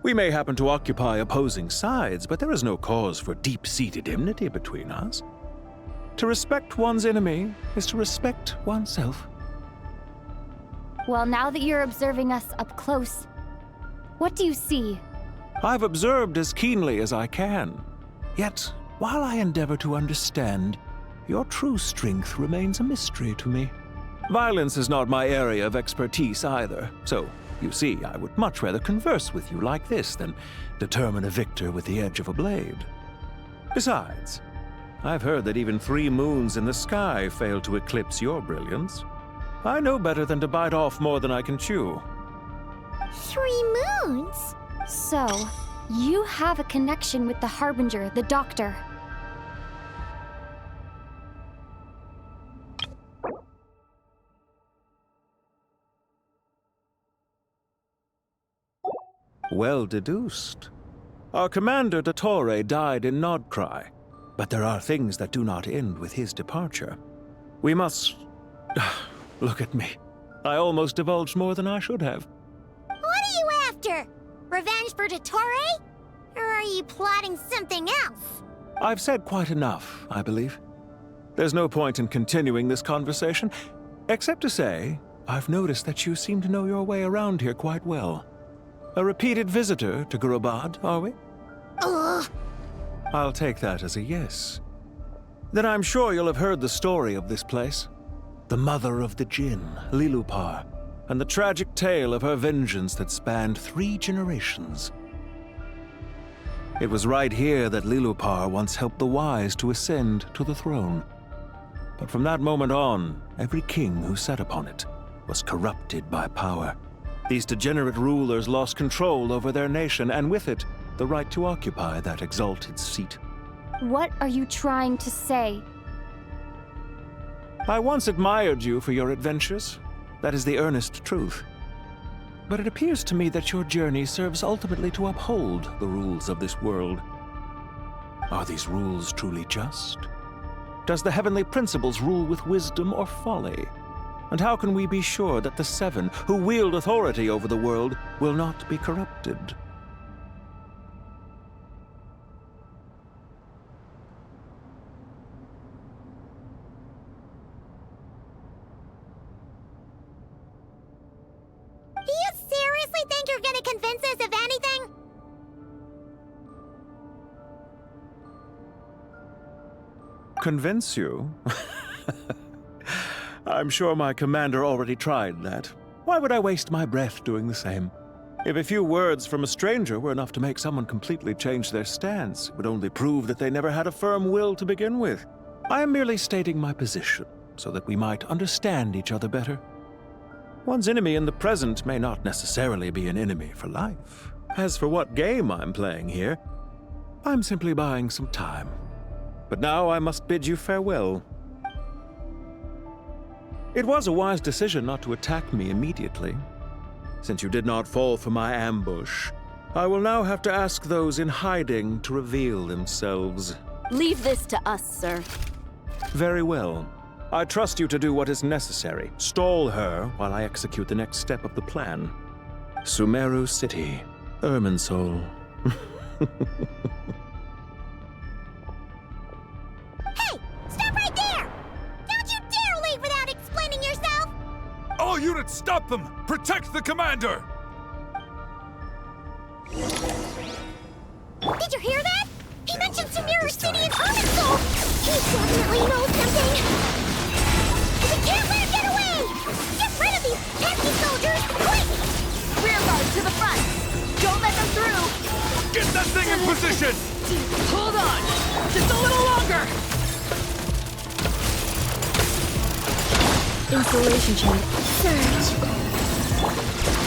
Speaker 13: We may happen to occupy opposing sides, but there is no cause for deep-seated enmity between us. To respect one's enemy is to respect oneself.
Speaker 4: Well, now that you're observing us up close, what do you see?
Speaker 13: I've observed as keenly as I can. Yet, while I endeavor to understand, your true strength remains a mystery to me. Violence is not my area of expertise either, so, you see, I would much rather converse with you like this than determine a victor with the edge of a blade. Besides, I've heard that even 3 moons in the sky fail to eclipse your brilliance. I know better than to bite off more than I can chew.
Speaker 9: 3 moons?
Speaker 4: So, you have a connection with the Harbinger, the Doctor.
Speaker 13: Well deduced. Our commander, Dottore, died in Nodcry, but there are things that do not end with his departure. We must... Look at me. I almost divulged more than I should have.
Speaker 9: What are you after? Revenge for Dottore? Or are you plotting something else?
Speaker 13: I've said quite enough, I believe. There's no point in continuing this conversation, except to say, I've noticed that you seem to know your way around here quite well. A repeated visitor to Gurabad, are we?
Speaker 9: Ugh!
Speaker 13: I'll take that as a yes. Then I'm sure you'll have heard the story of this place. The mother of the Jinn, Lilupar, and the tragic tale of her vengeance that spanned 3 generations. It was right here that Lilupar once helped the wise to ascend to the throne. But from that moment on, every king who sat upon it was corrupted by power. These degenerate rulers lost control over their nation, and with it, the right to occupy that exalted seat.
Speaker 4: What are you trying to say?
Speaker 13: I once admired you for your adventures. That is the earnest truth. But it appears to me that your journey serves ultimately to uphold the rules of this world. Are these rules truly just? Does the heavenly principles rule with wisdom or folly? And how can we be sure that the 7 who wield authority over the world will not be corrupted?
Speaker 9: Do you seriously think you're gonna convince us of anything?
Speaker 13: Convince you? I'm sure my commander already tried that. Why would I waste my breath doing the same? If a few words from a stranger were enough to make someone completely change their stance, it would only prove that they never had a firm will to begin with. I am merely stating my position, so that we might understand each other better. One's enemy in the present may not necessarily be an enemy for life. As for what game I'm playing here, I'm simply buying some time. But now I must bid you farewell. It was a wise decision not to attack me immediately. Since you did not fall for my ambush, I will now have to ask those in hiding to reveal themselves.
Speaker 16: Leave this to us, sir.
Speaker 13: Very well. I trust you to do what is necessary. Stall her while I execute the next step of the plan. Sumeru City, Irminsul.
Speaker 9: Hey! Stop right there! Don't you dare leave without explaining yourself!
Speaker 21: All units, stop them! Protect the commander!
Speaker 9: Did you hear that? He mentioned Sumeru City and Irminsul! He definitely knows something! We can't let him get away! Get rid of these pesky soldiers, quick!
Speaker 1: Rear guard to the front! Don't let them through!
Speaker 21: Get that thing in position!
Speaker 1: Hold on! Just a little longer!
Speaker 19: Installation chamber. Search.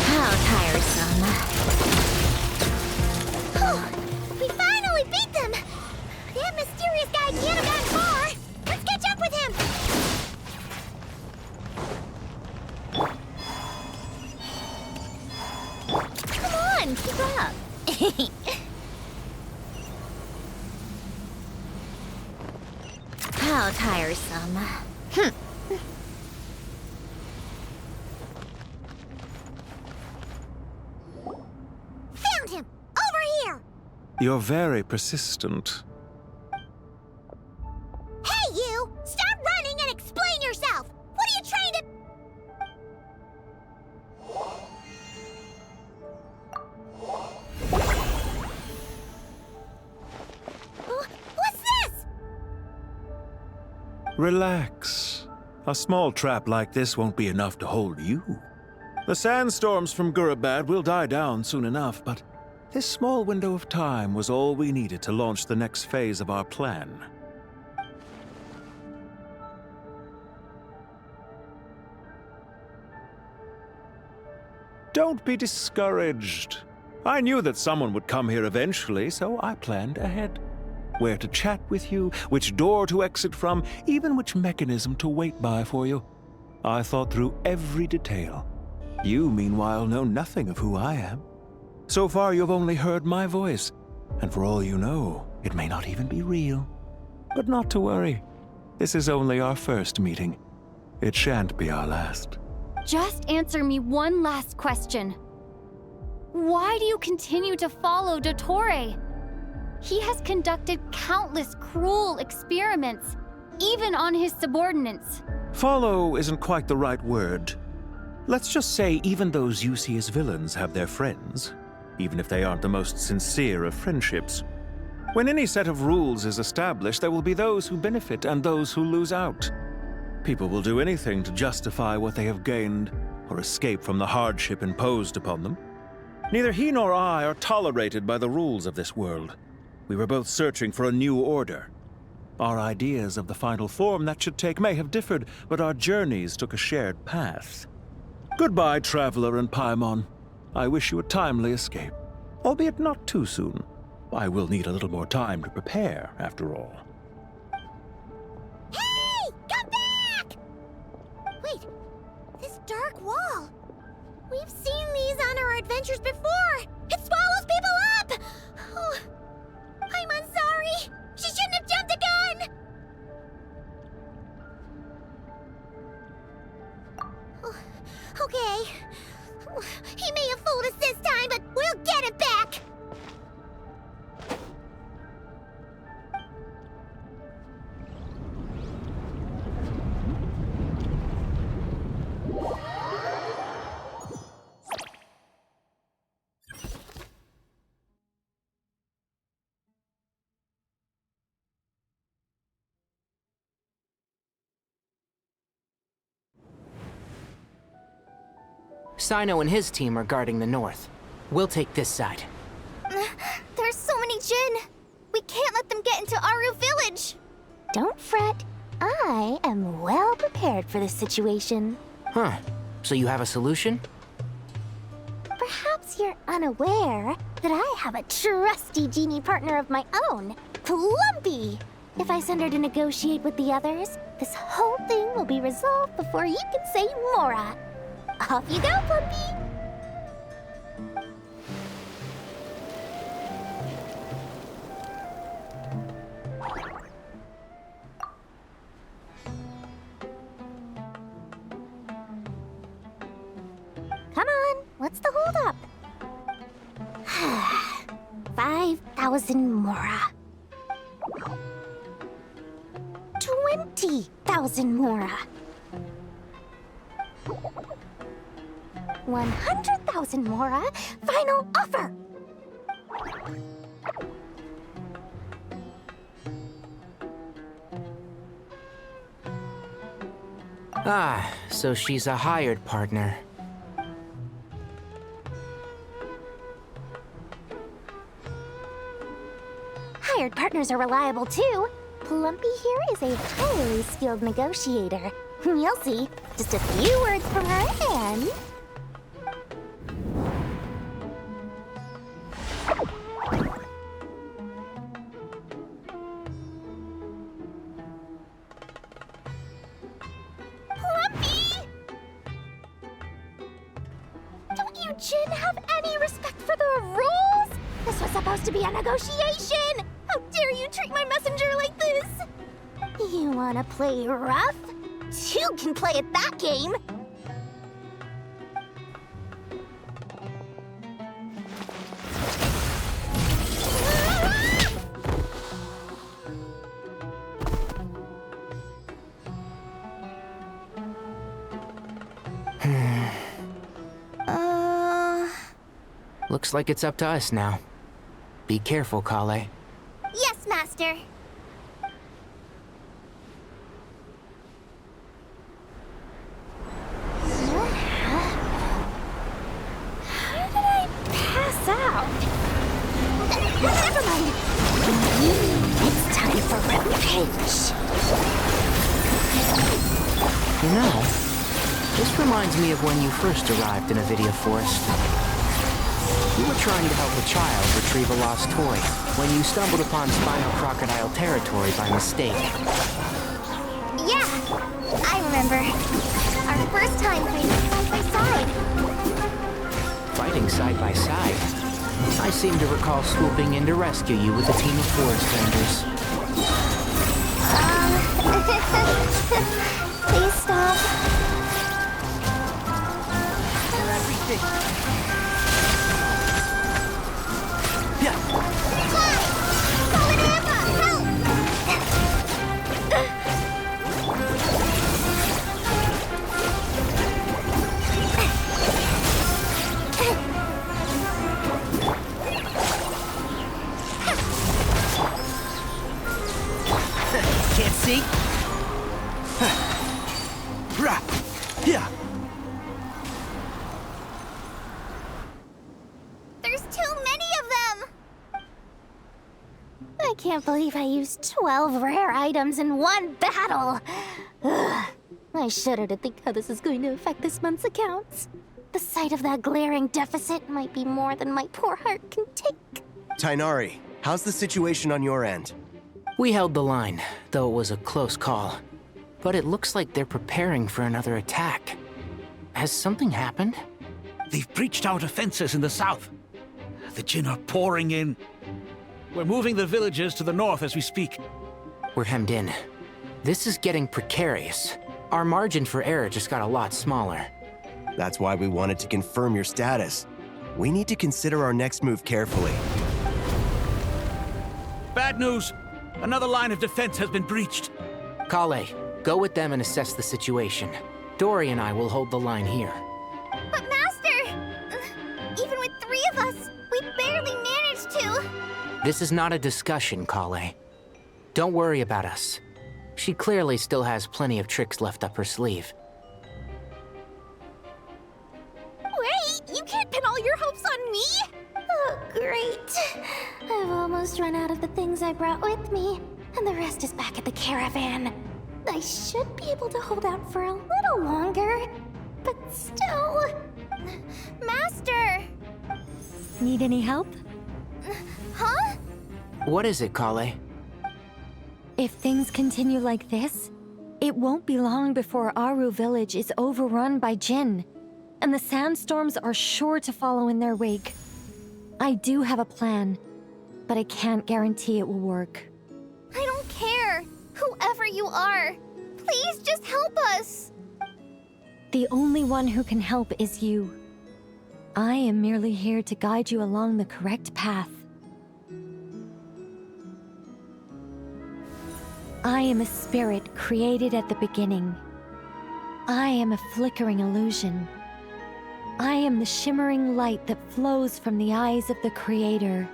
Speaker 19: How tiresome.
Speaker 9: We finally beat them! That mysterious guy can't have gotten far! Let's catch up with him!
Speaker 6: Come on, keep up.
Speaker 19: How tiresome.
Speaker 9: Found him! Over here!
Speaker 13: You're very persistent.
Speaker 9: Hey, you! Stop running and explain yourself! What are you trying to... What's this?
Speaker 13: Relax. A small trap like this won't be enough to hold you. The sandstorms from Gurabad will die down soon enough, but this small window of time was all we needed to launch the next phase of our plan. Don't be discouraged. I knew that someone would come here eventually, so I planned ahead. Where to chat with you, which door to exit from, even which mechanism to wait by for you. I thought through every detail. You, meanwhile, know nothing of who I am. So far, you've only heard my voice, and for all you know, it may not even be real. But not to worry. This is only our first meeting. It shan't be our last.
Speaker 4: Just answer me one last question. Why do you continue to follow Dottore? He has conducted countless cruel experiments, even on his subordinates.
Speaker 13: Follow isn't quite the right word. Let's just say even those you see as villains have their friends, even if they aren't the most sincere of friendships. When any set of rules is established, there will be those who benefit and those who lose out. People will do anything to justify what they have gained or escape from the hardship imposed upon them. Neither he nor I are tolerated by the rules of this world. We were both searching for a new order. Our ideas of the final form that should take may have differed, but our journeys took a shared path. Goodbye, Traveler and Paimon. I wish you a timely escape, albeit not too soon. I will need a little more time to prepare, after all.
Speaker 9: Hey! Come back! Wait, this dark wall. We've seen these on our adventures before. It swallows people up! Oh, I'm sorry. She shouldn't have jumped the gun! Oh, okay. He may have fooled us this time, but we'll get it back!
Speaker 17: Sino and his team are guarding the north. We'll take this side.
Speaker 6: There's so many Jin. We can't let them get into Aru Village.
Speaker 9: Don't fret. I am well prepared for this situation.
Speaker 17: Huh. So you have a solution?
Speaker 9: Perhaps you're unaware that I have a trusty genie partner of my own, Plumpy. If I send her to negotiate with the others, this whole thing will be resolved before you can say Mora. Off you go, Plumpy! Come on, what's the holdup? 5,000 Mora. 20,000 Mora. 100,000 Mora. Final offer.
Speaker 17: Ah, so she's a hired partner.
Speaker 9: Hired partners are reliable too. Plumpy here is a highly skilled negotiator. You'll see. Just a few words from her and...
Speaker 6: Plumpy! Don't you Jin have any respect for the rules? This was supposed to be a negotiation! How dare you treat my messenger like this?
Speaker 9: You wanna play rough? Two can play at that game!
Speaker 17: Looks like it's up to us now. Be careful, Kale.
Speaker 6: Yes, Master.
Speaker 9: How did I pass out? Never mind. It's time for revenge.
Speaker 17: You know, this reminds me of when you first arrived in Avidia Forest. You were trying to help a child retrieve a lost toy when you stumbled upon Spinal Crocodile territory by mistake.
Speaker 6: Yeah, I remember. Our first time fighting side by side.
Speaker 17: Fighting side by side? I seem to recall swooping in to rescue you with a team of forest rangers.
Speaker 6: Please stop.
Speaker 17: Everything.
Speaker 20: see?
Speaker 12: Yeah.
Speaker 9: There's too many of them! I can't believe I used 12 rare items in one battle! Ugh. I shudder to think how this is going to affect this month's accounts. The sight of that glaring deficit might be more than my poor heart can take.
Speaker 20: Tighnari, how's the situation on your end?
Speaker 17: We held the line, though it was a close call. But it looks like they're preparing for another attack. Has something happened?
Speaker 12: They've breached our defenses in the south. The Jinn are pouring in. We're moving the villagers to the north as we speak.
Speaker 17: We're hemmed in. This is getting precarious. Our margin for error just got a lot smaller.
Speaker 20: That's why we wanted to confirm your status. We need to consider our next move carefully.
Speaker 12: Bad news! Another line of defense has been breached.
Speaker 17: Kale, go with them and assess the situation. Dory and I will hold the line here.
Speaker 9: But Master! Even with 3 of us, we barely managed to.
Speaker 17: This is not a discussion, Kale. Don't worry about us. She clearly still has plenty of tricks left up her sleeve.
Speaker 9: Wait, you can't pin all your hopes on me? Oh, great. I've almost run out of the things I brought with me, and the rest is back at the caravan. I should be able to hold out for a little longer, but still... Master!
Speaker 19: Need any help?
Speaker 9: Huh?
Speaker 17: What is it, Kale?
Speaker 19: If things continue like this, it won't be long before Aru village is overrun by Jinn, and the sandstorms are sure to follow in their wake. I do have a plan, but I can't guarantee it will work.
Speaker 9: I don't care, whoever you are. Please just help us.
Speaker 19: The only one who can help is you. I am merely here to guide you along the correct path. I am a spirit created at the beginning. I am a flickering illusion. I am the shimmering light that flows from the eyes of the Creator.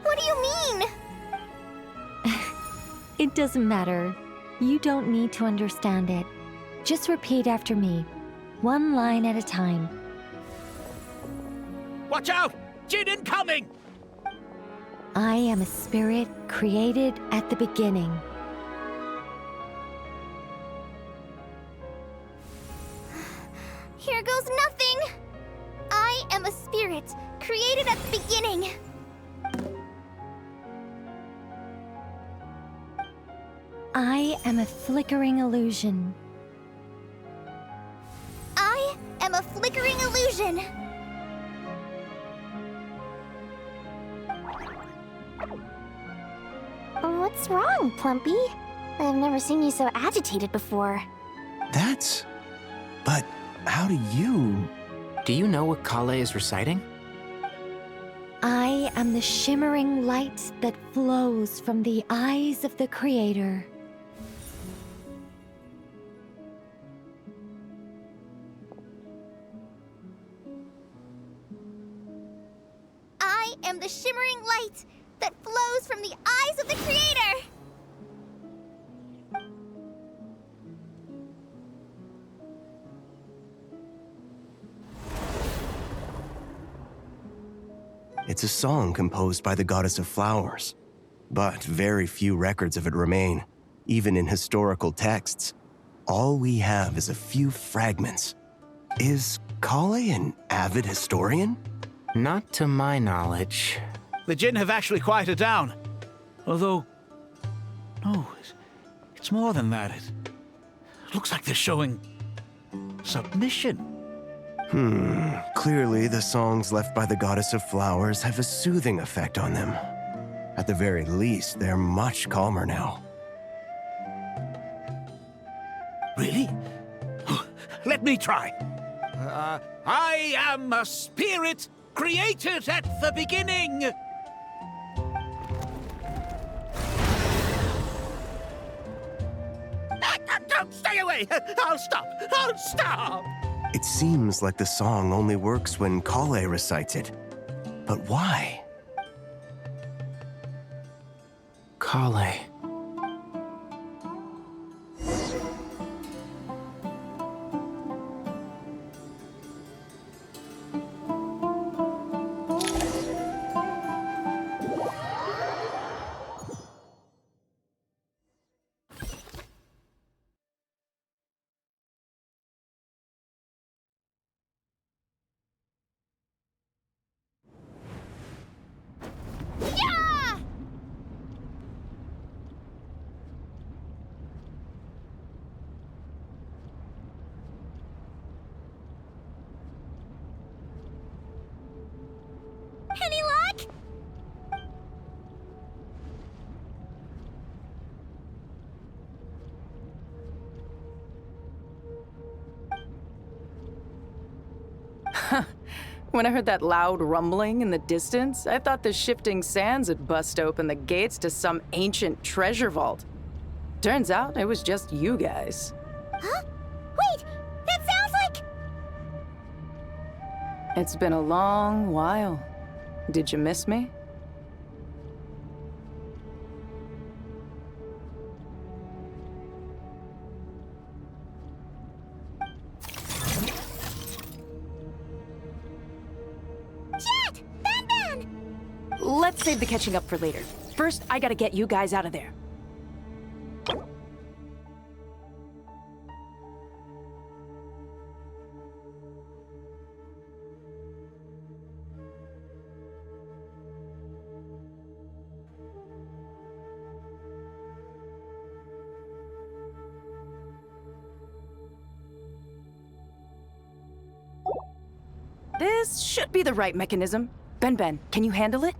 Speaker 9: What do you mean?
Speaker 19: It doesn't matter. You don't need to understand it. Just repeat after me, one line at a time.
Speaker 12: Watch out! Jinn incoming!
Speaker 19: I am a spirit created at the beginning.
Speaker 9: Here goes nothing! I am a spirit, created at the beginning.
Speaker 19: I am a flickering illusion.
Speaker 9: I am a flickering illusion. What's wrong, Plumpy? I've never seen you so agitated before.
Speaker 20: But how do you...
Speaker 17: Do you know what Kale is reciting?
Speaker 19: I am the shimmering light that flows from the eyes of the Creator.
Speaker 9: I am the shimmering light that flows from the eyes of the Creator!
Speaker 20: It's a song composed by the goddess of flowers, but very few records of it remain, even in historical texts. All we have is a few fragments. Is Kale an avid historian?
Speaker 17: Not to my knowledge.
Speaker 12: The Jinn have actually quieted down. Although... no, it's more than that. It looks like they're showing... submission.
Speaker 20: Clearly the songs left by the goddess of flowers have a soothing effect on them. At the very least, they're much calmer now.
Speaker 12: Really? Let me try. I am a spirit created at the beginning. Don't stay away! I'll stop! I'll stop!
Speaker 20: It seems like the song only works when Kale recites it. But why?
Speaker 17: Kale.
Speaker 5: When I heard that loud rumbling in the distance, I thought the shifting sands had bust open the gates to some ancient treasure vault. Turns out it was just you guys.
Speaker 9: Huh? Wait, that sounds like...
Speaker 5: It's been a long while. Did you miss me?
Speaker 9: Jet! Ben!
Speaker 22: Let's save the catching up for later. First, I gotta get you guys out of there. This should be the right mechanism. Ben, can you handle it?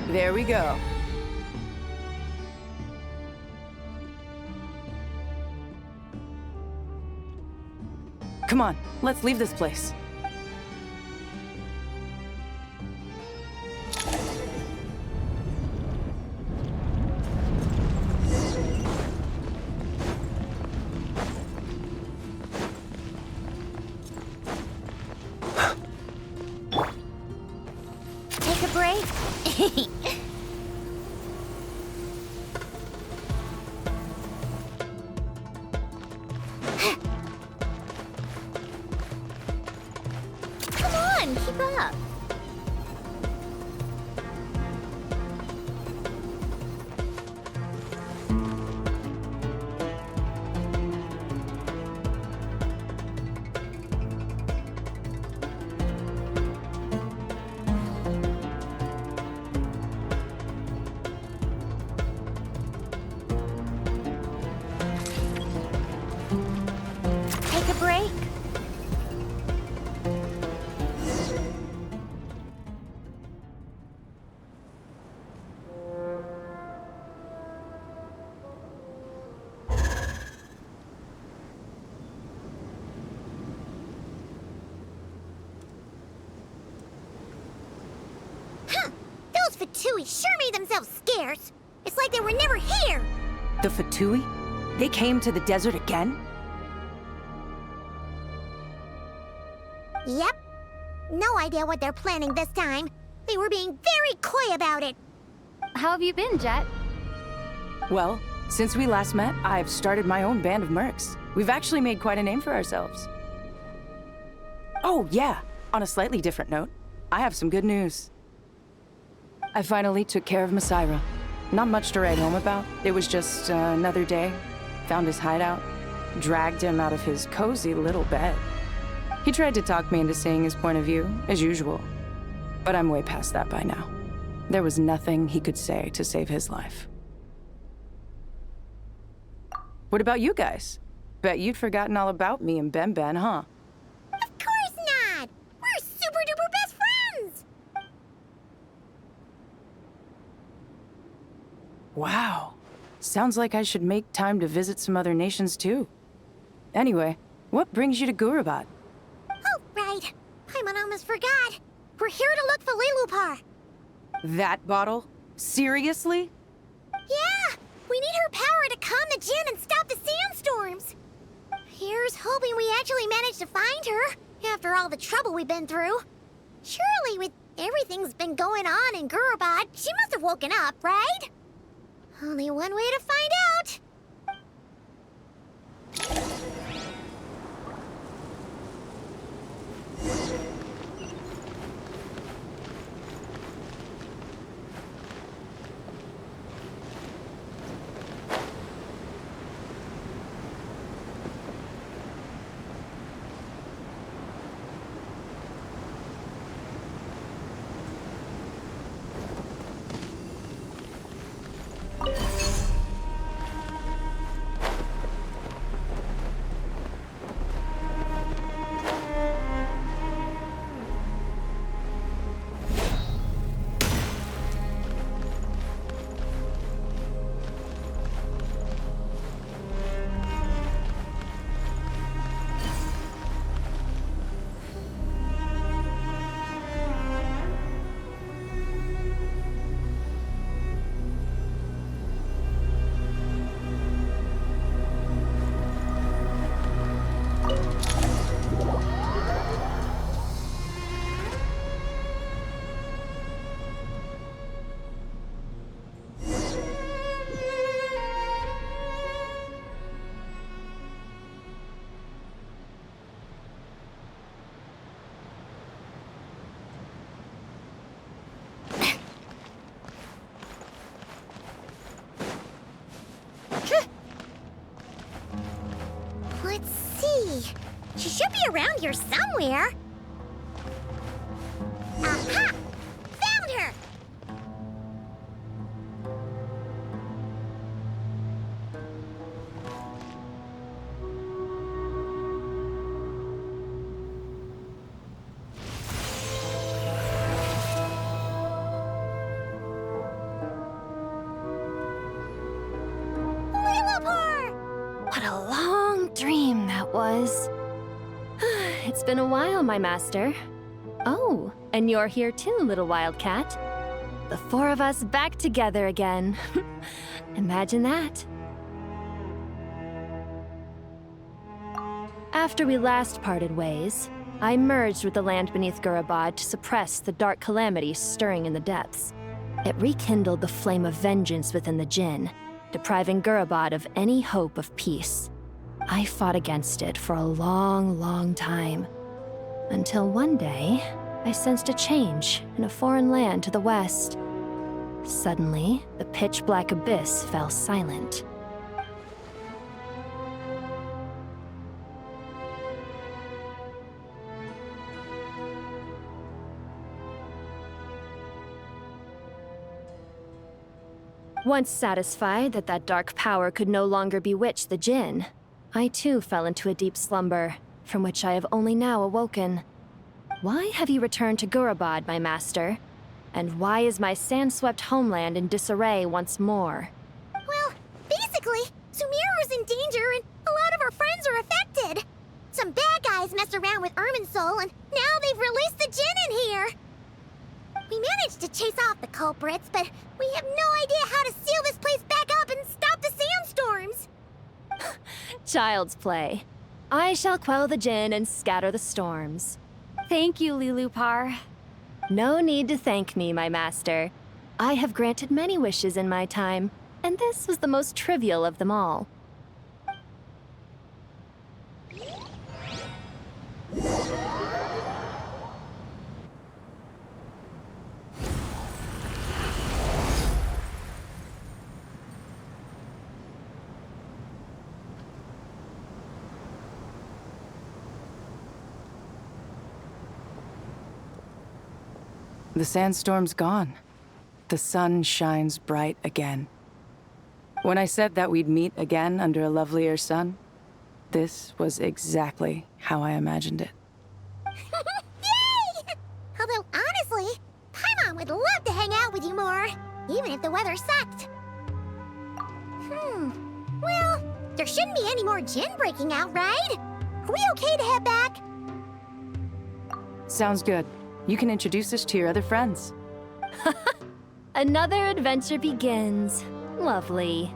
Speaker 22: There we go. Come on, let's leave this place.
Speaker 9: Take a break? Come on, keep up. Take a break? Huh! Those Fatui sure made themselves scarce. It's like they were never here.
Speaker 22: The Fatui? They came to the desert again?
Speaker 9: Yep. No idea what they're planning this time. They were being very coy about it.
Speaker 4: How have you been, Jet?
Speaker 22: Well, since we last met, I've started my own band of mercs. We've actually made quite a name for ourselves. Oh, yeah. On a slightly different note, I have some good news. I finally took care of Masaira. Not much to write home about. It was just another day. Found his hideout. Dragged him out of his cozy little bed. He tried to talk me into seeing his point of view, as usual. But I'm way past that by now. There was nothing he could say to save his life. What about you guys? Bet you'd forgotten all about me and Ben, huh?
Speaker 9: Of course not! We're super duper best friends!
Speaker 22: Wow. Sounds like I should make time to visit some other nations too. Anyway, what brings you to Gurabat?
Speaker 9: Oh, right. I almost forgot. We're here to look for Lilupar.
Speaker 22: That bottle? Seriously?
Speaker 9: Yeah! We need her power to calm the Jinn and stop the sandstorms. Here's hoping we actually manage to find her, after all the trouble we've been through. Surely, with everything's been going on in Gurabat, she must have woken up, right? Only one way to find out. Let's see. She should be around here somewhere. Aha! Found her!
Speaker 19: it's been a while, my master. Oh, and you're here too, little wildcat. The four of us back together again. Imagine that. After we last parted ways, I merged with the land beneath Gurabad to suppress the dark calamity stirring in the depths. It rekindled the flame of vengeance within the Jinn, depriving Gurabad of any hope of peace. I fought against it for a long, long time. Until one day, I sensed a change in a foreign land to the west. Suddenly, the pitch-black abyss fell silent. Once satisfied that that dark power could no longer bewitch the Jinn, I too fell into a deep slumber, from which I have only now awoken. Why have you returned to Gurabad, my master? And why is my sand-swept homeland in disarray once more?
Speaker 9: Well, basically, Sumeru's in danger and a lot of our friends are affected. Some bad guys messed around with Irminsul and now they've released the Jinn in here. We managed to chase off the culprits, but we have no idea how to seal this place back up and stop the sandstorms.
Speaker 19: Child's play. I shall quell the Jinn and scatter the storms. Thank you, Lilupar. No need to thank me, my master. I have granted many wishes in my time, and this was the most trivial of them all.
Speaker 22: The sandstorm's gone. The sun shines bright again. When I said that we'd meet again under a lovelier sun, this was exactly how I imagined it.
Speaker 9: Yay! Although, honestly, Paimon would love to hang out with you more, even if the weather sucked. Well, there shouldn't be any more Jinn breaking out, right? Are we okay to head back?
Speaker 22: Sounds good. You can introduce us to your other friends.
Speaker 19: Another adventure begins. Lovely.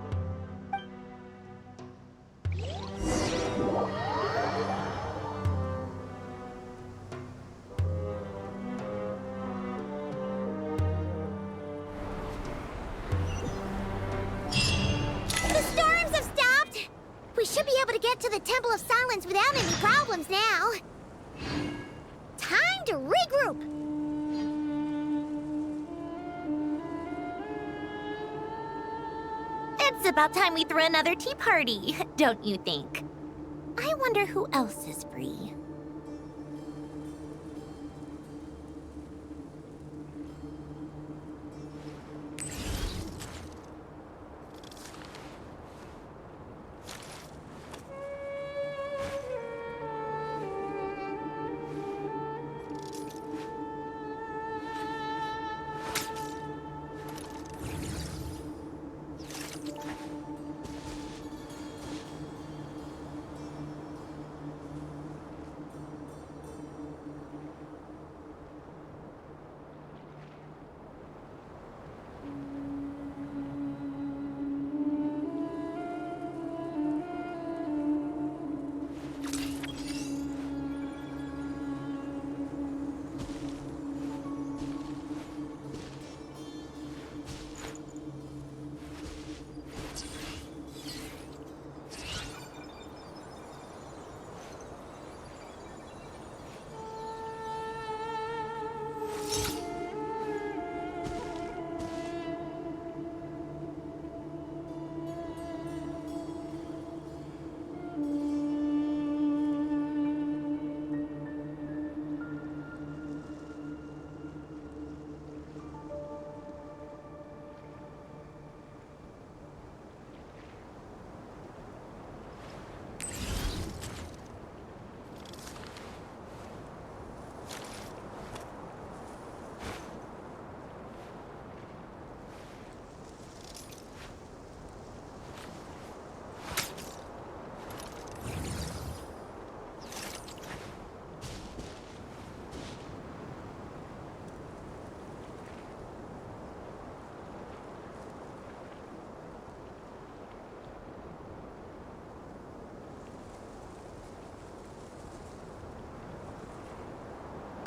Speaker 9: The storms have stopped! We should be able to get to the Temple of Silence without any problems now. Time to regroup!
Speaker 6: It's about time we threw another tea party, don't you think? I wonder who else is free.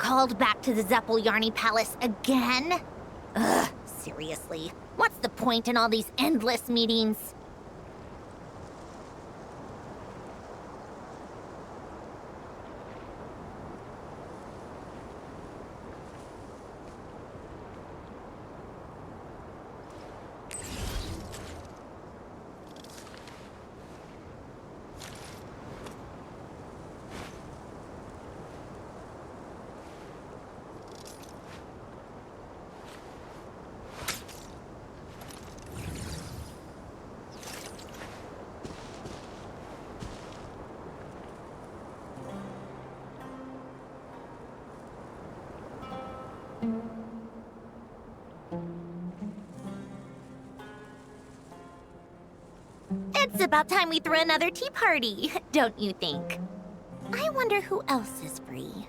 Speaker 9: Called back to the Zeppeljärni Palace again? Ugh, seriously. What's the point in all these endless meetings? It's about time we threw another tea party, don't you think? I wonder who else is free.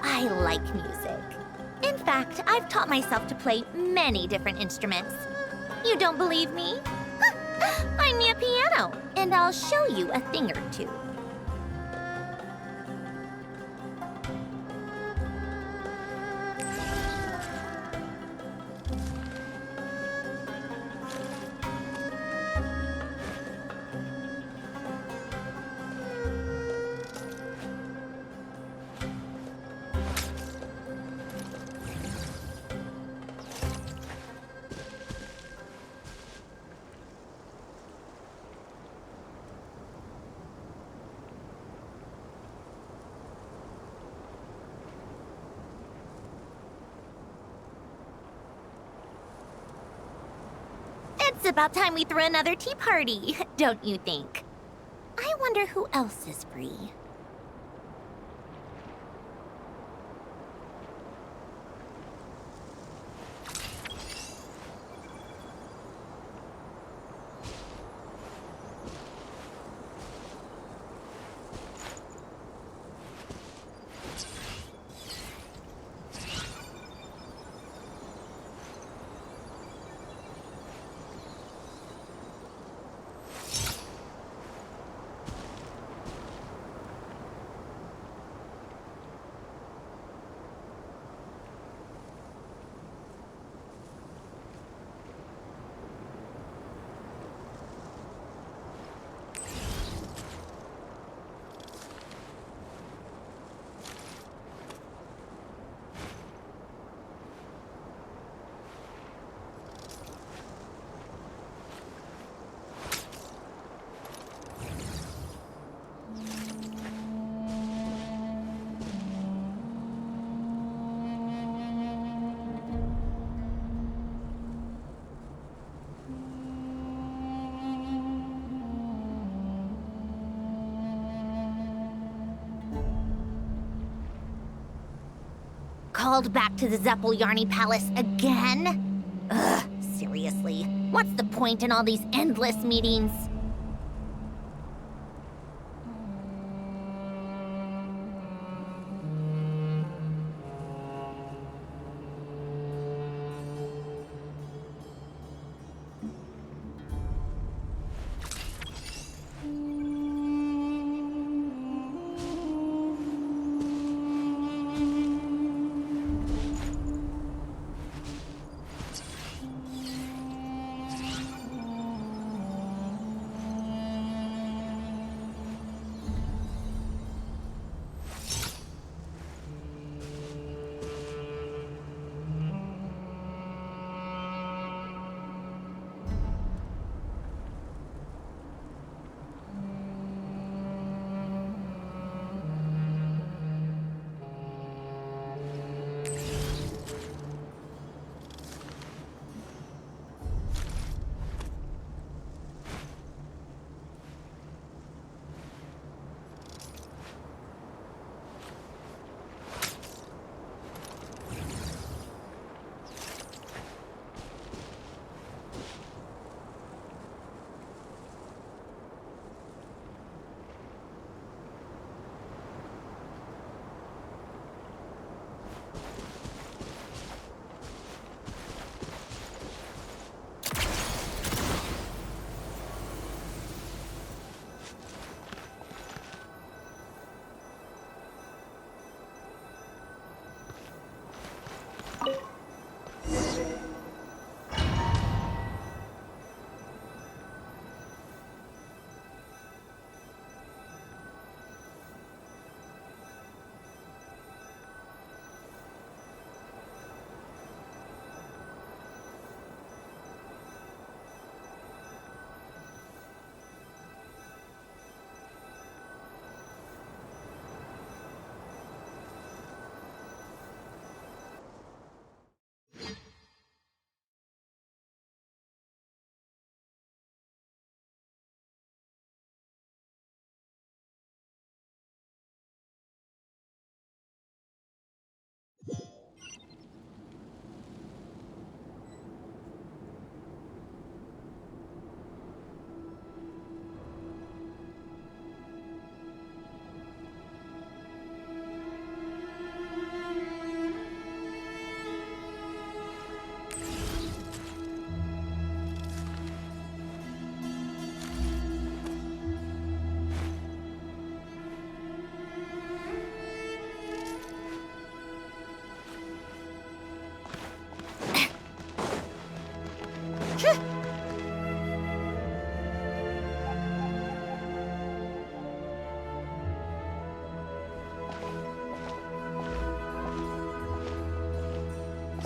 Speaker 9: I like music. In fact, I've taught myself to play many different instruments. You don't believe me? Find me a piano, and I'll show you a thing or two. It's about time we threw another tea party, don't you think? I wonder who else is free. Called back to the Zeppeljärni Palace again? Ugh, seriously. What's the point in all these endless meetings?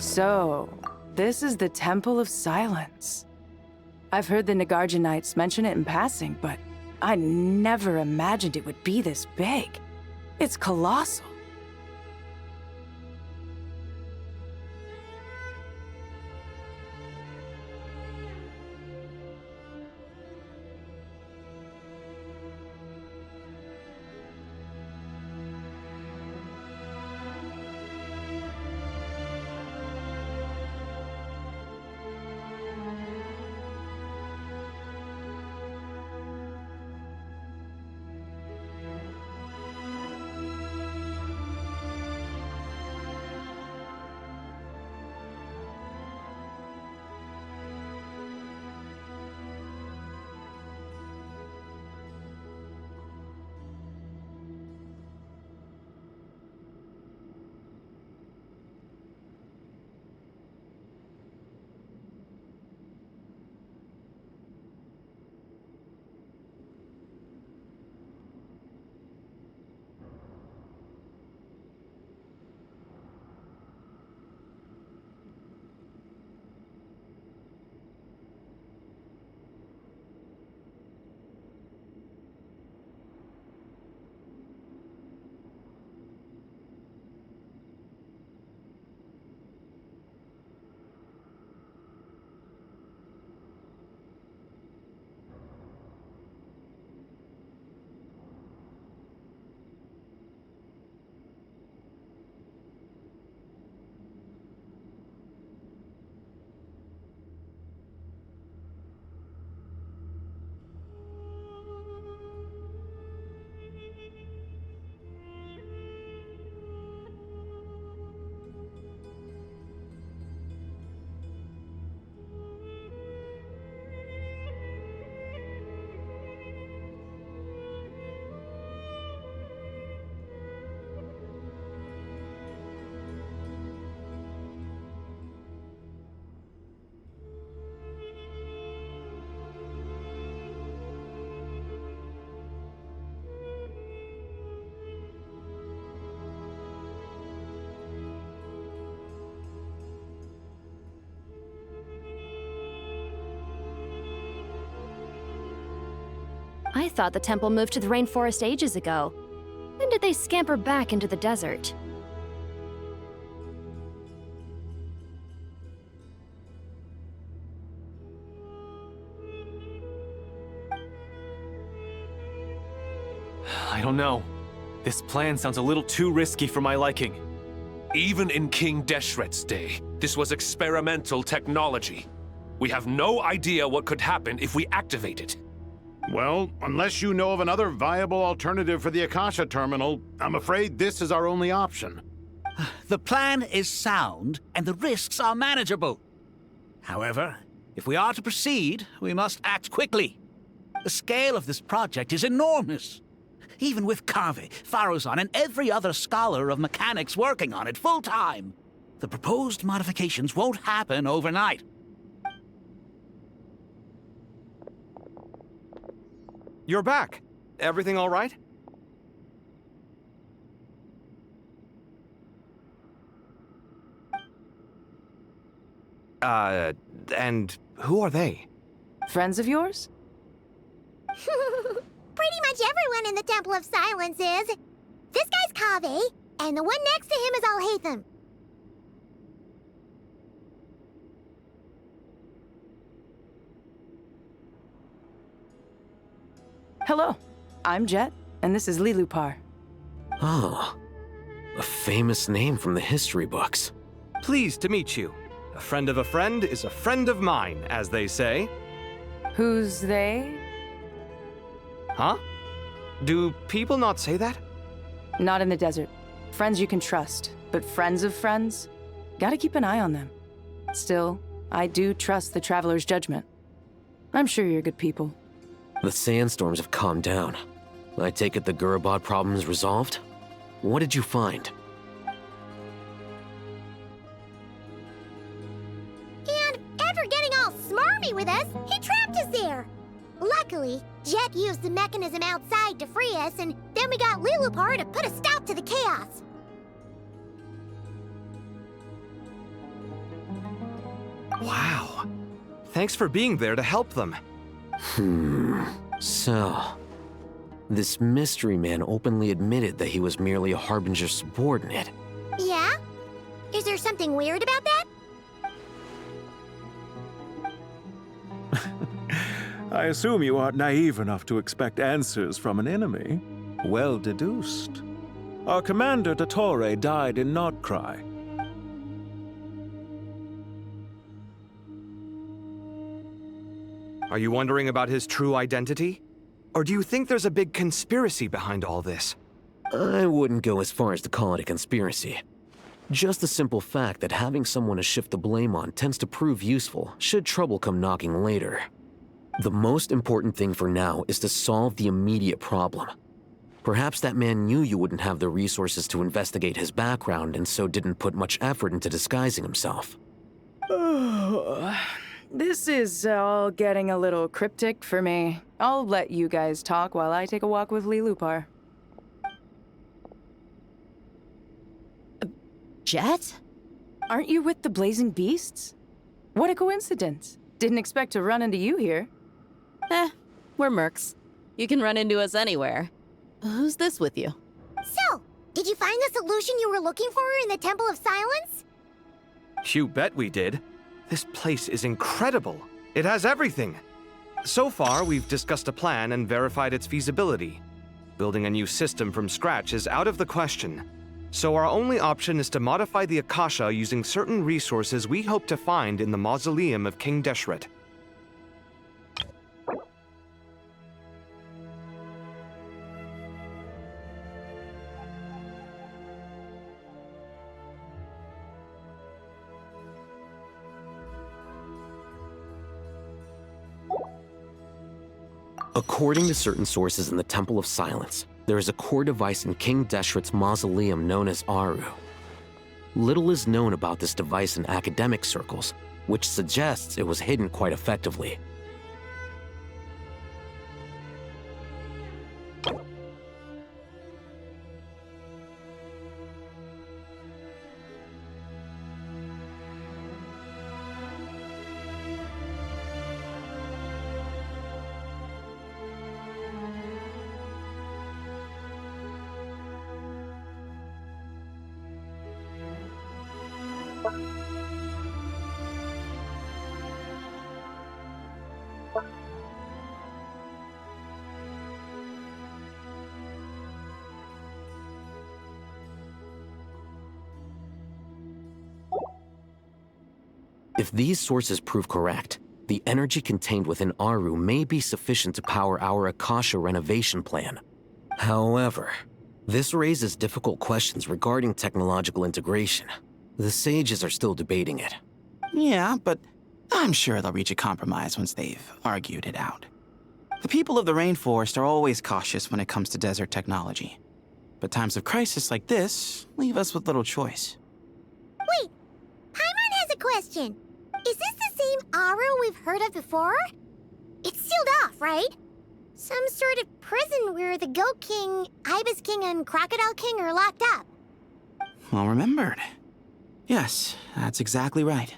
Speaker 22: So, this is the Temple of Silence. I've heard the Nagarjanites mention it in passing, but I never imagined it would be this big. It's colossal.
Speaker 19: I thought the temple moved to the rainforest ages ago. When did they scamper back into the desert?
Speaker 7: I don't know. This plan sounds a little too risky for my liking.
Speaker 21: Even in King Deshret's day, this was experimental technology. We have no idea what could happen if we activate it.
Speaker 14: Well, unless you know of another viable alternative for the Akasha terminal, I'm afraid this is our only option.
Speaker 12: The plan is sound, and the risks are manageable. However, if we are to proceed, we must act quickly. The scale of this project is enormous. Even with Kave, Faruzan, and every other scholar of mechanics working on it full-time, the proposed modifications won't happen overnight.
Speaker 18: You're back. Everything all right? And who are they?
Speaker 22: Friends of yours?
Speaker 9: Pretty much everyone in the Temple of Silence is. This guy's Kave, and the one next to him is Alhaitham.
Speaker 22: Hello, I'm Jet, and this is Lilupar.
Speaker 3: Oh, a famous name from the history books.
Speaker 18: Pleased to meet you. A friend of a friend is a friend of mine, as they say.
Speaker 22: Who's they?
Speaker 18: Huh? Do people not say that?
Speaker 22: Not in the desert. Friends you can trust, but friends of friends? Gotta keep an eye on them. Still, I do trust the Traveler's judgment. I'm sure you're good people.
Speaker 3: The sandstorms have calmed down. I take it the Gurabad problem is resolved? What did you find?
Speaker 9: And after getting all smarmy with us, he trapped us there. Luckily, Jet used the mechanism outside to free us, and then we got Lilupar to put a stop to the chaos.
Speaker 18: Wow. Thanks for being there to help them.
Speaker 3: So, this mystery man openly admitted that he was merely a Harbinger's subordinate.
Speaker 9: Yeah? Is there something weird about that?
Speaker 13: I assume you aren't naive enough to expect answers from an enemy. Well deduced. Our commander, Dottore, died in Nordcry.
Speaker 18: Are you wondering about his true identity? Or do you think there's a big conspiracy behind all this?
Speaker 3: I wouldn't go as far as to call it a conspiracy. Just the simple fact that having someone to shift the blame on tends to prove useful should trouble come knocking later. The most important thing for now is to solve the immediate problem. Perhaps that man knew you wouldn't have the resources to investigate his background and so didn't put much effort into disguising himself.
Speaker 22: This is all getting a little cryptic for me. I'll let you guys talk while I take a walk with Lilupar.
Speaker 16: Jet?
Speaker 22: Aren't you with the Blazing Beasts? What a coincidence. Didn't expect to run into you here.
Speaker 16: We're mercs. You can run into us anywhere. Who's this with you?
Speaker 9: So, did you find the solution you were looking for in the Temple of Silence?
Speaker 18: You bet we did. This place is incredible. It has everything. So far, we've discussed a plan and verified its feasibility. Building a new system from scratch is out of the question. So our only option is to modify the Akasha using certain resources we hope to find in the mausoleum of King Deshret.
Speaker 3: According to certain sources in the Temple of Silence, there is a core device in King Deshret's mausoleum known as Aru. Little is known about this device in academic circles, which suggests it was hidden quite effectively. If these sources prove correct, the energy contained within Aru may be sufficient to power our Akasha renovation plan. However, this raises difficult questions regarding technological integration. The sages are still debating it.
Speaker 2: Yeah, but I'm sure they'll reach a compromise once they've argued it out. The people of the rainforest are always cautious when it comes to desert technology. But times of crisis like this leave us with little choice.
Speaker 9: Wait, Paimon has a question. Is this the same Aru we've heard of before? It's sealed off, right? Some sort of prison where the Goat King, Ibis King, and Crocodile King are locked up.
Speaker 2: Well remembered. Yes, that's exactly right.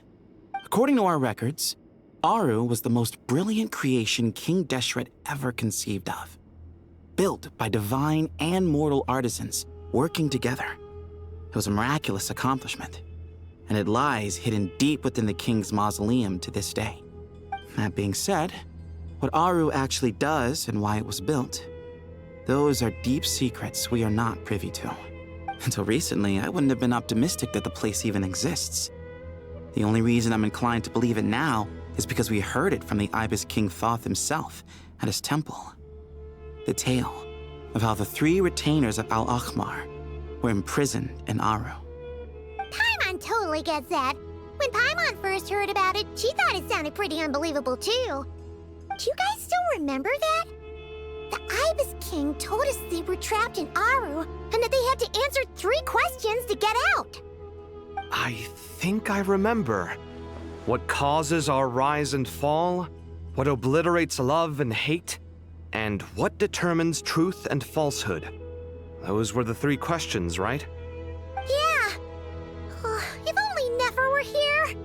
Speaker 2: According to our records, Aru was the most brilliant creation King Deshret ever conceived of. Built by divine and mortal artisans working together. It was a miraculous accomplishment, and it lies hidden deep within the king's mausoleum to this day. That being said, what Aru actually does and why it was built, those are deep secrets we are not privy to. Until recently, I wouldn't have been optimistic that the place even exists. The only reason I'm inclined to believe it now is because we heard it from the Ibis King Thoth himself at his temple. The tale of how the 3 retainers of Al-Akhmar were imprisoned in Aru.
Speaker 9: Paimon totally gets that. When Paimon first heard about it, she thought it sounded pretty unbelievable too. Do you guys still remember that? The Ibis King told us they were trapped in Aru and that they had to answer 3 questions to get out.
Speaker 18: I think I remember. What causes our rise and fall? What obliterates love and hate? And what determines truth and falsehood? Those were the 3 questions, right?
Speaker 9: Yeah. If only Nefer were here.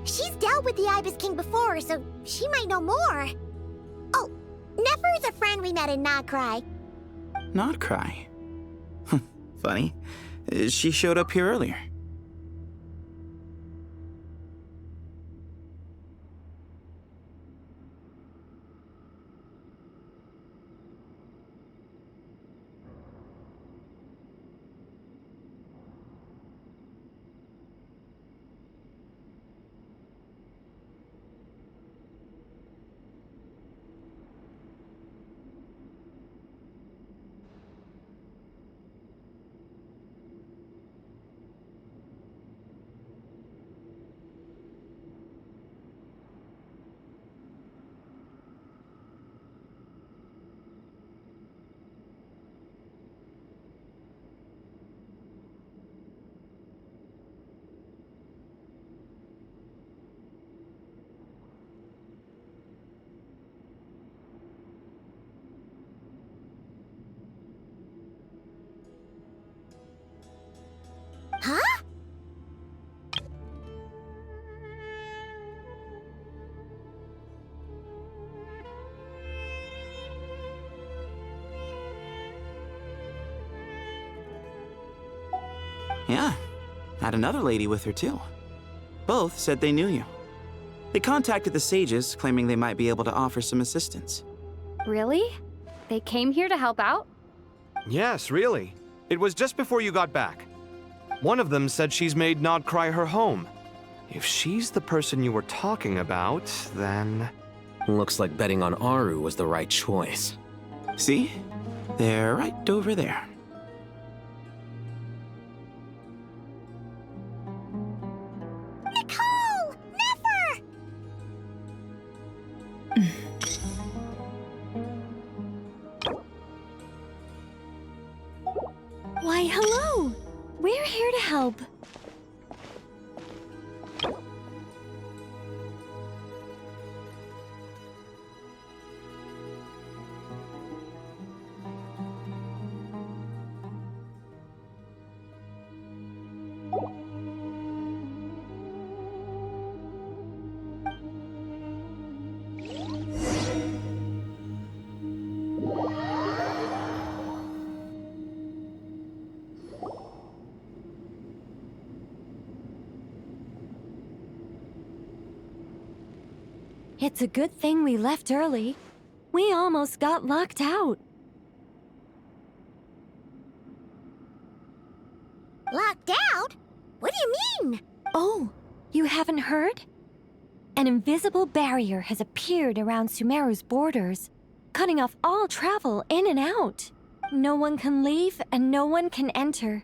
Speaker 9: She's dealt with the Ibis King before, so she might know more. Oh, Nefer's a friend we met in Nagcry.
Speaker 2: Not cry. Funny. She showed up here earlier.
Speaker 9: Huh?
Speaker 2: Yeah, had another lady with her too. Both said they knew you. They contacted the sages, claiming they might be able to offer some assistance.
Speaker 4: Really? They came here to help out?
Speaker 18: Yes, really. It was just before you got back. One of them said she's made Nagcry her home. If she's the person you were talking about, then...
Speaker 3: Looks like betting on Aru was the right choice.
Speaker 2: See? They're right over there.
Speaker 9: Nicole! Nefer!
Speaker 19: Why, hello! We're here to help. It's a good thing we left early. We almost got locked out.
Speaker 9: Locked out? What do you mean?
Speaker 19: Oh, you haven't heard? An invisible barrier has appeared around Sumeru's borders, cutting off all travel in and out. No one can leave and no one can enter.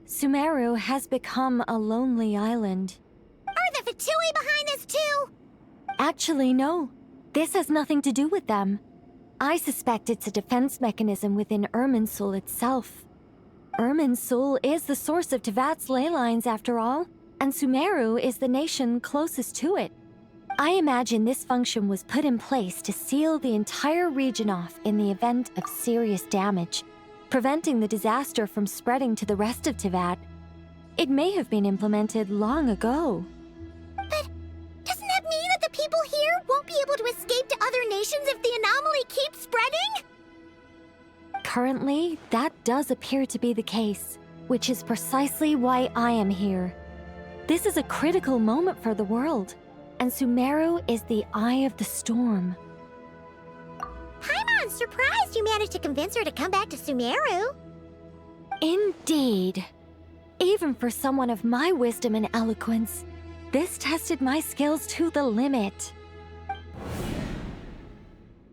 Speaker 19: Sumeru has become a lonely island.
Speaker 9: Are the Fatui behind this too?
Speaker 19: Actually, no. This has nothing to do with them. I suspect it's a defense mechanism within Irminsul itself. Irminsul is the source of Teyvat's ley lines, after all, and Sumeru is the nation closest to it. I imagine this function was put in place to seal the entire region off in the event of serious damage, preventing the disaster from spreading to the rest of Teyvat. It may have been implemented long ago.
Speaker 9: But doesn't that mean that the people here won't be able to escape to other nations if the anomaly keeps spreading?
Speaker 19: Currently, that does appear to be the case, which is precisely why I am here. This is a critical moment for the world, and Sumeru is the eye of the storm.
Speaker 9: Paimon's surprised you managed to convince her to come back to Sumeru.
Speaker 19: Indeed. Even for someone of my wisdom and eloquence, this tested my skills to the limit.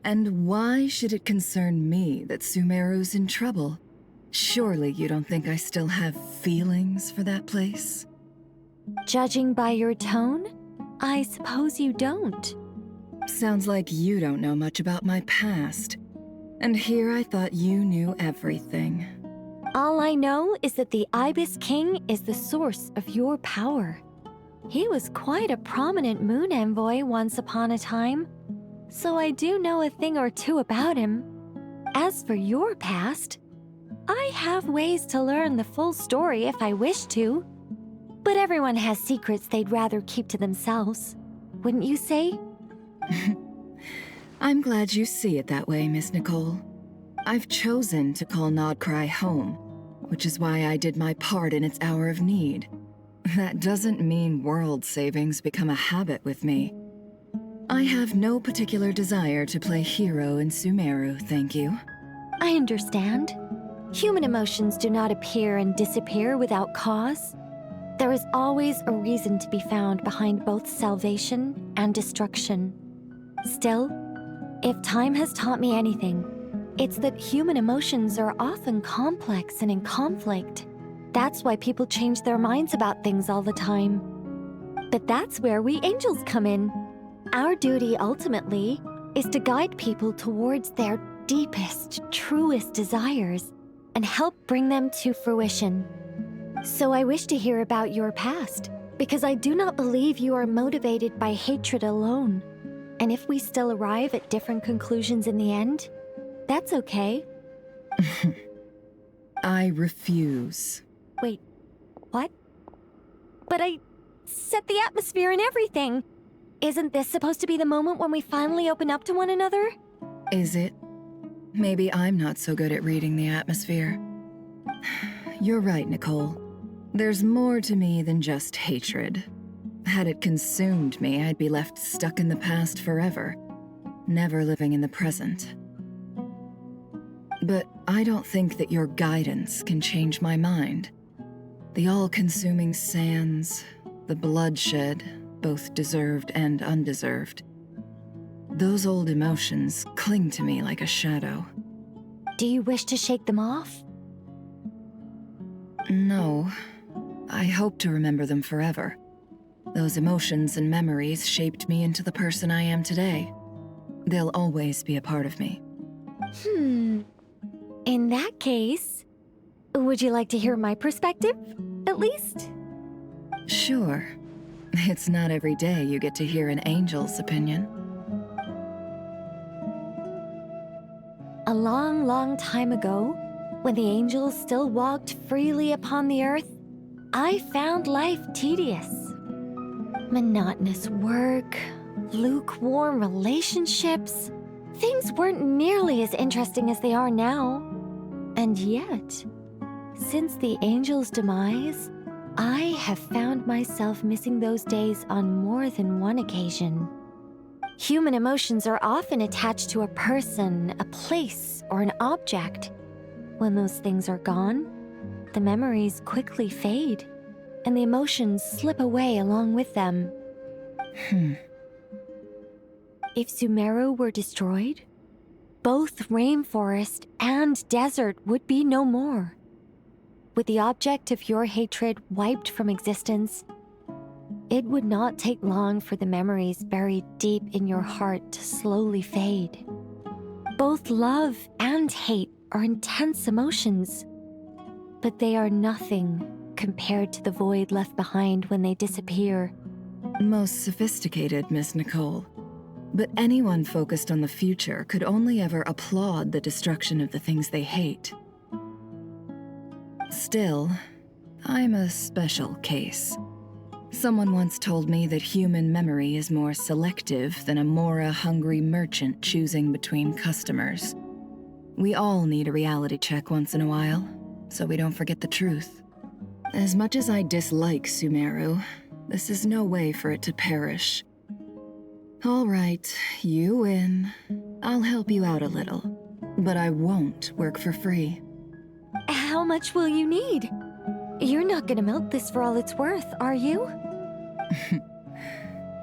Speaker 11: And why should it concern me that Sumeru's in trouble? Surely you don't think I still have feelings for that place?
Speaker 19: Judging by your tone, I suppose you don't.
Speaker 11: Sounds like you don't know much about my past. And here I thought you knew everything.
Speaker 19: All I know is that the Ibis King is the source of your power. He was quite a prominent moon envoy once upon a time, so I do know a thing or two about him. As for your past, I have ways to learn the full story if I wish to. But everyone has secrets they'd rather keep to themselves. Wouldn't you say?
Speaker 11: I'm glad you see it that way, Miss Nicole. I've chosen to call Nodcry home, which is why I did my part in its hour of need. That doesn't mean world savings become a habit with me. I have no particular desire to play hero in Sumeru, thank you.
Speaker 19: I understand. Human emotions do not appear and disappear without cause. There is always a reason to be found behind both salvation and destruction. Still, if time has taught me anything, it's that human emotions are often complex and in conflict. That's why people change their minds about things all the time. But that's where we angels come in. Our duty, ultimately, is to guide people towards their deepest, truest desires and help bring them to fruition. So I wish to hear about your past, because I do not believe you are motivated by hatred alone. And if we still arrive at different conclusions in the end, that's okay.
Speaker 11: I refuse.
Speaker 19: Wait, what? But I set the atmosphere and everything. Isn't this supposed to be the moment when we finally open up to one another?
Speaker 11: Is it? Maybe I'm not so good at reading the atmosphere. You're right, Nicole. There's more to me than just hatred. Had it consumed me, I'd be left stuck in the past forever, never living in the present. But I don't think that your guidance can change my mind. The all-consuming sands, the bloodshed, both deserved and undeserved. Those old emotions cling to me like a shadow.
Speaker 19: Do you wish to shake them off?
Speaker 11: No. I hope to remember them forever. Those emotions and memories shaped me into the person I am today. They'll always be a part of me.
Speaker 19: In that case, would you like to hear my perspective, at least?
Speaker 11: Sure. It's not every day you get to hear an angel's opinion.
Speaker 19: A long, long time ago, when the angels still walked freely upon the earth, I found life tedious. Monotonous work, lukewarm relationships. Things weren't nearly as interesting as they are now. And yet, since the angel's demise, I have found myself missing those days on more than one occasion. Human emotions are often attached to a person, a place, or an object. When those things are gone, the memories quickly fade, and the emotions slip away along with them. If Sumeru were destroyed, both rainforest and desert would be no more. With the object of your hatred wiped from existence, it would not take long for the memories buried deep in your heart to slowly fade. Both love and hate are intense emotions, but they are nothing compared to the void left behind when they disappear.
Speaker 11: Most sophisticated, Miss Nicole. But anyone focused on the future could only ever applaud the destruction of the things they hate. Still, I'm a special case. Someone once told me that human memory is more selective than a Mora-hungry merchant choosing between customers. We all need a reality check once in a while, so we don't forget the truth. As much as I dislike Sumeru, this is no way for it to perish. All right, you win. I'll help you out a little, but I won't work for free.
Speaker 19: How much will you need? You're not gonna milk this for all it's worth, are you?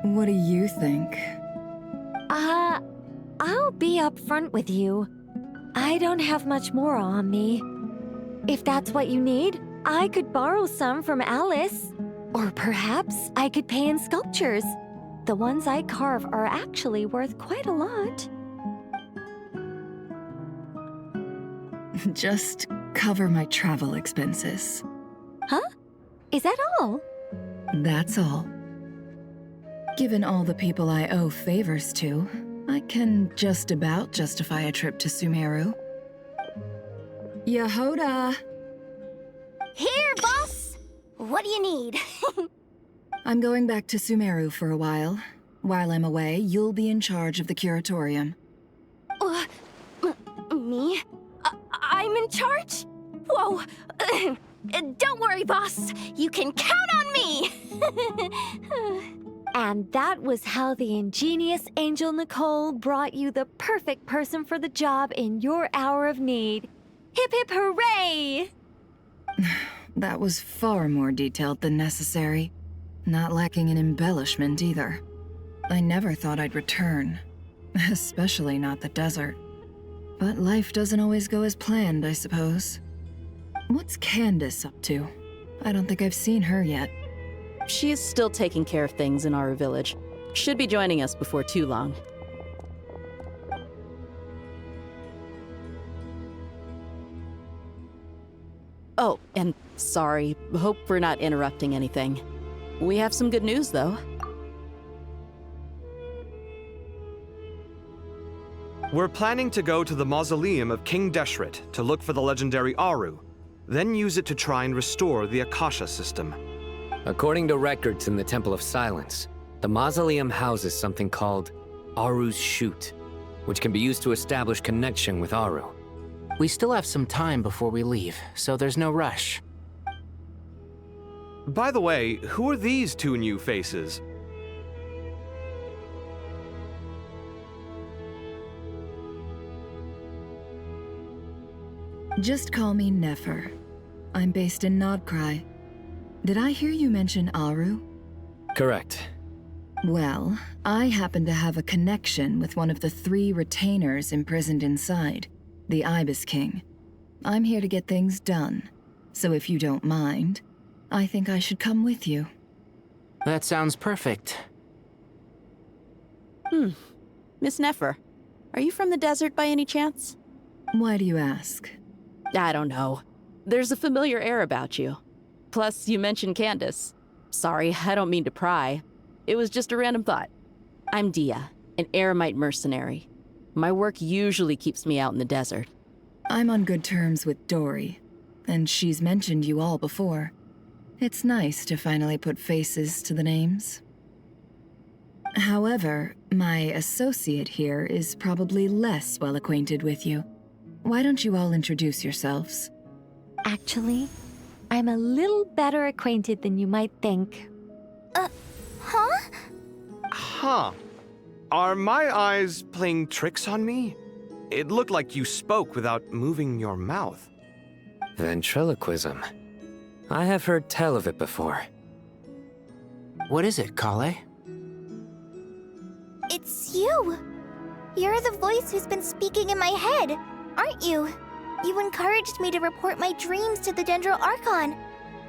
Speaker 11: What do you think?
Speaker 19: I'll be upfront with you. I don't have much more on me. If that's what you need, I could borrow some from Alice. Or perhaps I could pay in sculptures. The ones I carve are actually worth quite a lot.
Speaker 11: Just cover my travel expenses.
Speaker 19: Huh? Is that all?
Speaker 11: That's all. Given all the people I owe favors to, I can just about justify a trip to Sumeru. Yehoda!
Speaker 6: Here, boss! What do you need?
Speaker 11: I'm going back to Sumeru for a while. While I'm away, you'll be in charge of the curatorium.
Speaker 19: Me? I'm in charge? Whoa. Don't worry, boss. You can count on me! And that was how the ingenious Angel Nicole brought you the perfect person for the job in your hour of need. Hip hip hooray!
Speaker 11: That was far more detailed than necessary. Not lacking in embellishment either. I never thought I'd return. Especially not the desert. But life doesn't always go as planned, I suppose. What's Candace up to? I don't think I've seen her yet.
Speaker 16: She is still taking care of things in our village. Should be joining us before too long. Oh, and sorry. Hope we're not interrupting anything. We have some good news, though.
Speaker 18: We're planning to go to the mausoleum of King Deshret to look for the legendary Aru, then use it to try and restore the Akasha system.
Speaker 3: According to records in the Temple of Silence, the mausoleum houses something called Aru's Chute, which can be used to establish connection with Aru.
Speaker 17: We still have some time before we leave, so there's no rush.
Speaker 18: By the way, who are these two new faces?
Speaker 11: Just call me Nefer. I'm based in Nodcry. Did I hear you mention Aru?
Speaker 3: Correct.
Speaker 11: Well, I happen to have a connection with one of the 3 retainers imprisoned inside, the Ibis King. I'm here to get things done, so if you don't mind, I think I should come with you.
Speaker 17: That sounds perfect.
Speaker 16: Miss Nefer, are you from the desert by any chance?
Speaker 11: Why do you ask?
Speaker 16: I don't know. There's a familiar air about you. Plus, you mentioned Candace. Sorry, I don't mean to pry. It was just a random thought. I'm Dia, an Eremite mercenary. My work usually keeps me out in the desert.
Speaker 11: I'm on good terms with Dory, and she's mentioned you all before. It's nice to finally put faces to the names. However, my associate here is probably less well acquainted with you. Why don't you all introduce yourselves?
Speaker 19: Actually, I'm a little better acquainted than you might think.
Speaker 6: Huh?
Speaker 18: Huh. Are my eyes playing tricks on me? It looked like you spoke without moving your mouth.
Speaker 3: Ventriloquism. I have heard tell of it before.
Speaker 17: What is it, Kale?
Speaker 6: It's you. You're the voice who's been speaking in my head, aren't you? You encouraged me to report my dreams to the Dendro Archon,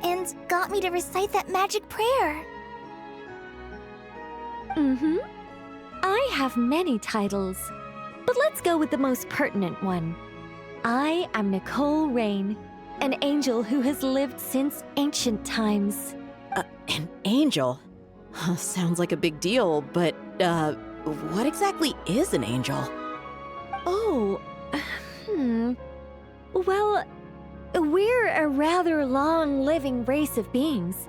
Speaker 6: and got me to recite that magic prayer.
Speaker 19: I have many titles, but let's go with the most pertinent one. I am Nicole Rain, an angel who has lived since ancient times.
Speaker 16: An angel? Sounds like a big deal, but, what exactly is an angel?
Speaker 19: Oh, Well, we're a rather long-living race of beings.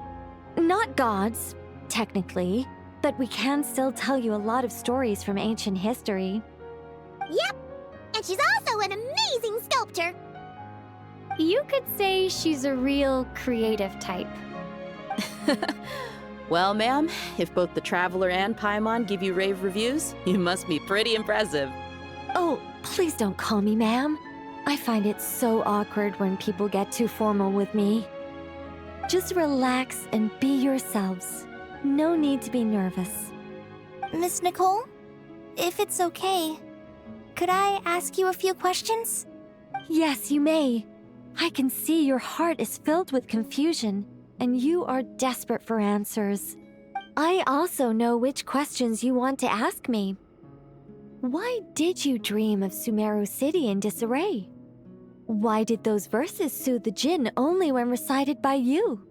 Speaker 19: Not gods, technically, but we can still tell you a lot of stories from ancient history.
Speaker 9: Yep, and she's also an amazing sculptor.
Speaker 4: You could say she's a real creative type.
Speaker 16: Well, ma'am, if both the Traveler and Paimon give you rave reviews, you must be pretty impressive.
Speaker 19: Oh, please don't call me ma'am. I find it so awkward when people get too formal with me. Just relax and be yourselves. No need to be nervous.
Speaker 6: Miss Nicole, if it's okay, could I ask you a few questions?
Speaker 19: Yes, you may. I can see your heart is filled with confusion, and you are desperate for answers. I also know which questions you want to ask me. Why did you dream of Sumeru City in disarray? Why did those verses soothe the Jinn only when recited by you?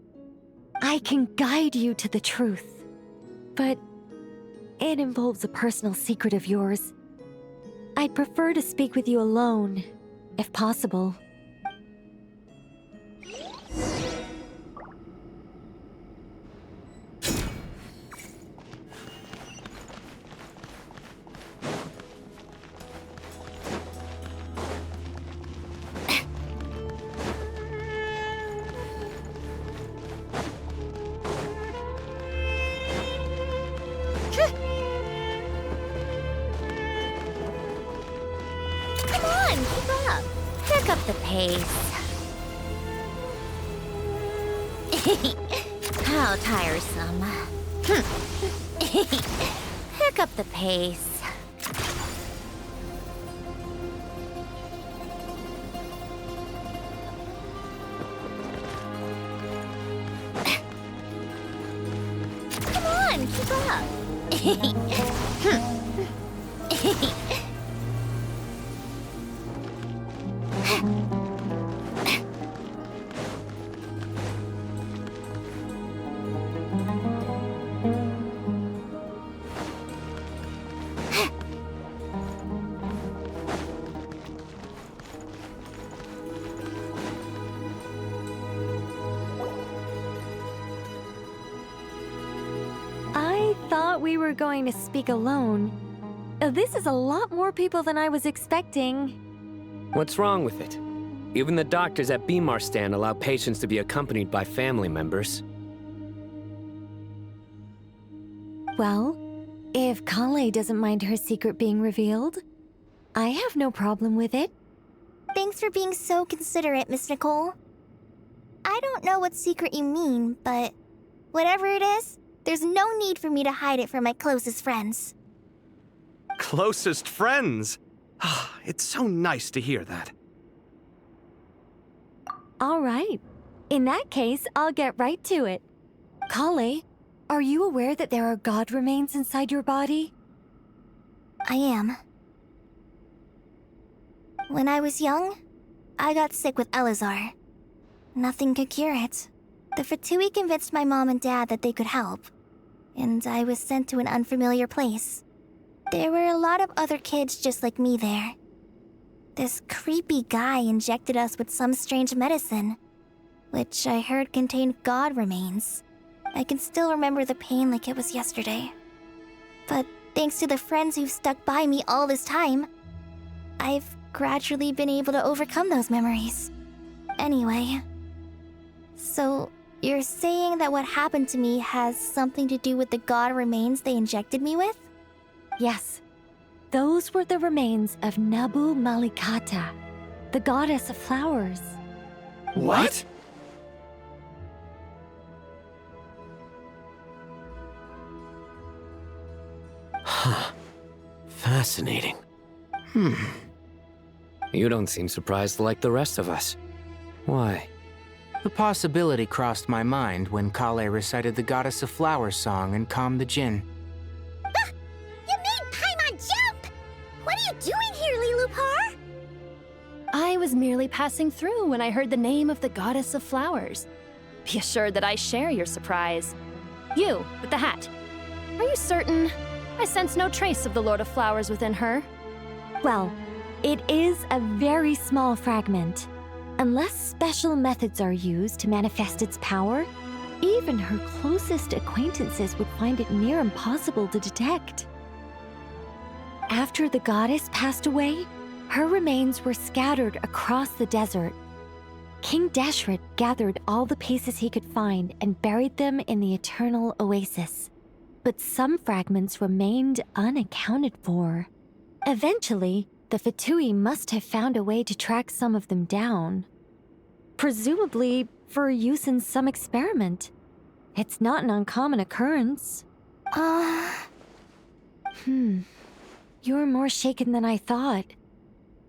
Speaker 19: I can guide you to the truth, but it involves a personal secret of yours. I'd prefer to speak with you alone, if possible.
Speaker 6: the pace. How tiresome. Pick up the pace. Come on, keep up.
Speaker 19: We were going to speak alone. This is a lot more people than I was expecting.
Speaker 10: What's wrong with it? Even the doctors at Bimarstan allow patients to be accompanied by family members.
Speaker 19: Well, if Kale doesn't mind her secret being revealed, I have no problem with it.
Speaker 6: Thanks for being so considerate, Miss Nicole. I don't know what secret you mean, but whatever it is, there's no need for me to hide it from my closest friends.
Speaker 18: Closest friends? It's so nice to hear that.
Speaker 19: All right. In that case, I'll get right to it. Kale, are you aware that there are god remains inside your body?
Speaker 6: I am. When I was young, I got sick with Elazar. Nothing could cure it. The Fatui convinced my mom and dad that they could help, and I was sent to an unfamiliar place. There were a lot of other kids just like me there. This creepy guy injected us with some strange medicine, which I heard contained god remains. I can still remember the pain like it was yesterday. But thanks to the friends who've stuck by me all this time, I've gradually been able to overcome those memories. Anyway, so you're saying that what happened to me has something to do with the god remains they injected me with?
Speaker 19: Yes. Those were the remains of Nabu Malikata, the goddess of flowers.
Speaker 18: What?
Speaker 3: Huh. Fascinating.
Speaker 10: You don't seem surprised like the rest of us. Why?
Speaker 17: The possibility crossed my mind when Kale recited the Goddess of Flowers song and calmed the Jinn.
Speaker 9: You made Paimon jump! What are you doing here, Lilupar?
Speaker 1: I was merely passing through when I heard the name of the Goddess of Flowers. Be assured that I share your surprise. You, with the hat. Are you certain? I sense no trace of the Lord of Flowers within her.
Speaker 19: Well, it is a very small fragment. Unless special methods are used to manifest its power, even her closest acquaintances would find it near impossible to detect. After the goddess passed away, her remains were scattered across the desert. King Deshret gathered all the pieces he could find and buried them in the eternal oasis. But some fragments remained unaccounted for. Eventually, the Fatui must have found a way to track some of them down. Presumably for use in some experiment. It's not an uncommon occurrence. You're more shaken than I thought.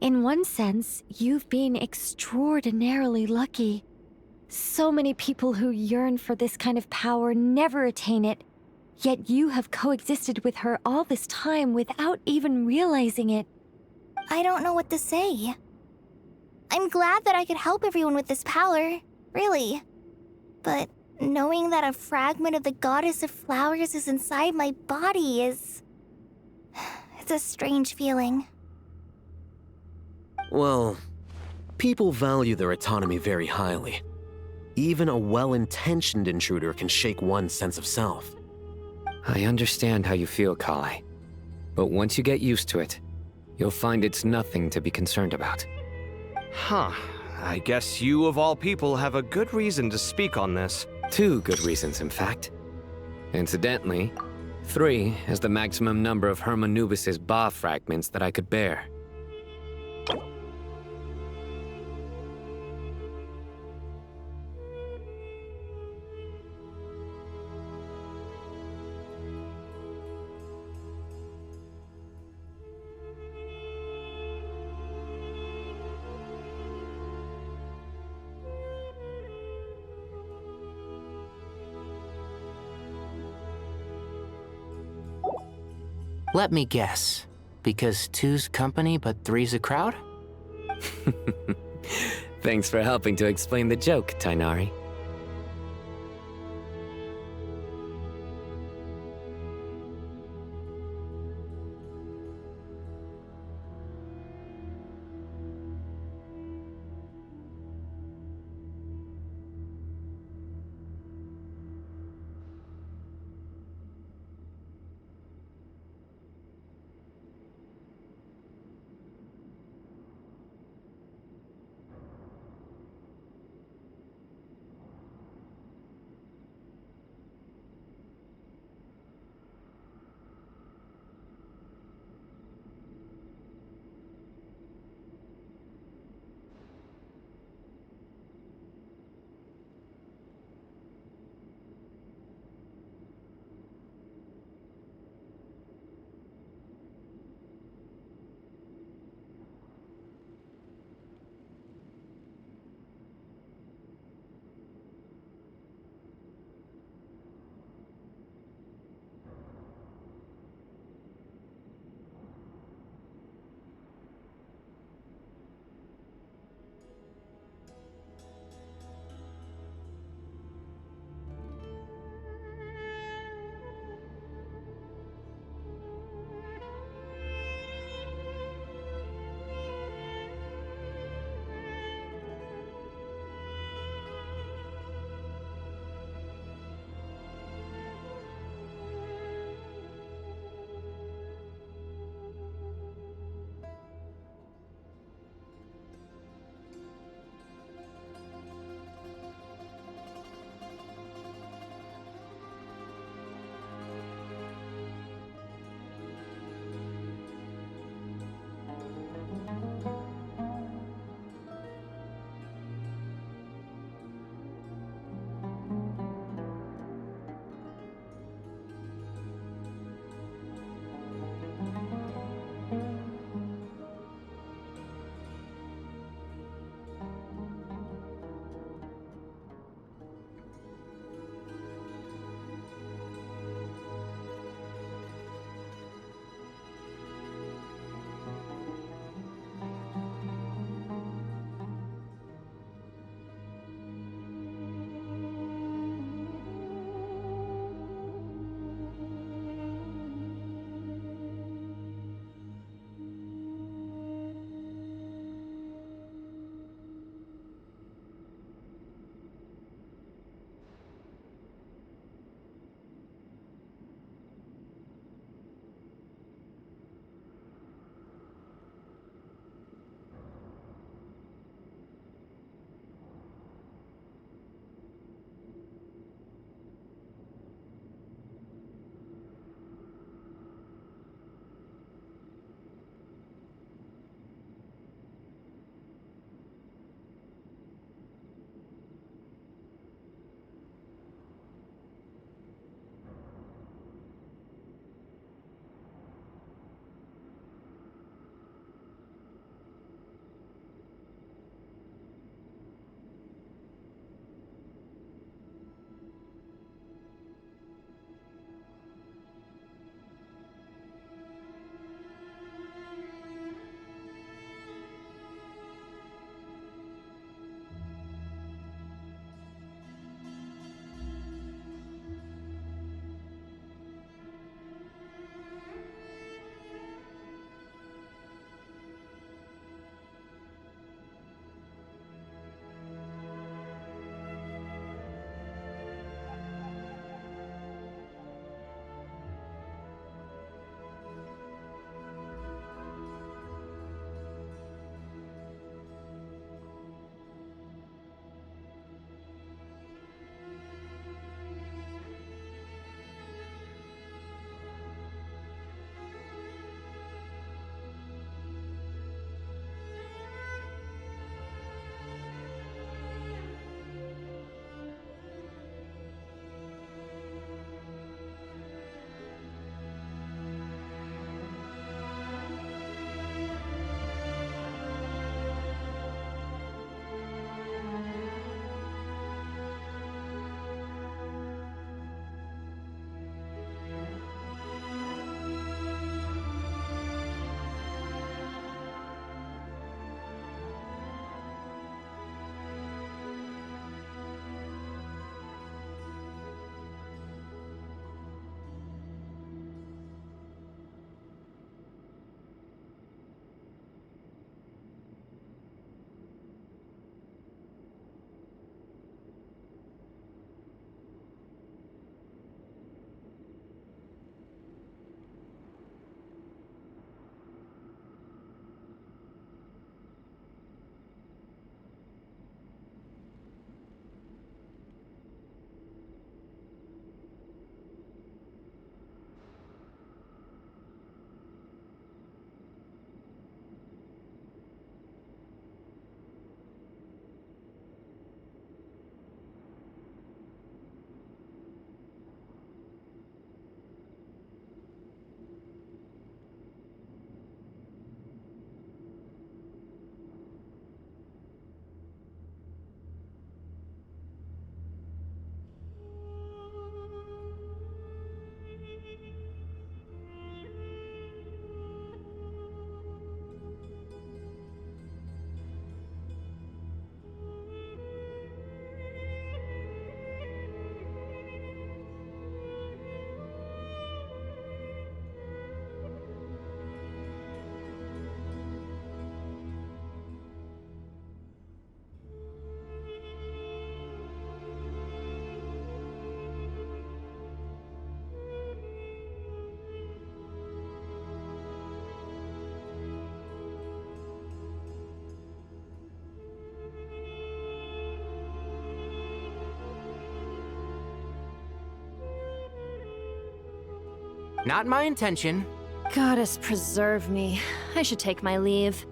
Speaker 19: In one sense, you've been extraordinarily lucky. So many people who yearn for this kind of power never attain it, yet you have coexisted with her all this time without even realizing it.
Speaker 6: I don't know what to say. I'm glad that I could help everyone with this power, really. But knowing that a fragment of the Goddess of Flowers is inside my body is... it's a strange feeling.
Speaker 3: Well, people value their autonomy very highly. Even a well-intentioned intruder can shake one's sense of self.
Speaker 10: I understand how you feel, Kale. But once you get used to it, you'll find it's nothing to be concerned about.
Speaker 18: Huh. I guess you, of all people, have a good reason to speak on this.
Speaker 10: 2 good reasons, in fact. Incidentally, 3 is the maximum number of Hermanubis' Ba fragments that I could bear.
Speaker 17: Let me guess. Because two's company, but three's a crowd?
Speaker 10: Thanks for helping to explain the joke, Tainari.
Speaker 17: Not my intention.
Speaker 1: Goddess preserve me. I should take my leave.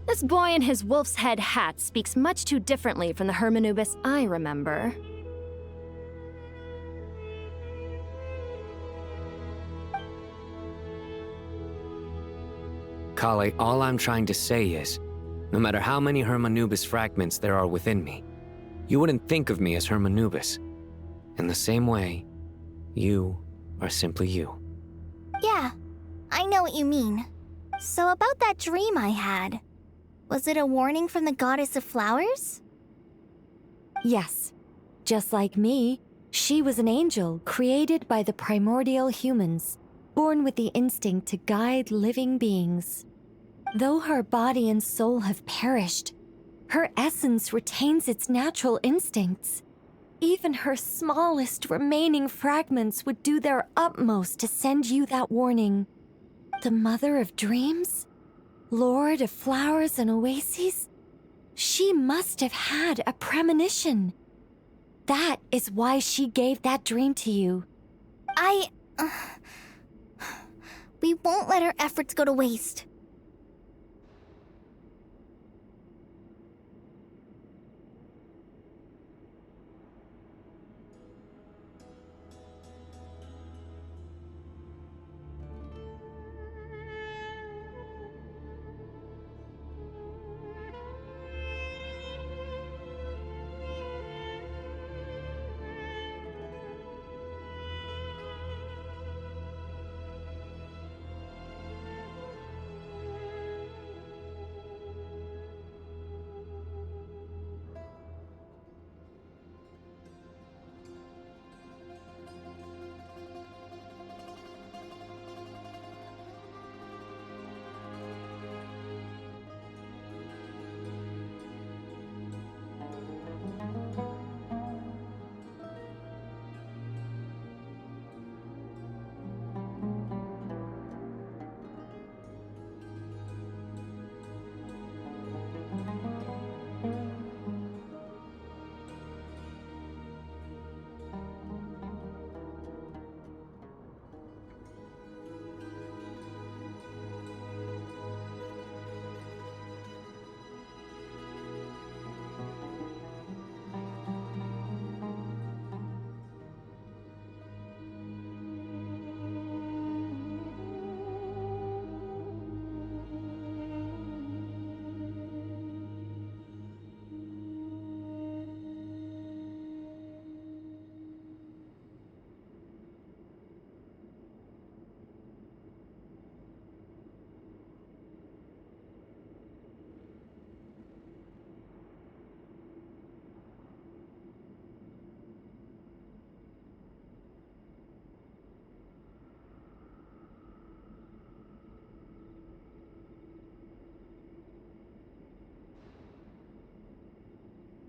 Speaker 1: This boy in his wolf's head hat speaks much too differently from the Hermanubis I remember.
Speaker 10: Kale, all I'm trying to say is, no matter how many Hermanubis fragments there are within me, you wouldn't think of me as Hermanubis. In the same way, you are simply you.
Speaker 6: Yeah, I know what you mean. So about that dream I had, was it a warning from the Goddess of Flowers?
Speaker 19: Yes. Just like me, she was an angel created by the primordial humans, born with the instinct to guide living beings. Though her body and soul have perished, her essence retains its natural instincts. Even her smallest remaining fragments would do their utmost to send you that warning. The Mother of Dreams? Lord of Flowers and Oases? She must have had a premonition. That is why she gave that dream to you.
Speaker 6: We won't let our efforts go to waste.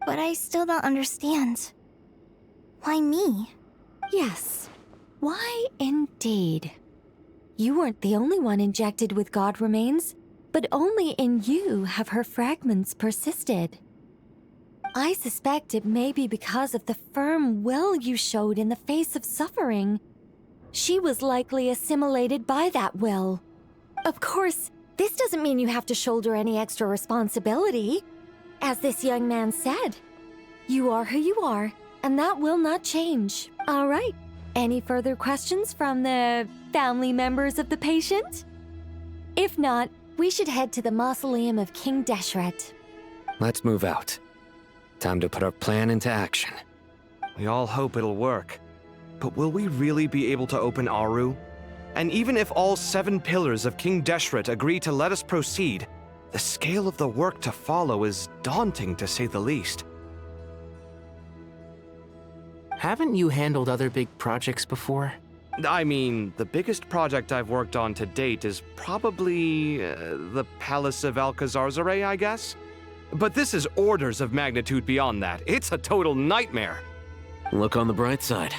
Speaker 6: But I still don't understand. Why me?
Speaker 19: Yes. Why indeed? You weren't the only one injected with God remains, but only in you have her fragments persisted. I suspect it may be because of the firm will you showed in the face of suffering. She was likely assimilated by that will. Of course, this doesn't mean you have to shoulder any extra responsibility. As this young man said, you are who you are, and that will not change. All right. Any further questions from the family members of the patient? If not, we should head to the mausoleum of King Deshret.
Speaker 10: Let's move out. Time to put our plan into action.
Speaker 18: We all hope it'll work. But will we really be able to open Aru? And even if all 7 pillars of King Deshret agree to let us proceed, the scale of the work to follow is daunting, to say the least.
Speaker 17: Haven't you handled other big projects before?
Speaker 18: I mean, the biggest project I've worked on to date is probably the Palace of Alcazarzaray, I guess? But this is orders of magnitude beyond that. It's a total nightmare.
Speaker 3: Look on the bright side.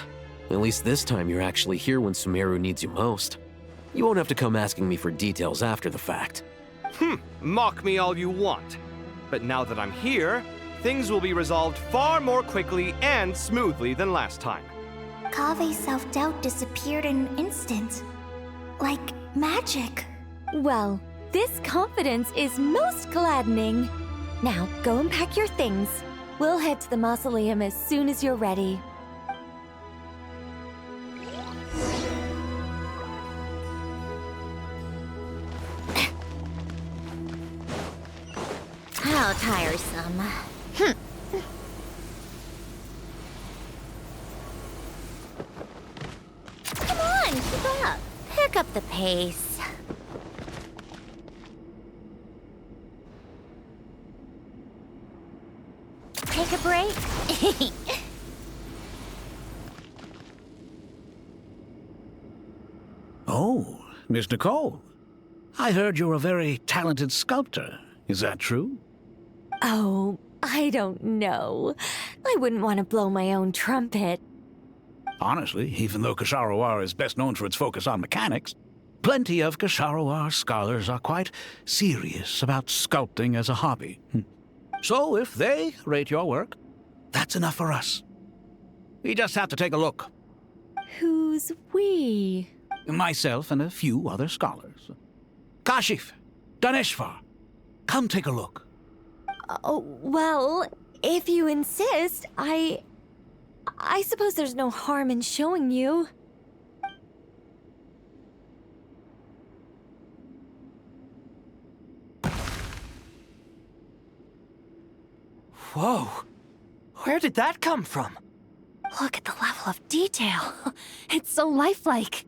Speaker 3: At least this time you're actually here when Sumeru needs you most. You won't have to come asking me for details after the fact.
Speaker 18: Mock me all you want. But now that I'm here, things will be resolved far more quickly and smoothly than last time.
Speaker 6: Kave's self-doubt disappeared in an instant. Like magic.
Speaker 19: Well, this confidence is most gladdening. Now, go and pack your things. We'll head to the mausoleum as soon as you're ready.
Speaker 9: How tiresome. Come on, keep up. Pick up the pace. Take a break?
Speaker 12: Oh, Miss Nicole. I heard you're a very talented sculptor. Is that true?
Speaker 19: Oh, I don't know. I wouldn't want to blow my own trumpet.
Speaker 12: Honestly, even though Kasharawar is best known for its focus on mechanics, plenty of Kasharawar scholars are quite serious about sculpting as a hobby. So if they rate your work, that's enough for us. We just have to take a look.
Speaker 19: Who's we?
Speaker 12: Myself and a few other scholars. Kashif, Daneshvar, come take a look.
Speaker 19: Oh, well, if you insist, I suppose there's no harm in showing you.
Speaker 18: Whoa! Where did that come from?
Speaker 1: Look at the level of detail. It's so lifelike.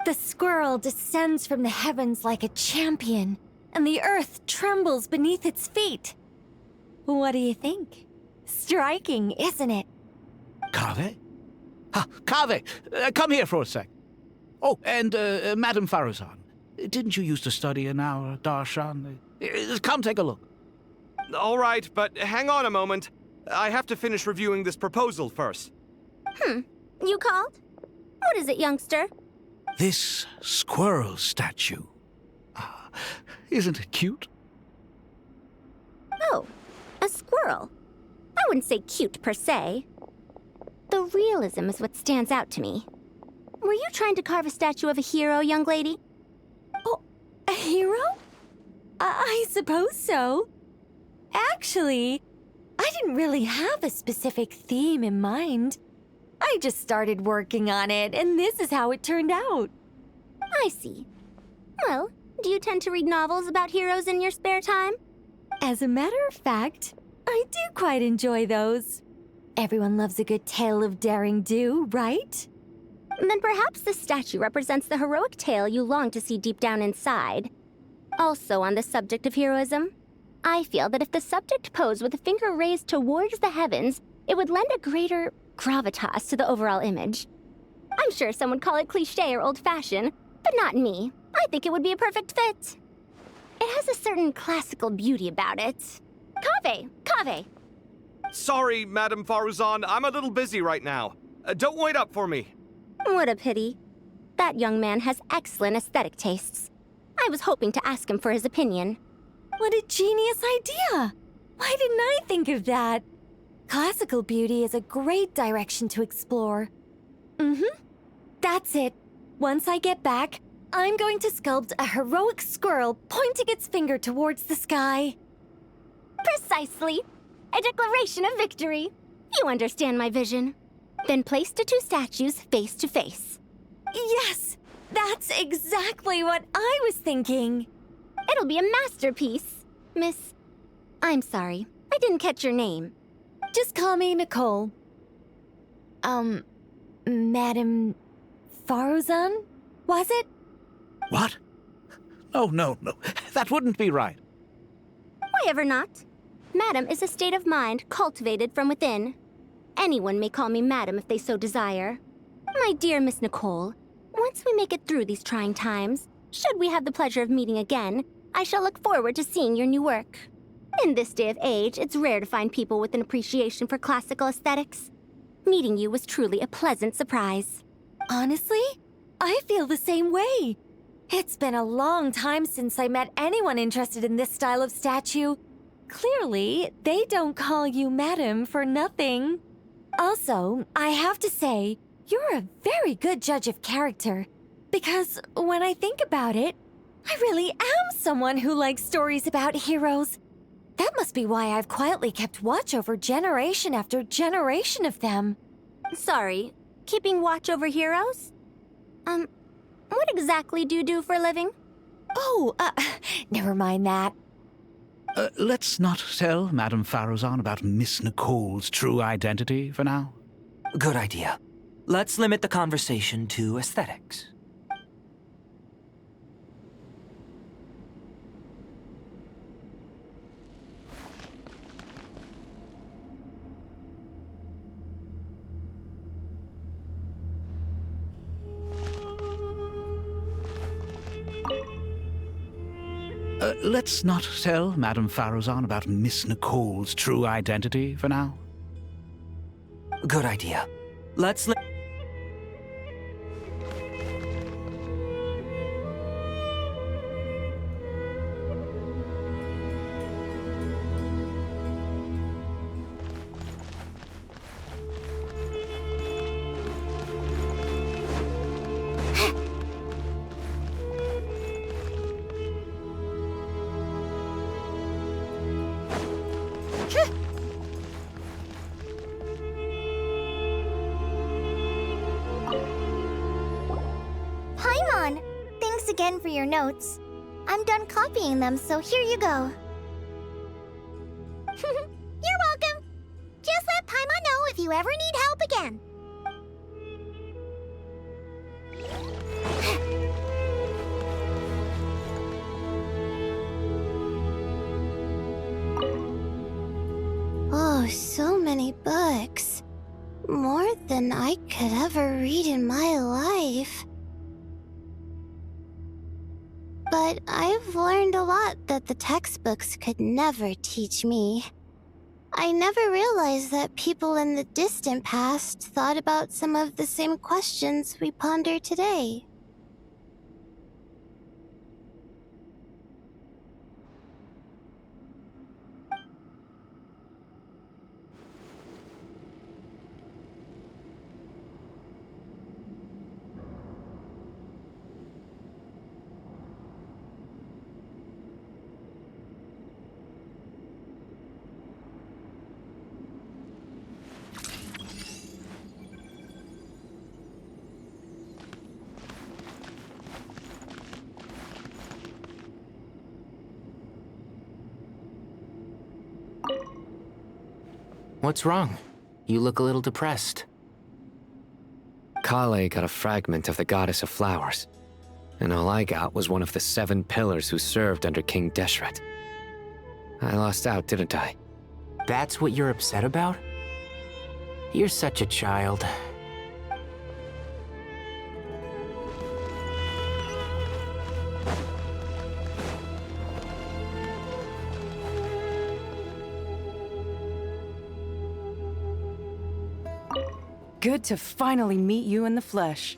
Speaker 19: The squirrel descends from the heavens like a champion, and the earth trembles beneath its feet. What do you think? Striking, isn't it?
Speaker 12: Kaveh? Kaveh, come here for a sec. Oh, and Madame Faruzan, didn't you used to study in our darshan? Come take a look.
Speaker 18: All right, but hang on a moment. I have to finish reviewing this proposal first.
Speaker 9: You called? What is it, youngster?
Speaker 12: This squirrel statue. Isn't it cute?
Speaker 9: Oh, a squirrel. I wouldn't say cute per se. The realism is what stands out to me. Were you trying to carve a statue of a hero, young lady?
Speaker 19: Oh, a hero? I suppose so. Actually, I didn't really have a specific theme in mind. I just started working on it, and this is how it turned out.
Speaker 9: I see. Well, do you tend to read novels about heroes in your spare time?
Speaker 19: As a matter of fact, I do quite enjoy those. Everyone loves a good tale of daring do, right?
Speaker 9: Then perhaps this statue represents the heroic tale you long to see deep down inside. Also on the subject of heroism, I feel that if the subject posed with a finger raised towards the heavens, it would lend a greater gravitas to the overall image. I'm sure some would call it cliché or old-fashioned, but not me. I think it would be a perfect fit. It has a certain classical beauty about it. Kaveh!
Speaker 18: Sorry, Madame Faruzan, I'm a little busy right now. Don't wait up for me.
Speaker 9: What a pity. That young man has excellent aesthetic tastes. I was hoping to ask him for his opinion.
Speaker 19: What a genius idea! Why didn't I think of that? Classical beauty is a great direction to explore. That's it. Once I get back, I'm going to sculpt a heroic squirrel pointing its finger towards the sky.
Speaker 9: Precisely. A declaration of victory. You understand my vision. Then place the two statues face to face.
Speaker 19: Yes! That's exactly what I was thinking.
Speaker 9: It'll be a masterpiece. Miss... I'm sorry. I didn't catch your name.
Speaker 19: Just call me Nicole. Madame Faruzan? Was it?
Speaker 12: What? Oh, no. That wouldn't be right.
Speaker 9: Why ever not? Madam is a state of mind cultivated from within. Anyone may call me Madam if they so desire. My dear Miss Nicole, once we make it through these trying times, should we have the pleasure of meeting again, I shall look forward to seeing your new work. In this day of age, it's rare to find people with an appreciation for classical aesthetics. Meeting you was truly a pleasant surprise.
Speaker 19: Honestly, I feel the same way. It's been a long time since I met anyone interested in this style of statue. Clearly, they don't call you Madam for nothing. Also, I have to say, you're a very good judge of character. Because when I think about it, I really am someone who likes stories about heroes. That must be why I've quietly kept watch over generation after generation of them.
Speaker 9: Sorry, keeping watch over heroes? What exactly do you do for a living?
Speaker 19: Oh, never mind that.
Speaker 12: Let's not tell Madame Farrozan about Miss Nicole's true identity for now.
Speaker 8: Good idea. Let's limit the conversation to aesthetics.
Speaker 12: Let's not tell Madame Farrozan about Miss Nicole's true identity for now.
Speaker 8: Good idea. Let's
Speaker 6: Paimon! Thanks again for your notes. I'm done copying them, so here you go.
Speaker 9: You're welcome. Just let Paimon know if you ever need help again.
Speaker 6: Oh, so many books. More than I could ever read in my life. But I've learned a lot that the textbooks could never teach me. I never realized that people in the distant past thought about some of the same questions we ponder today.
Speaker 17: What's wrong? You look a little depressed.
Speaker 10: Kale got a fragment of the Goddess of Flowers, and all I got was one of the 7 pillars who served under King Deshret. I lost out, didn't I?
Speaker 17: That's what you're upset about? You're such a child.
Speaker 22: Good to finally meet you in the flesh.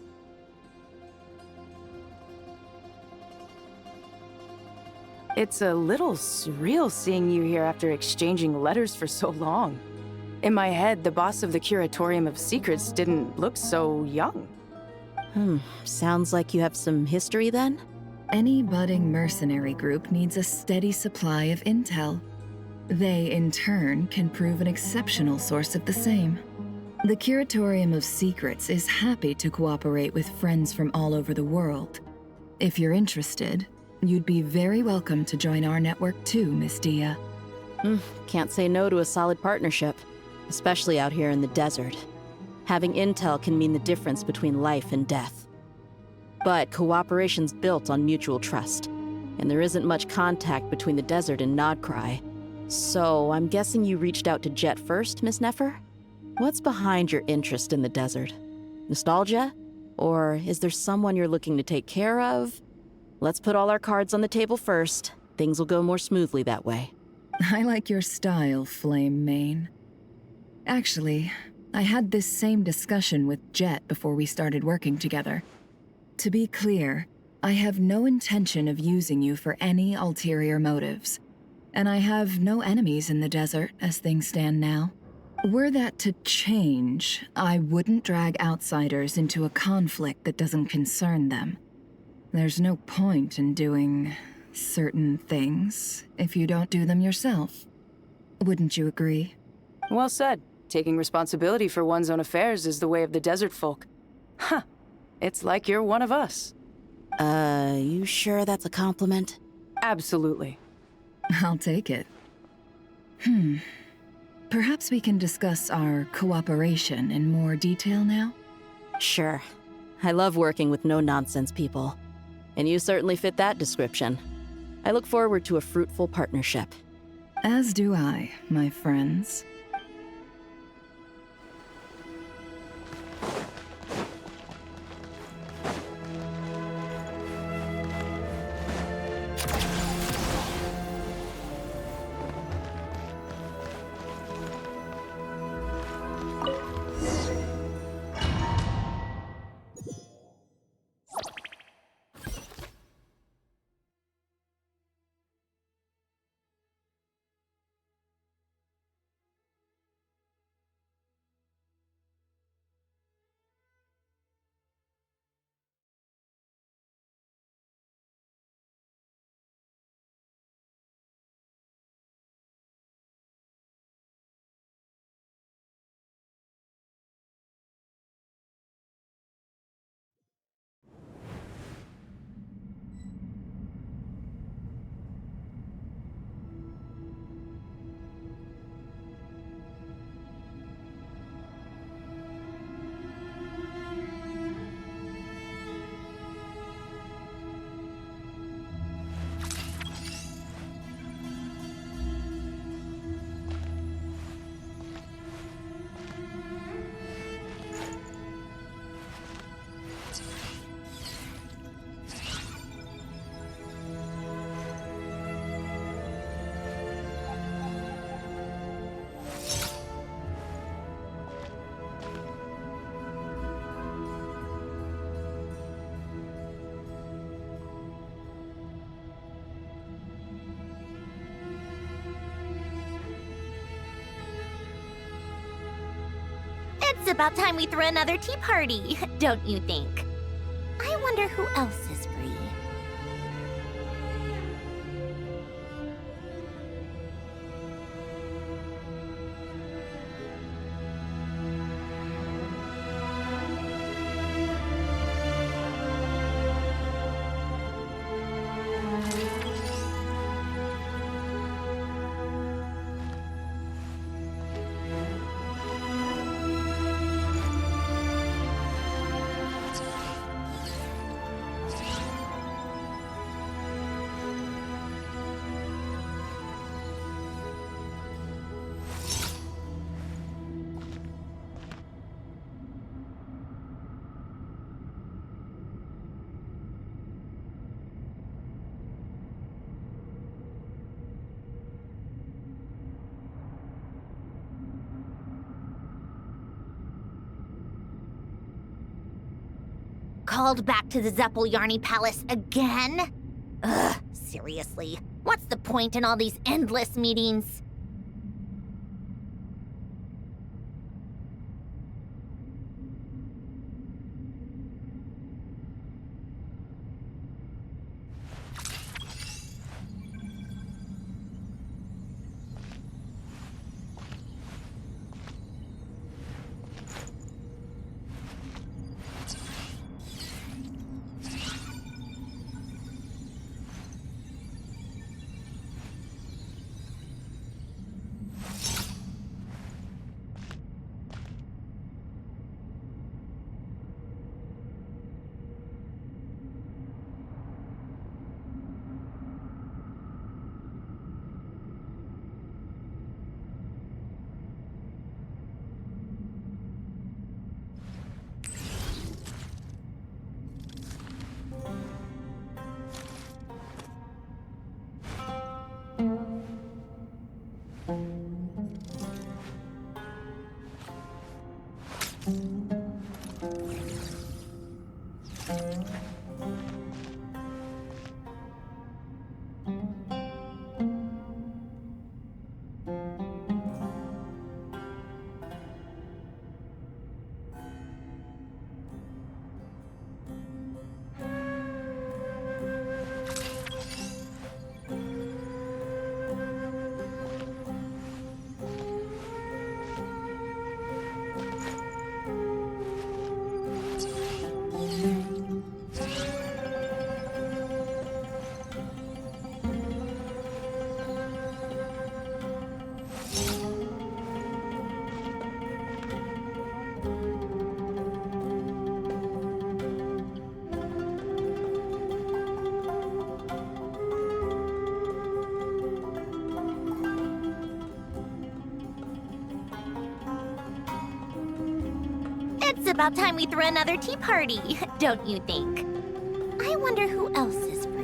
Speaker 22: It's a little surreal seeing you here after exchanging letters for so long. In my head, the boss of the Curatorium of Secrets didn't look so young.
Speaker 16: Sounds like you have some history then?
Speaker 11: Any budding mercenary group needs a steady supply of intel. They, in turn, can prove an exceptional source of the same. The Curatorium of Secrets is happy to cooperate with friends from all over the world. If you're interested, you'd be very welcome to join our network too, Miss Dia.
Speaker 16: Can't say no to a solid partnership, especially out here in the desert. Having intel can mean the difference between life and death. But cooperation's built on mutual trust, and there isn't much contact between the desert and Nodcry. So I'm guessing you reached out to Jet first, Miss Nefer? What's behind your interest in the desert? Nostalgia? Or is there someone you're looking to take care of? Let's put all our cards on the table first. Things will go more smoothly that way.
Speaker 11: I like your style, Flame Mane. Actually, I had this same discussion with Jet before we started working together. To be clear, I have no intention of using you for any ulterior motives. And I have no enemies in the desert as things stand now. Were that to change, I wouldn't drag outsiders into a conflict that doesn't concern them. There's no point in doing certain things if you don't do them yourself. Wouldn't you agree?
Speaker 22: Well said. Taking responsibility for one's own affairs is the way of the desert folk. Huh. It's like you're one of us.
Speaker 15: You sure that's a compliment?
Speaker 22: Absolutely.
Speaker 11: I'll take it. Perhaps we can discuss our cooperation in more detail now?
Speaker 16: Sure. I love working with no-nonsense people. And you certainly fit that description. I look forward to a fruitful partnership.
Speaker 11: As do I, my friends.
Speaker 9: It's about time we threw another tea party, don't you think? I wonder who else is free. Called back to the Zeppeljärni Palace again? Ugh, seriously. What's the point in all these endless meetings?
Speaker 6: about time we threw another tea party, don't you think? I wonder who else is free.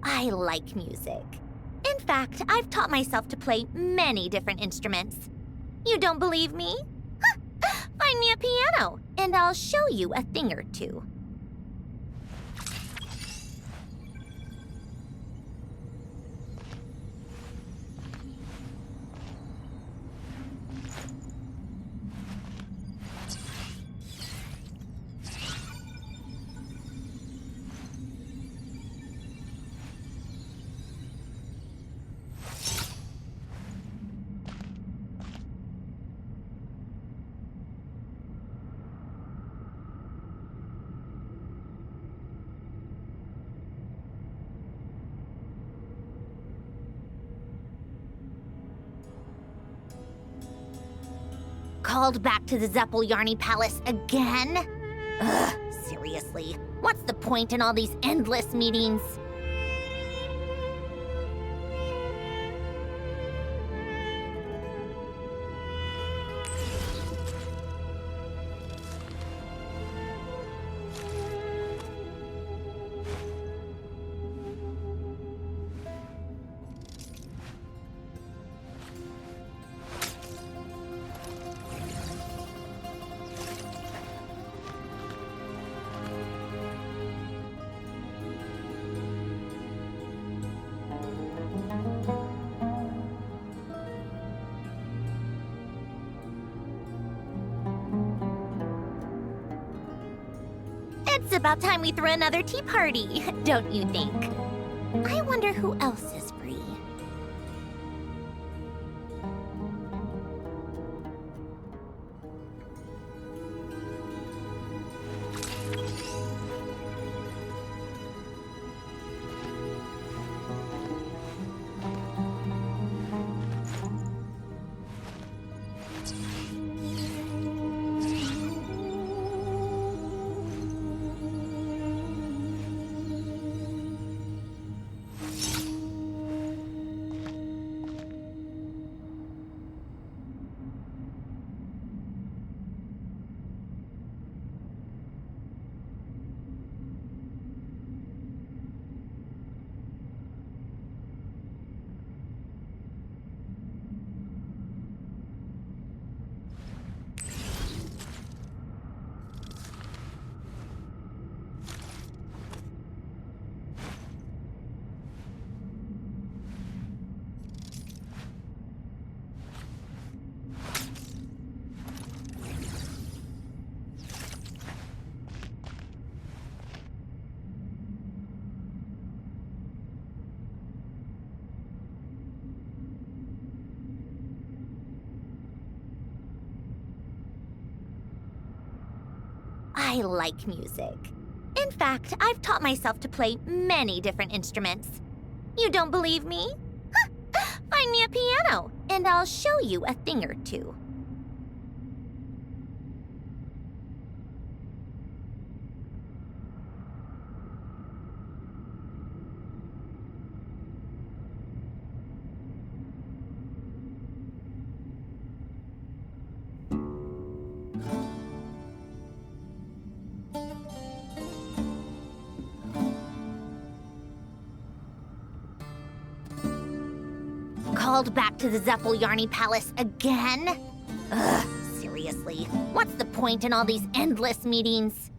Speaker 6: I like music. In fact, I've taught myself to play many different instruments. You don't believe me? Find me a piano, and I'll show you a thing or two. Called back to the Zeppeljärny Palace again? Ugh, seriously. What's the point in all these endless meetings? It's about time we threw another tea party, don't you think? I wonder who else is free. I like music. In fact, I've taught myself to play many different instruments. You don't believe me? Find me a piano, and I'll show you a thing or two. Called back to the Zeppeljärny Palace again? Ugh, seriously. What's the point in all these endless meetings?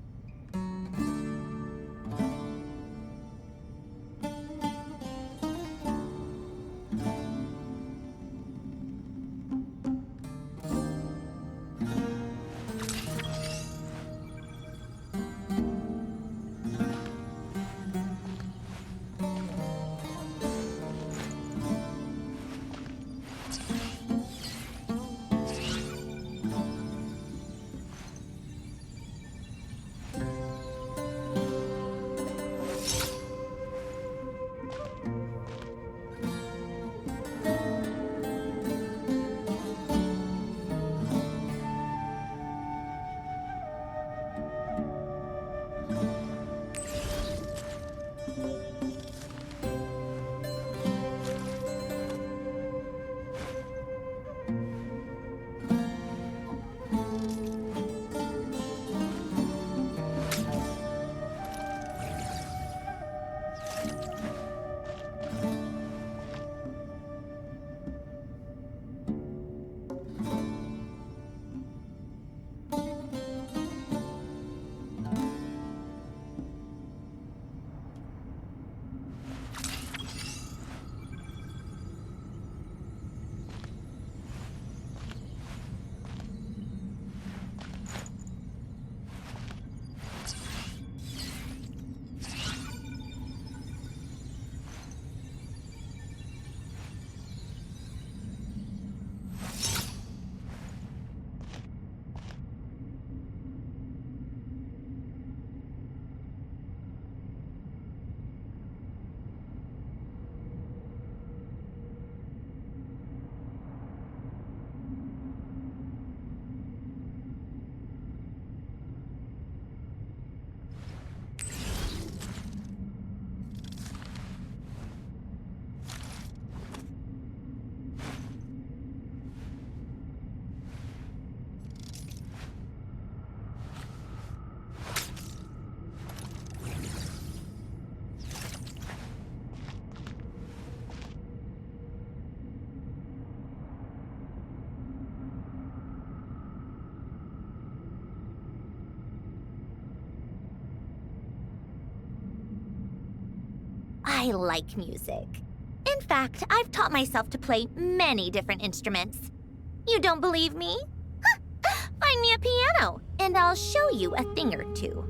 Speaker 6: I like music. In fact, I've taught myself to play many different instruments. You don't believe me? Find me a piano, and I'll show you a thing or two.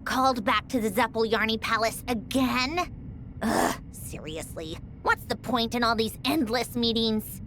Speaker 6: Called back to the Zeppeljärny Palace again? Ugh, seriously. What's the point in all these endless meetings?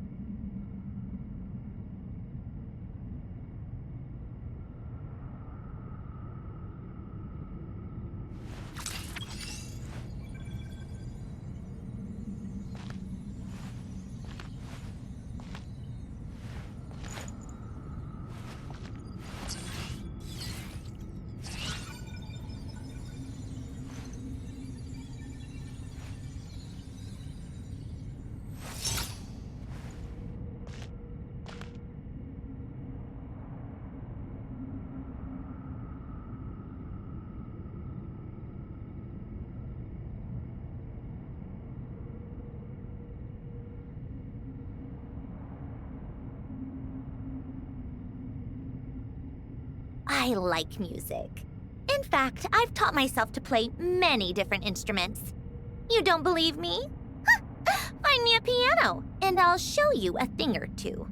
Speaker 6: I like music. In fact, I've taught myself to play many different instruments. You don't believe me? Find me a piano, and I'll show you a thing or two.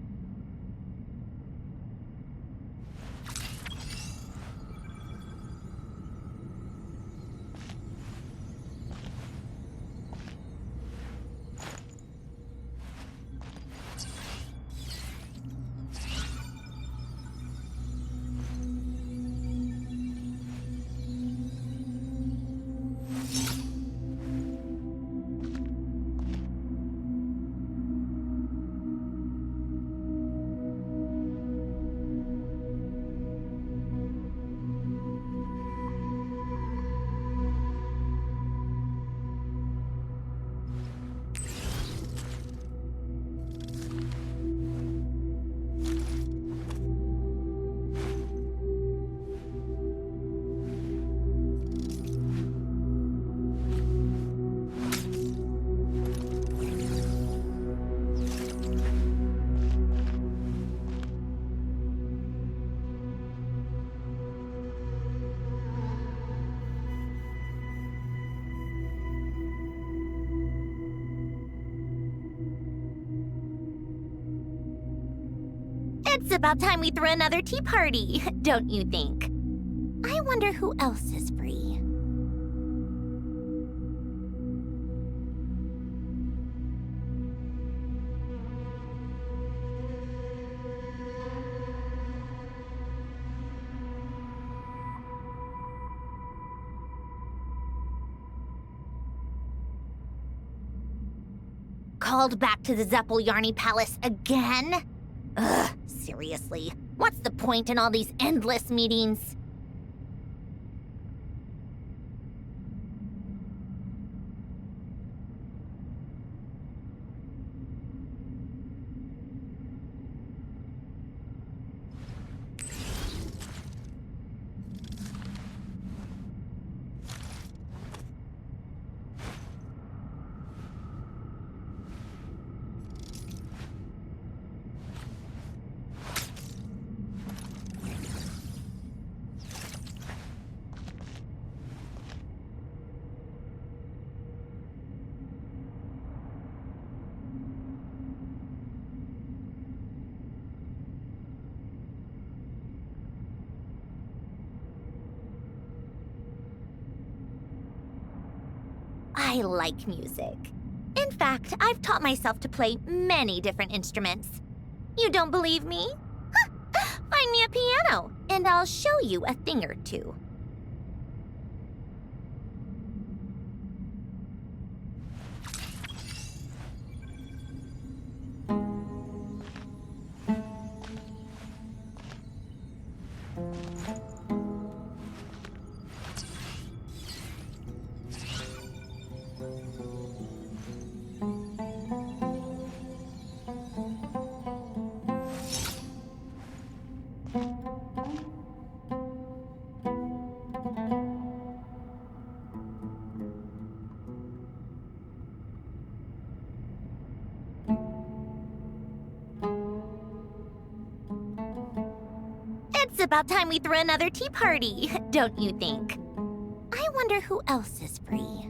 Speaker 6: It's about time we threw another tea party, don't you think? I wonder who else is free. Called back to the Zeppeljärny Palace again? Ugh, seriously. What's the point in all these endless meetings?
Speaker 9: I like music. In fact, I've taught myself to play many different instruments. You don't believe me? Huh. Find me a piano, and I'll show you a thing or two. It's about time we threw another tea party, don't you think? I wonder who else is free.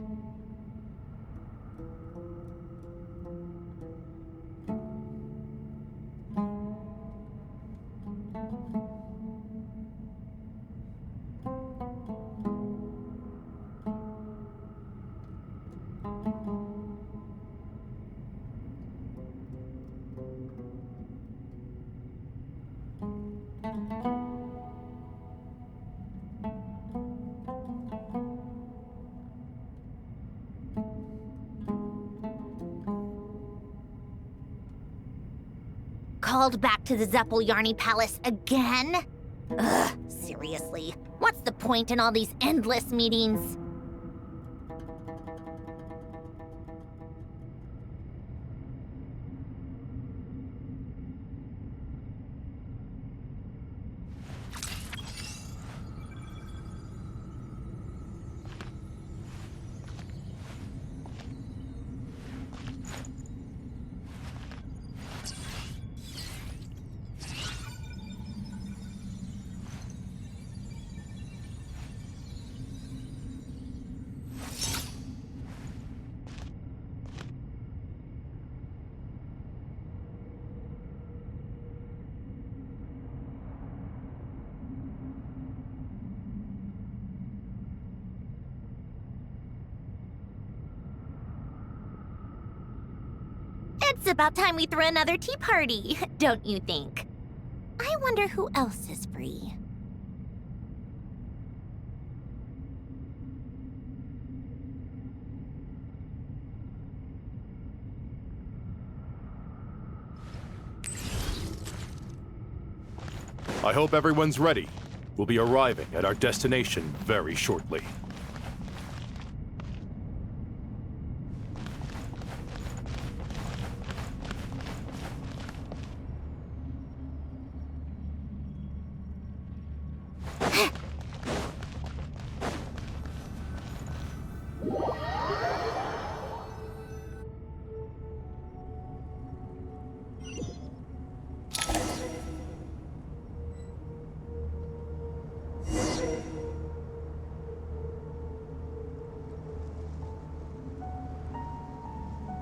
Speaker 9: Called back to the Zeppel-Yarny Palace again? Ugh, seriously. What's the point in all these endless meetings? It's about time we threw another tea party, don't you think? I wonder who else is free.
Speaker 5: I hope everyone's ready. We'll be arriving at our destination very shortly.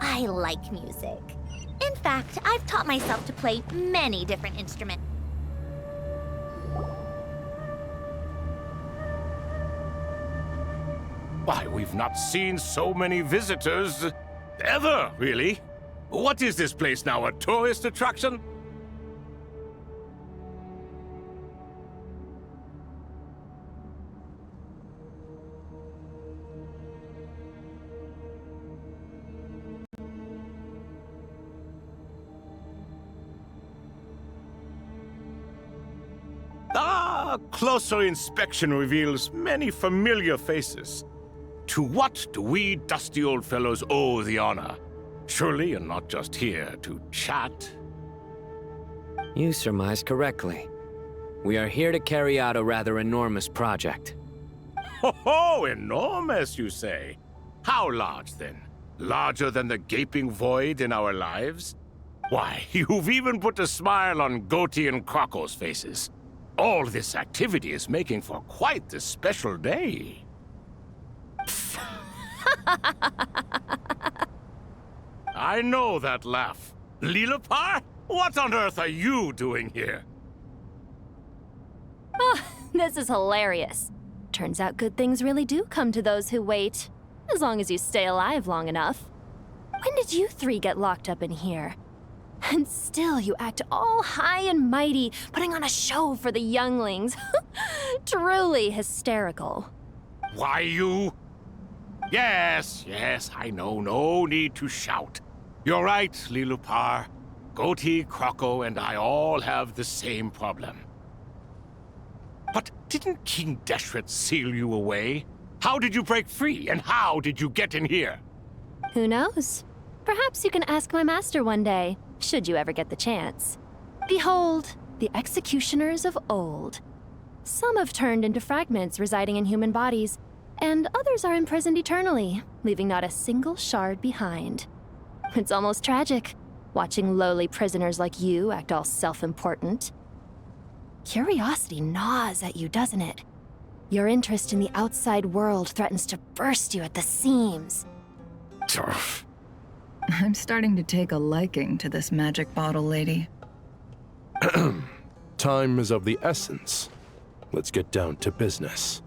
Speaker 9: I like music. In fact, I've taught myself to play many different instruments.
Speaker 14: Why, we've not seen so many visitors ever, really. What is this place now, a tourist attraction? Closer inspection reveals many familiar faces. To what do we dusty old fellows owe the honor? Surely you're not just here to chat.
Speaker 10: You surmise correctly. We are here to carry out a rather enormous project.
Speaker 14: Ho, enormous, you say? How large, then? Larger than the gaping void in our lives? Why, you've even put a smile on Goatee and Crocco's faces. All this activity is making for quite the special day. I know that laugh. Lilipar? What on earth are you doing here?
Speaker 1: Oh, this is hilarious. Turns out good things really do come to those who wait. As long as you stay alive long enough. When did you three get locked up in here? And still you act all high and mighty, putting on a show for the younglings. Truly hysterical.
Speaker 14: Why, you... Yes, I know. No need to shout. You're right, Lilupar. Goatee, Croco, and I all have the same problem. But didn't King Deshret seal you away? How did you break free, and how did you get in here?
Speaker 1: Who knows? Perhaps you can ask my master one day, should you ever get the chance. Behold, the executioners of old. Some have turned into fragments residing in human bodies, and others are imprisoned eternally, leaving not a single shard behind. It's almost tragic, watching lowly prisoners like you act all self-important. Curiosity gnaws at you, doesn't it? Your interest in the outside world threatens to burst you at the seams.
Speaker 11: I'm starting to take a liking to this magic bottle lady.
Speaker 5: Time is of the essence. Let's get down to business.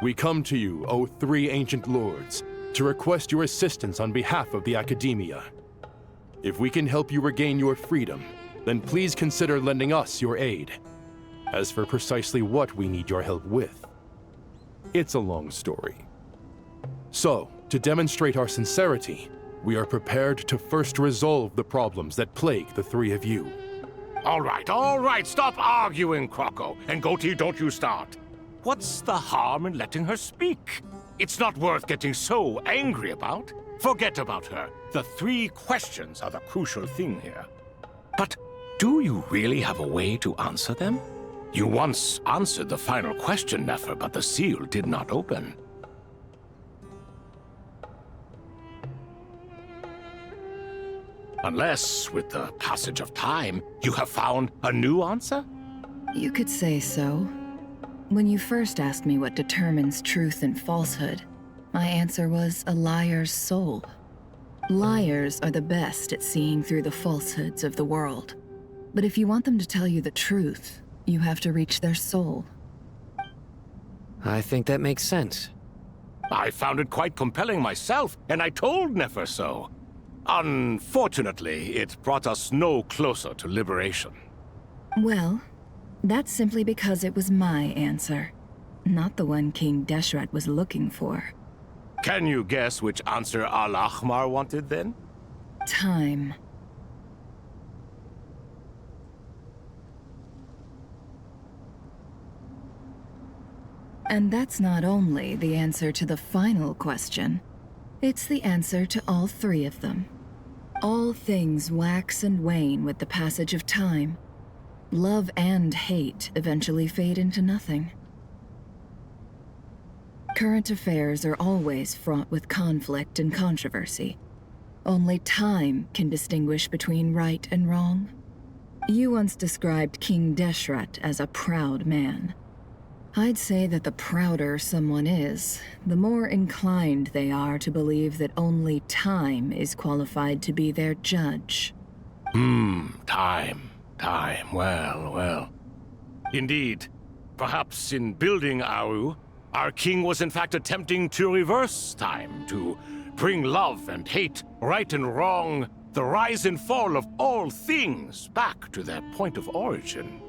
Speaker 5: We come to you, O three ancient lords, to request your assistance on behalf of the Academia. If we can help you regain your freedom, then please consider lending us your aid. As for precisely what we need your help with, it's a long story. So, to demonstrate our sincerity, we are prepared to first resolve the problems that plague the three of you.
Speaker 14: All right, stop arguing, Croco. And Goatee, don't you start. What's the harm in letting her speak? It's not worth getting so angry about. Forget about her. The three questions are the crucial thing here. But do you really have a way to answer them? You once answered the final question, Nefer, but the seal did not open. Unless, with the passage of time, you have found a new answer?
Speaker 11: You could say so. When you first asked me what determines truth and falsehood, my answer was a liar's soul. Liars are the best at seeing through the falsehoods of the world. But if you want them to tell you the truth, you have to reach their soul.
Speaker 10: I think that makes sense.
Speaker 14: I found it quite compelling myself, and I told Nefer so. Unfortunately, it brought us no closer to liberation.
Speaker 11: Well, that's simply because it was my answer, not the one King Deshret was looking for.
Speaker 14: Can you guess which answer Al-Ahmar wanted then?
Speaker 11: Time. And that's not only the answer to the final question, it's the answer to all three of them. All things wax and wane with the passage of time. Love and hate eventually fade into nothing. Current affairs are always fraught with conflict and controversy. Only time can distinguish between right and wrong. You once described King Deshret as a proud man. I'd say that the prouder someone is, the more inclined they are to believe that only time is qualified to be their judge.
Speaker 14: Time. Well. Indeed. Perhaps in building Aru, our king was in fact attempting to reverse time, to bring love and hate, right and wrong, the rise and fall of all things back to their point of origin.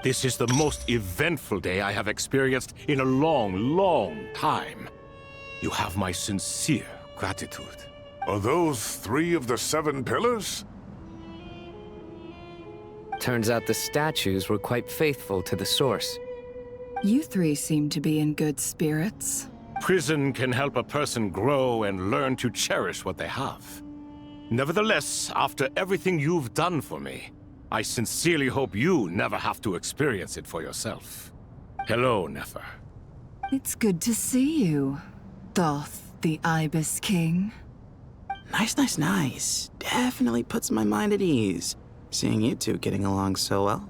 Speaker 14: This is the most eventful day I have experienced in a long time. You have my sincere gratitude.
Speaker 7: Are those 3 of the 7 pillars?
Speaker 10: Turns out the statues were quite faithful to the source.
Speaker 11: You three seem to be in good spirits.
Speaker 14: Prison can help a person grow and learn to cherish what they have. Nevertheless, after everything you've done for me, I sincerely hope you never have to experience it for yourself. Hello, Nefer.
Speaker 11: It's good to see you, Thoth the Ibis King.
Speaker 2: Nice. Definitely puts my mind at ease, seeing you two getting along so well.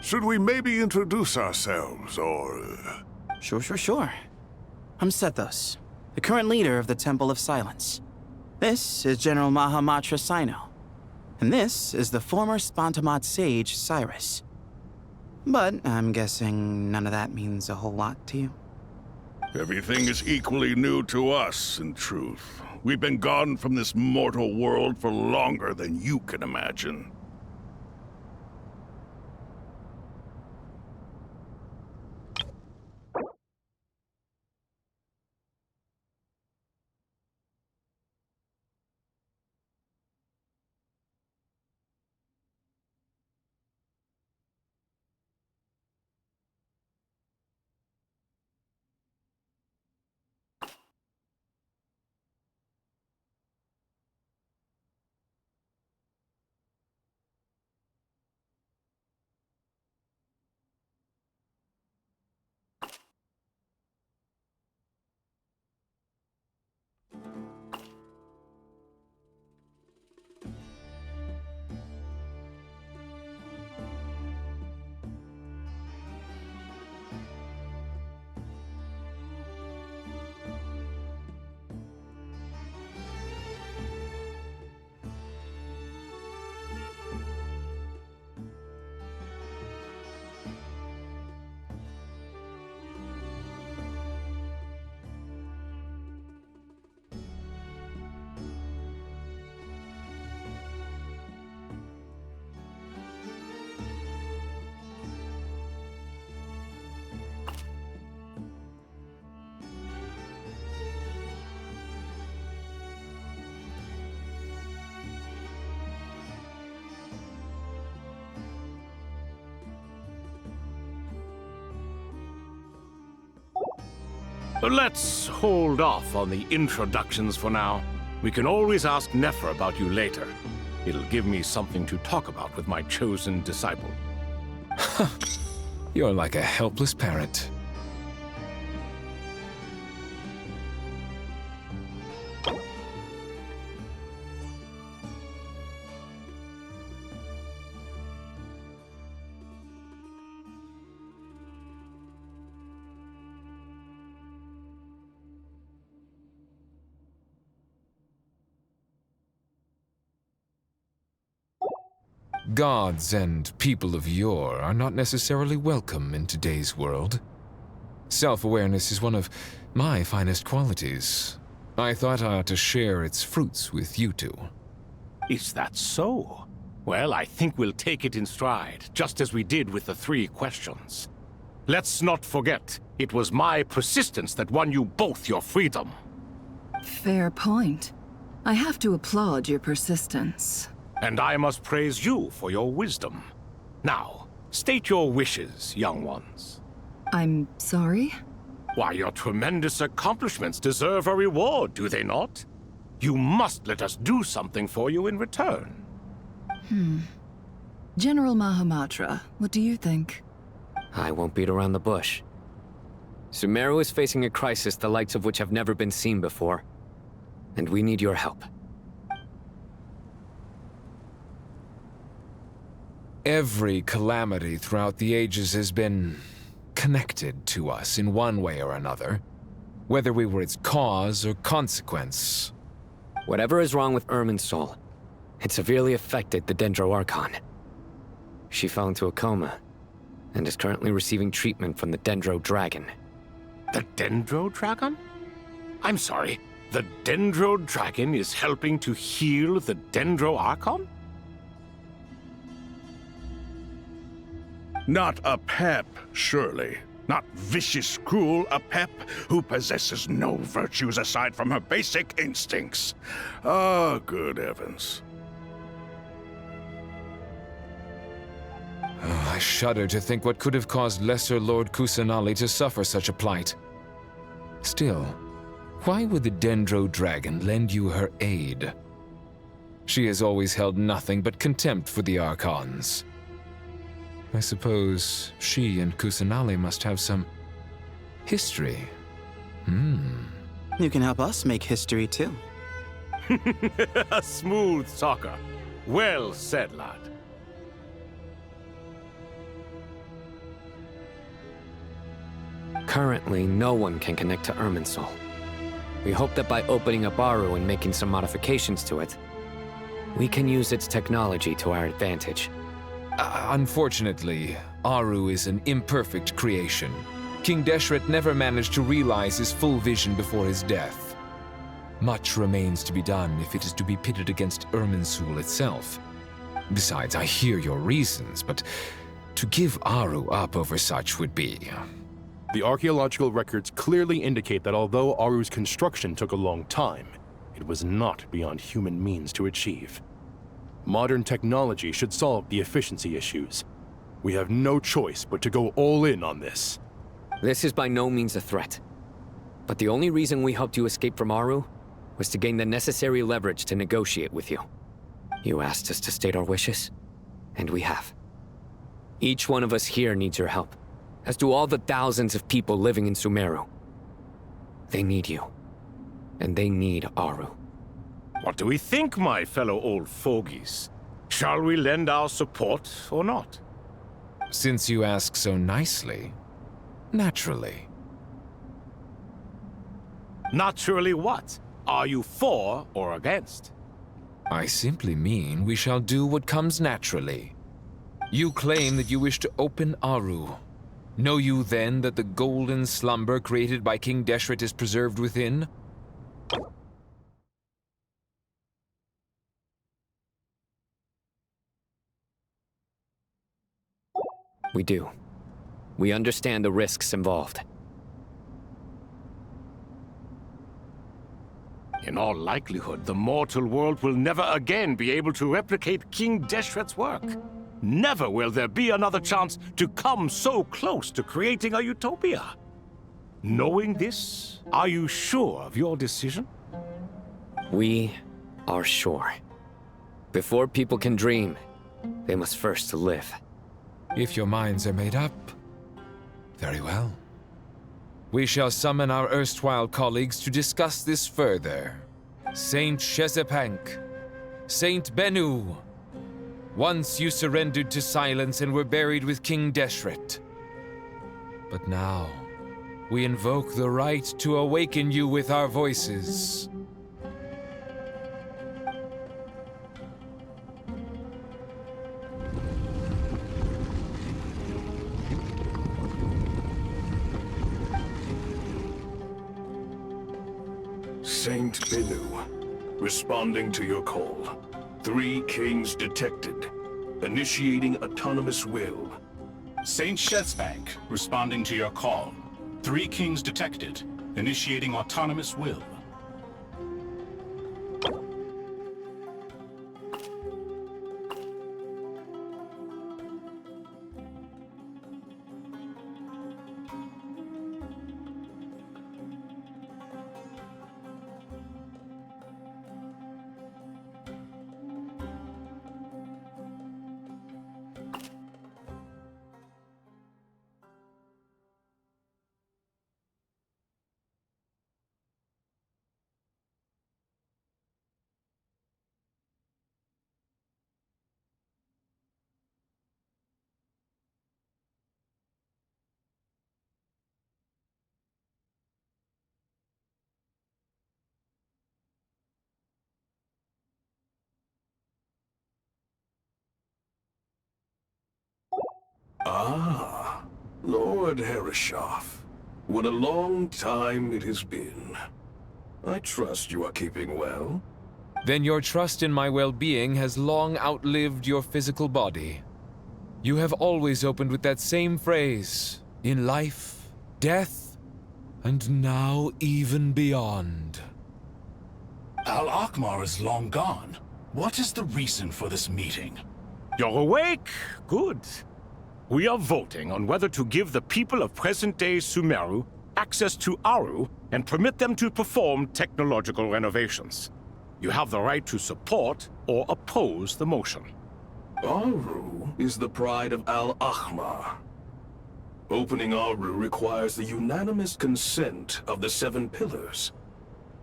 Speaker 7: Should we maybe introduce ourselves, or...
Speaker 2: Sure. I'm Sethos, the current leader of the Temple of Silence. This is General Mahamatra Sino, and this is the former Spantamot sage, Cyrus. But I'm guessing none of that means a whole lot to you.
Speaker 7: Everything is equally new to us, in truth. We've been gone from this mortal world for longer than you can imagine.
Speaker 14: Let's hold off on the introductions for now. We can always ask Nefer about you later. It'll give me something to talk about with my chosen disciple.
Speaker 20: You're like a helpless parrot. Gods and people of yore are not necessarily welcome in today's world. Self-awareness is one of my finest qualities. I thought I ought to share its fruits with you two.
Speaker 14: Is that so? Well, I think we'll take it in stride, just as we did with the 3 questions. Let's not forget, it was my persistence that won you both your freedom.
Speaker 11: Fair point. I have to applaud your persistence.
Speaker 14: And I must praise you for your wisdom. Now, state your wishes, young ones.
Speaker 11: I'm sorry?
Speaker 14: Why, your tremendous accomplishments deserve a reward, do they not? You must let us do something for you in return.
Speaker 11: General Mahamatra, what do you think?
Speaker 10: I won't beat around the bush. Sumeru is facing a crisis the likes of which have never been seen before. And we need your help.
Speaker 20: Every calamity throughout the ages has been connected to us in one way or another, whether we were its cause or consequence.
Speaker 10: Whatever is wrong with Irminsul, it severely affected the Dendro Archon. She fell into a coma and is currently receiving treatment from the Dendro Dragon.
Speaker 14: The Dendro Dragon? I'm sorry, the Dendro Dragon is helping to heal the Dendro Archon?
Speaker 7: Not a pep, surely. Not vicious, cruel a pep who possesses no virtues aside from her basic instincts. Ah, good heavens.
Speaker 20: Oh, I shudder to think what could have caused Lesser Lord Kusanali to suffer such a plight. Still, why would the Dendro Dragon lend you her aid? She has always held nothing but contempt for the Archons. I suppose she and Kusanali must have some history.
Speaker 2: You can help us make history too.
Speaker 14: A smooth talker. Well said, lad.
Speaker 10: Currently, no one can connect to Irminsul. We hope that by opening up Aru and making some modifications to it, we can use its technology to our advantage.
Speaker 20: Unfortunately, Aru is an imperfect creation. King Deshret never managed to realize his full vision before his death. Much remains to be done if it is to be pitted against Irminsul itself. Besides, I hear your reasons, but to give Aru up over such would be...
Speaker 5: The archaeological records clearly indicate that although Aru's construction took a long time, it was not beyond human means to achieve. Modern technology should solve the efficiency issues. We have no choice but to go all in on this.
Speaker 10: This is by no means a threat. But the only reason we helped you escape from Aru was to gain the necessary leverage to negotiate with you. You asked us to state our wishes, and we have. Each one of us here needs your help, as do all the thousands of people living in Sumeru. They need you, and they need Aru.
Speaker 14: What do we think, my fellow old fogies? Shall we lend our support or not?
Speaker 20: Since you ask so nicely, naturally.
Speaker 14: Naturally what? Are you for or against?
Speaker 20: I simply mean we shall do what comes naturally. You claim that you wish to open Aru. Know you then that the golden slumber created by King Deshret is preserved within?
Speaker 10: We do. We understand the risks involved.
Speaker 14: In all likelihood, the mortal world will never again be able to replicate King Deshret's work. Never will there be another chance to come so close to creating a utopia. Knowing this, are you sure of your decision?
Speaker 10: We are sure. Before people can dream, they must first live.
Speaker 20: If your minds are made up, very well. We shall summon our erstwhile colleagues to discuss this further. Saint Shezepank, Saint Bennu. Once you surrendered to silence and were buried with King Deshret. But now, we invoke the right to awaken you with our voices.
Speaker 7: Saint Bennu, responding to your call. 3 kings detected. Initiating autonomous will.
Speaker 13: Saint Shezbank, responding to your call. 3 kings detected. Initiating autonomous will.
Speaker 7: Ah, Lord Herreshoff. What a long time it has been. I trust you are keeping well.
Speaker 20: Then your trust in my well-being has long outlived your physical body. You have always opened with that same phrase, in life, death, and now even beyond.
Speaker 13: Al-Akmar is long gone. What is the reason for this meeting?
Speaker 14: You're awake? Good. We are voting on whether to give the people of present-day Sumeru access to Aru and permit them to perform technological renovations. You have the right to support or oppose the motion.
Speaker 7: Aru is the pride of Al-Ahmar. Opening Aru requires the unanimous consent of the 7 pillars.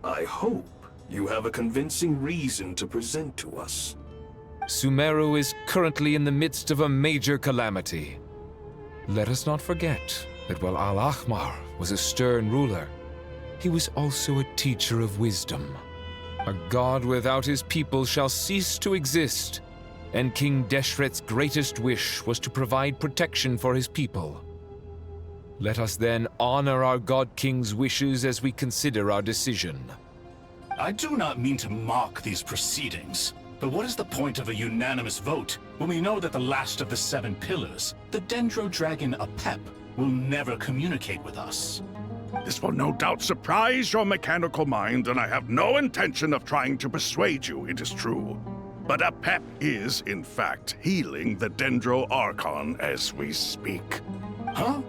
Speaker 7: I hope
Speaker 4: You have a convincing reason to present to us.
Speaker 20: Sumeru is currently in the midst of a major calamity. Let us not forget that while Al-Ahmar was a stern ruler, he was also a teacher of wisdom. A god without his people shall cease to exist, and King Deshret's greatest wish was to provide protection for his people. Let us then honor our God King's wishes as we consider our decision.
Speaker 13: I do not mean to mock these proceedings, but what is the point of a unanimous vote when we know that the last of the 7 pillars, the Dendro Dragon Apep, will never communicate with us?
Speaker 7: This will no doubt surprise your mechanical mind, and I have no intention of trying to persuade you it is true. But Apep is, in fact, healing the Dendro Archon as we speak.
Speaker 13: Huh?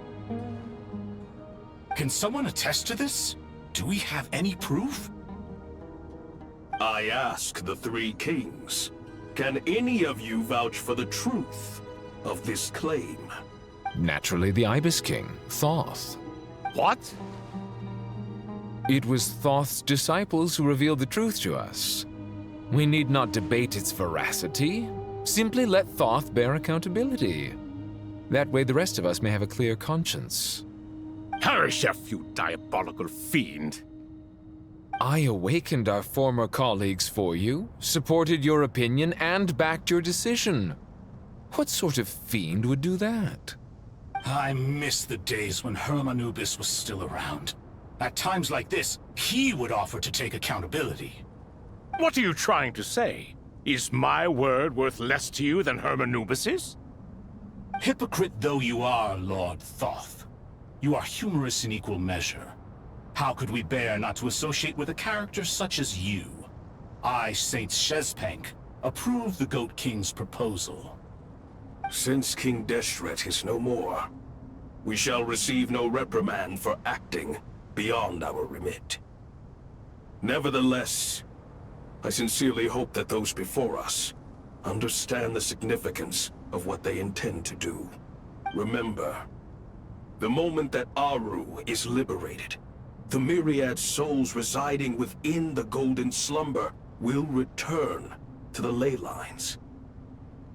Speaker 13: Can someone attest to this? Do we have any proof?
Speaker 4: I ask the 3 kings, can any of you vouch for the truth of this claim?
Speaker 20: Naturally, the Ibis King, Thoth.
Speaker 14: What?
Speaker 20: It was Thoth's disciples who revealed the truth to us. We need not debate its veracity. Simply let Thoth bear accountability. That way the rest of us may have a clear conscience.
Speaker 14: Perish, you diabolical fiend!
Speaker 20: I awakened our former colleagues for you, supported your opinion, and backed your decision. What sort of fiend would do that?
Speaker 13: I miss the days when Hermanubis was still around. At times like this, he would offer to take accountability.
Speaker 14: What are you trying to say? Is my word worth less to you than Hermanubis's?
Speaker 13: Hypocrite though you are, Lord Thoth, you are humorous in equal measure. How could we bear not to associate with a character such as you? I, Saint Shezpank, approve the Goat King's proposal.
Speaker 4: Since King Deshret is no more, we shall receive no reprimand for acting beyond our remit. Nevertheless, I sincerely hope that those before us understand the significance of what they intend to do. Remember, the moment that Aru is liberated, the myriad souls residing within the Golden Slumber will return to the ley lines.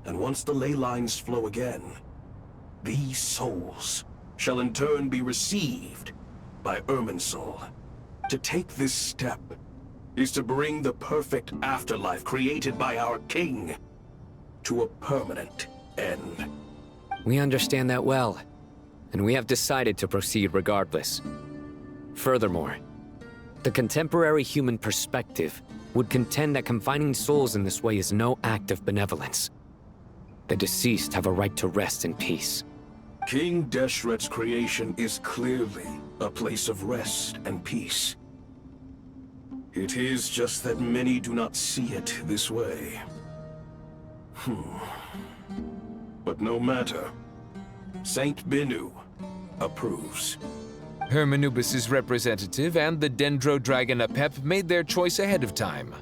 Speaker 4: And once the ley lines flow again, these souls shall in turn be received by Irminsul. To take this step is to bring the perfect afterlife created by our king to a permanent end.
Speaker 10: We understand that well, and we have decided to proceed regardless. Furthermore, the contemporary human perspective would contend that confining souls in this way is no act of benevolence. The deceased have a right to rest in peace.
Speaker 4: King Deshret's creation is clearly a place of rest and peace. It is just that many do not see it this way. But no matter. Saint Binu approves.
Speaker 20: Hermanubis' representative and the Dendro Dragon Apep made their choice ahead of time,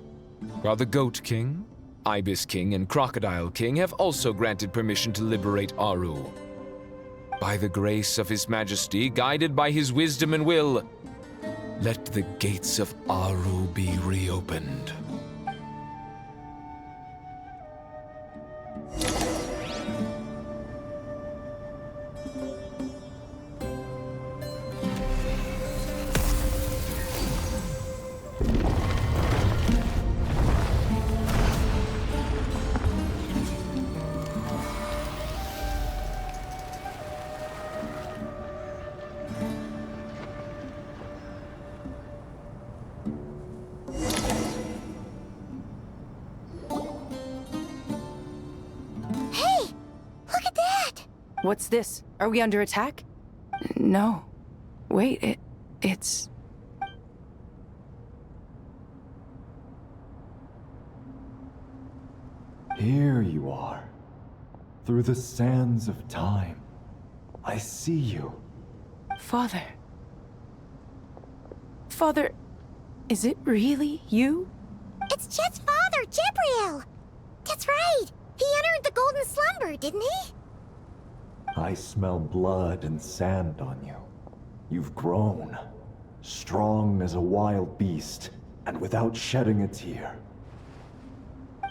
Speaker 20: while the Goat King, Ibis King, and Crocodile King have also granted permission to liberate Aru. By the grace of His Majesty, guided by his wisdom and will, let the gates of Aru be reopened.
Speaker 22: What's this? Are we under attack? No. Wait, it's...
Speaker 21: Here you are. Through the sands of time. I see you.
Speaker 22: Father. Father, is it really you?
Speaker 9: It's Chet's father, Jibriel! That's right! He entered the Golden Slumber, didn't he?
Speaker 21: I smell blood and sand on you. You've grown. Strong as a wild beast, and without shedding a tear.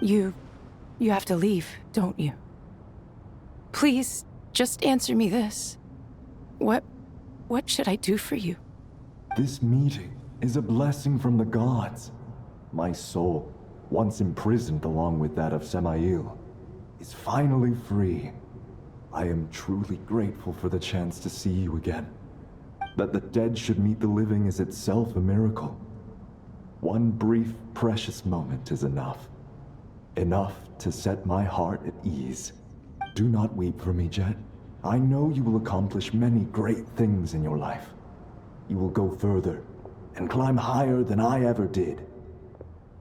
Speaker 22: You have to leave, don't you? Please, just answer me this. What should I do for you?
Speaker 21: This meeting is a blessing from the gods. My soul, once imprisoned along with that of Samael, is finally free. I am truly grateful for the chance to see you again. That the dead should meet the living is itself a miracle. One brief, precious moment is enough. Enough to set my heart at ease. Do not weep for me, Jet. I know you will accomplish many great things in your life. You will go further and climb higher than I ever did.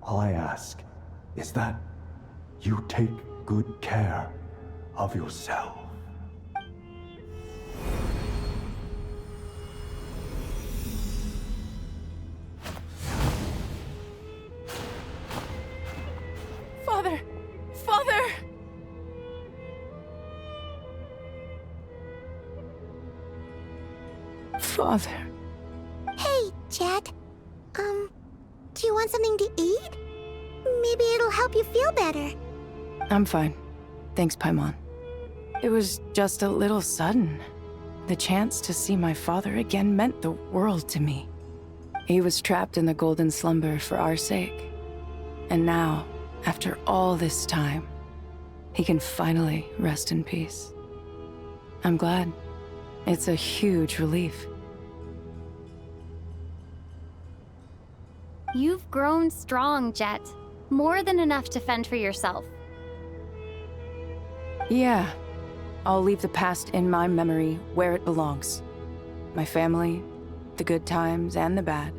Speaker 21: All I ask is that you take good care of yourself.
Speaker 22: Father! Father! Father.
Speaker 9: Hey, Jet. Do you want something to eat? Maybe it'll help you feel better.
Speaker 22: I'm fine. Thanks, Paimon. It was just a little sudden. The chance to see my father again meant the world to me. He was trapped in the golden slumber for our sake. And now, after all this time, he can finally rest in peace. I'm glad. It's a huge relief.
Speaker 6: You've grown strong, Jet. More than enough to fend for yourself.
Speaker 22: Yeah. I'll leave the past in my memory where it belongs. My family, the good times and the bad.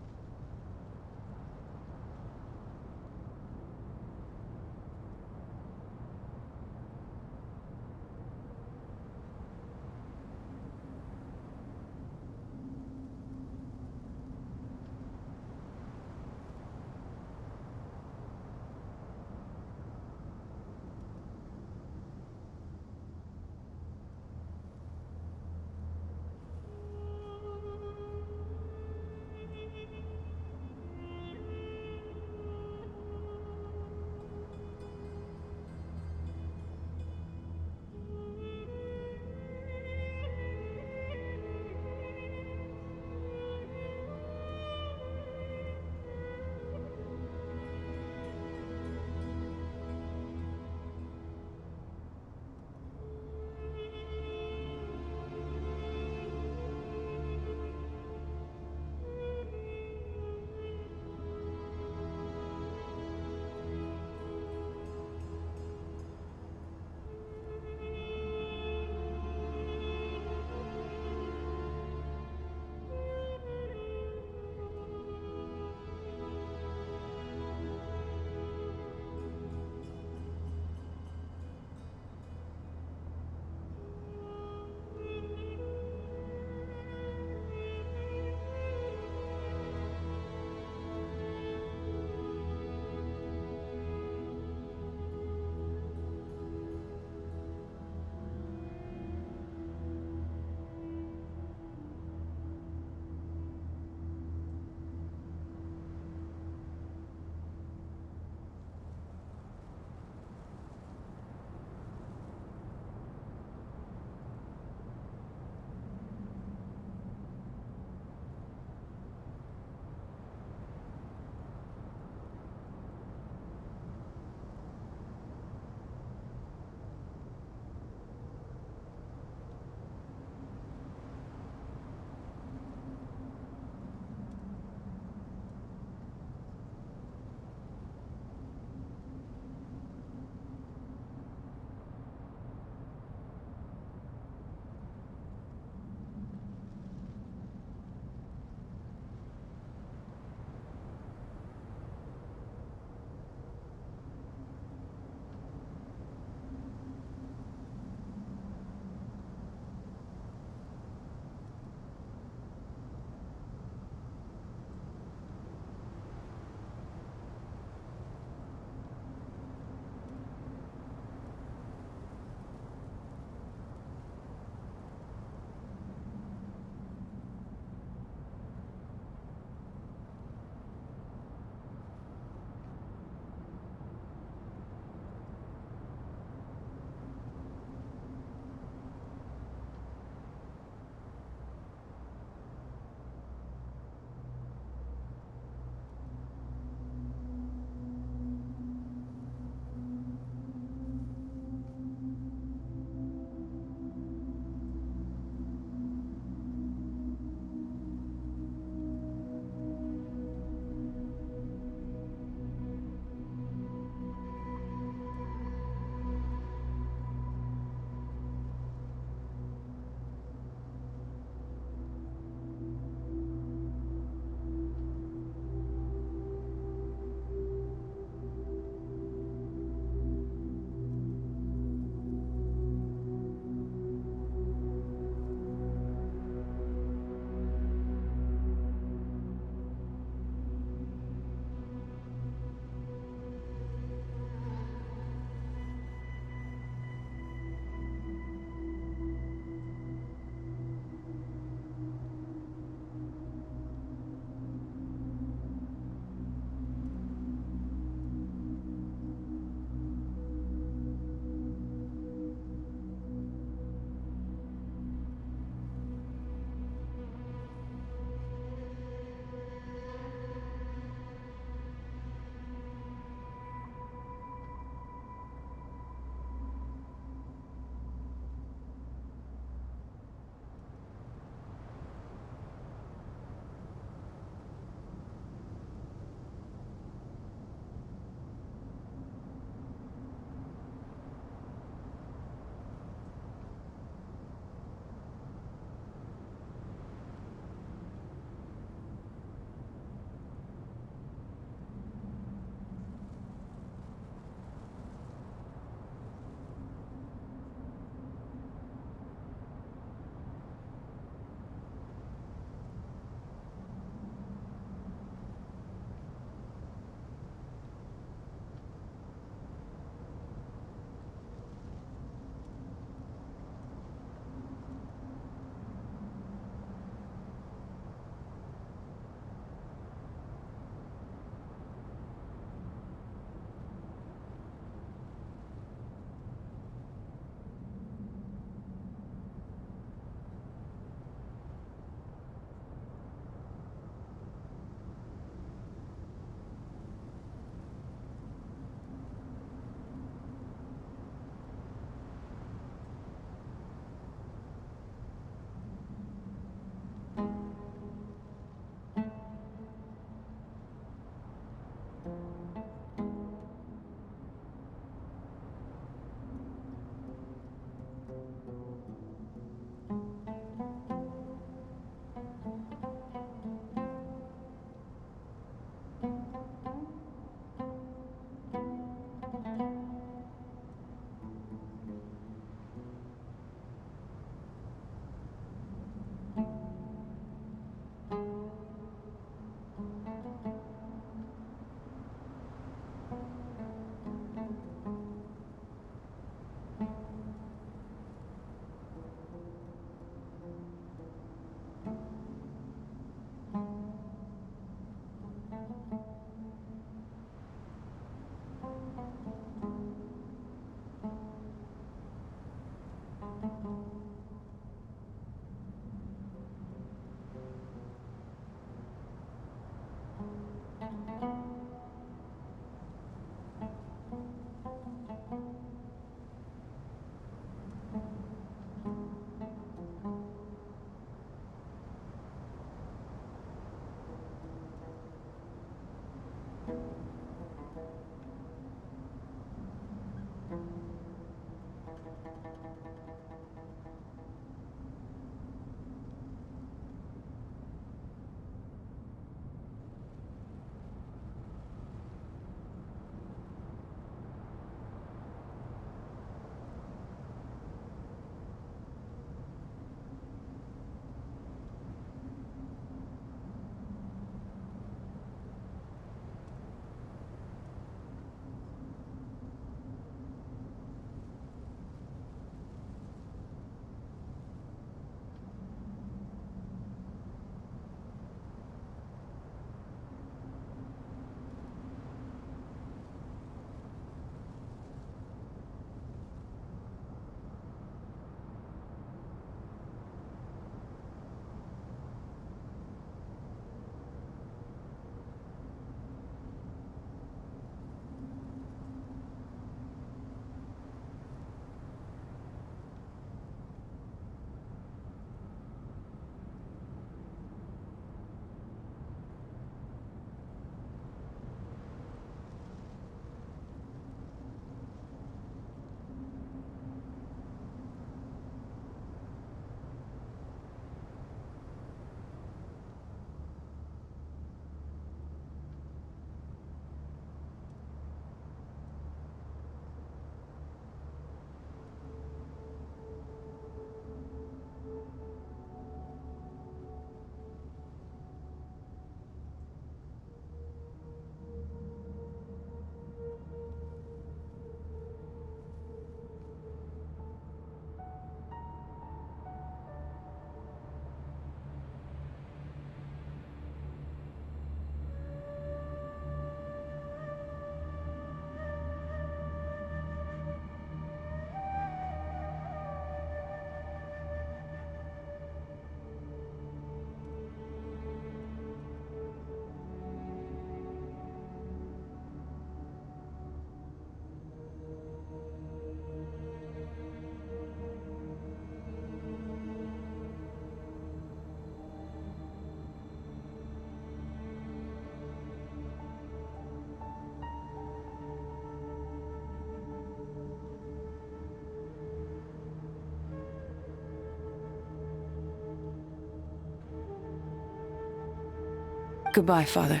Speaker 22: Goodbye, Father.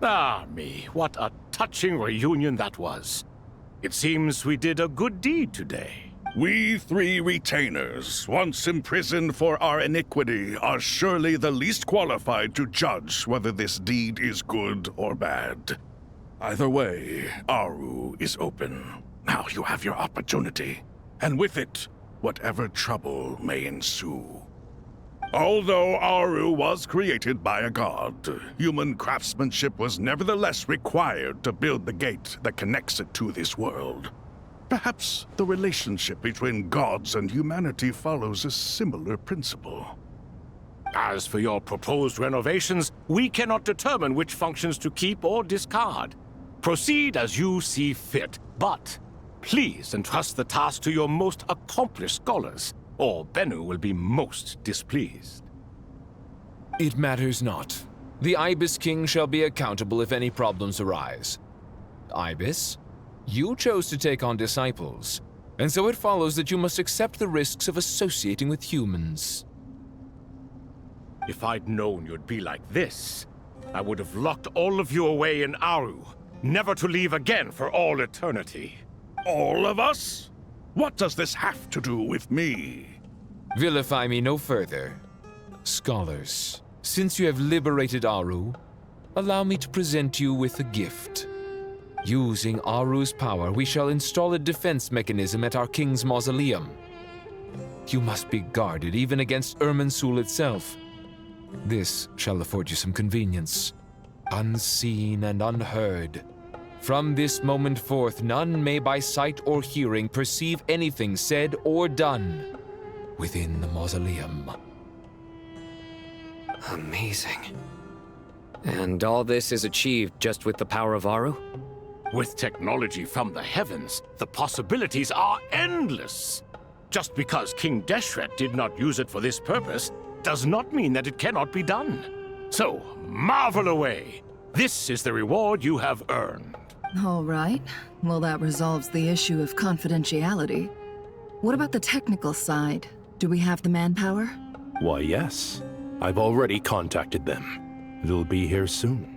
Speaker 14: Ah, me, what a touching reunion that was. It seems we did a good deed today.
Speaker 7: We three retainers, once imprisoned for our iniquity, are surely the least qualified to judge whether this deed is good or bad. Either way, Aru is open. Now you have your opportunity, and with it, whatever trouble may ensue. Although Aru was created by a god, human craftsmanship was nevertheless required to build the gate that connects it to this world. Perhaps the relationship between gods and humanity follows a similar principle.
Speaker 14: As for your proposed renovations, we cannot determine which functions to keep or discard. Proceed as you see fit, but please entrust the task to your most accomplished scholars, or Bennu will be most displeased.
Speaker 20: It matters not. The Ibis King shall be accountable if any problems arise. Ibis, you chose to take on disciples, and so it follows that you must accept the risks of associating with humans.
Speaker 14: If I'd known you'd be like this, I would have locked all of you away in Aru, never to leave again for all eternity.
Speaker 7: All of us? What does this have to do with me?
Speaker 20: Vilify me no further. Scholars, since you have liberated Aru, allow me to present you with a gift. Using Aru's power, we shall install a defense mechanism at our king's mausoleum. You must be guarded even against Irminsul itself. This shall afford you some convenience. Unseen and unheard. From this moment forth, none may by sight or hearing perceive anything said or done within the mausoleum.
Speaker 10: Amazing. And all this is achieved just with the power of Aru?
Speaker 14: With technology from the heavens, the possibilities are endless. Just because King Deshret did not use it for this purpose does not mean that it cannot be done. So, marvel away. This is the reward you have earned.
Speaker 11: All right. Well, that resolves the issue of confidentiality. What about the technical side? Do we have the manpower?
Speaker 5: Why, yes. I've already contacted them. It'll be here soon.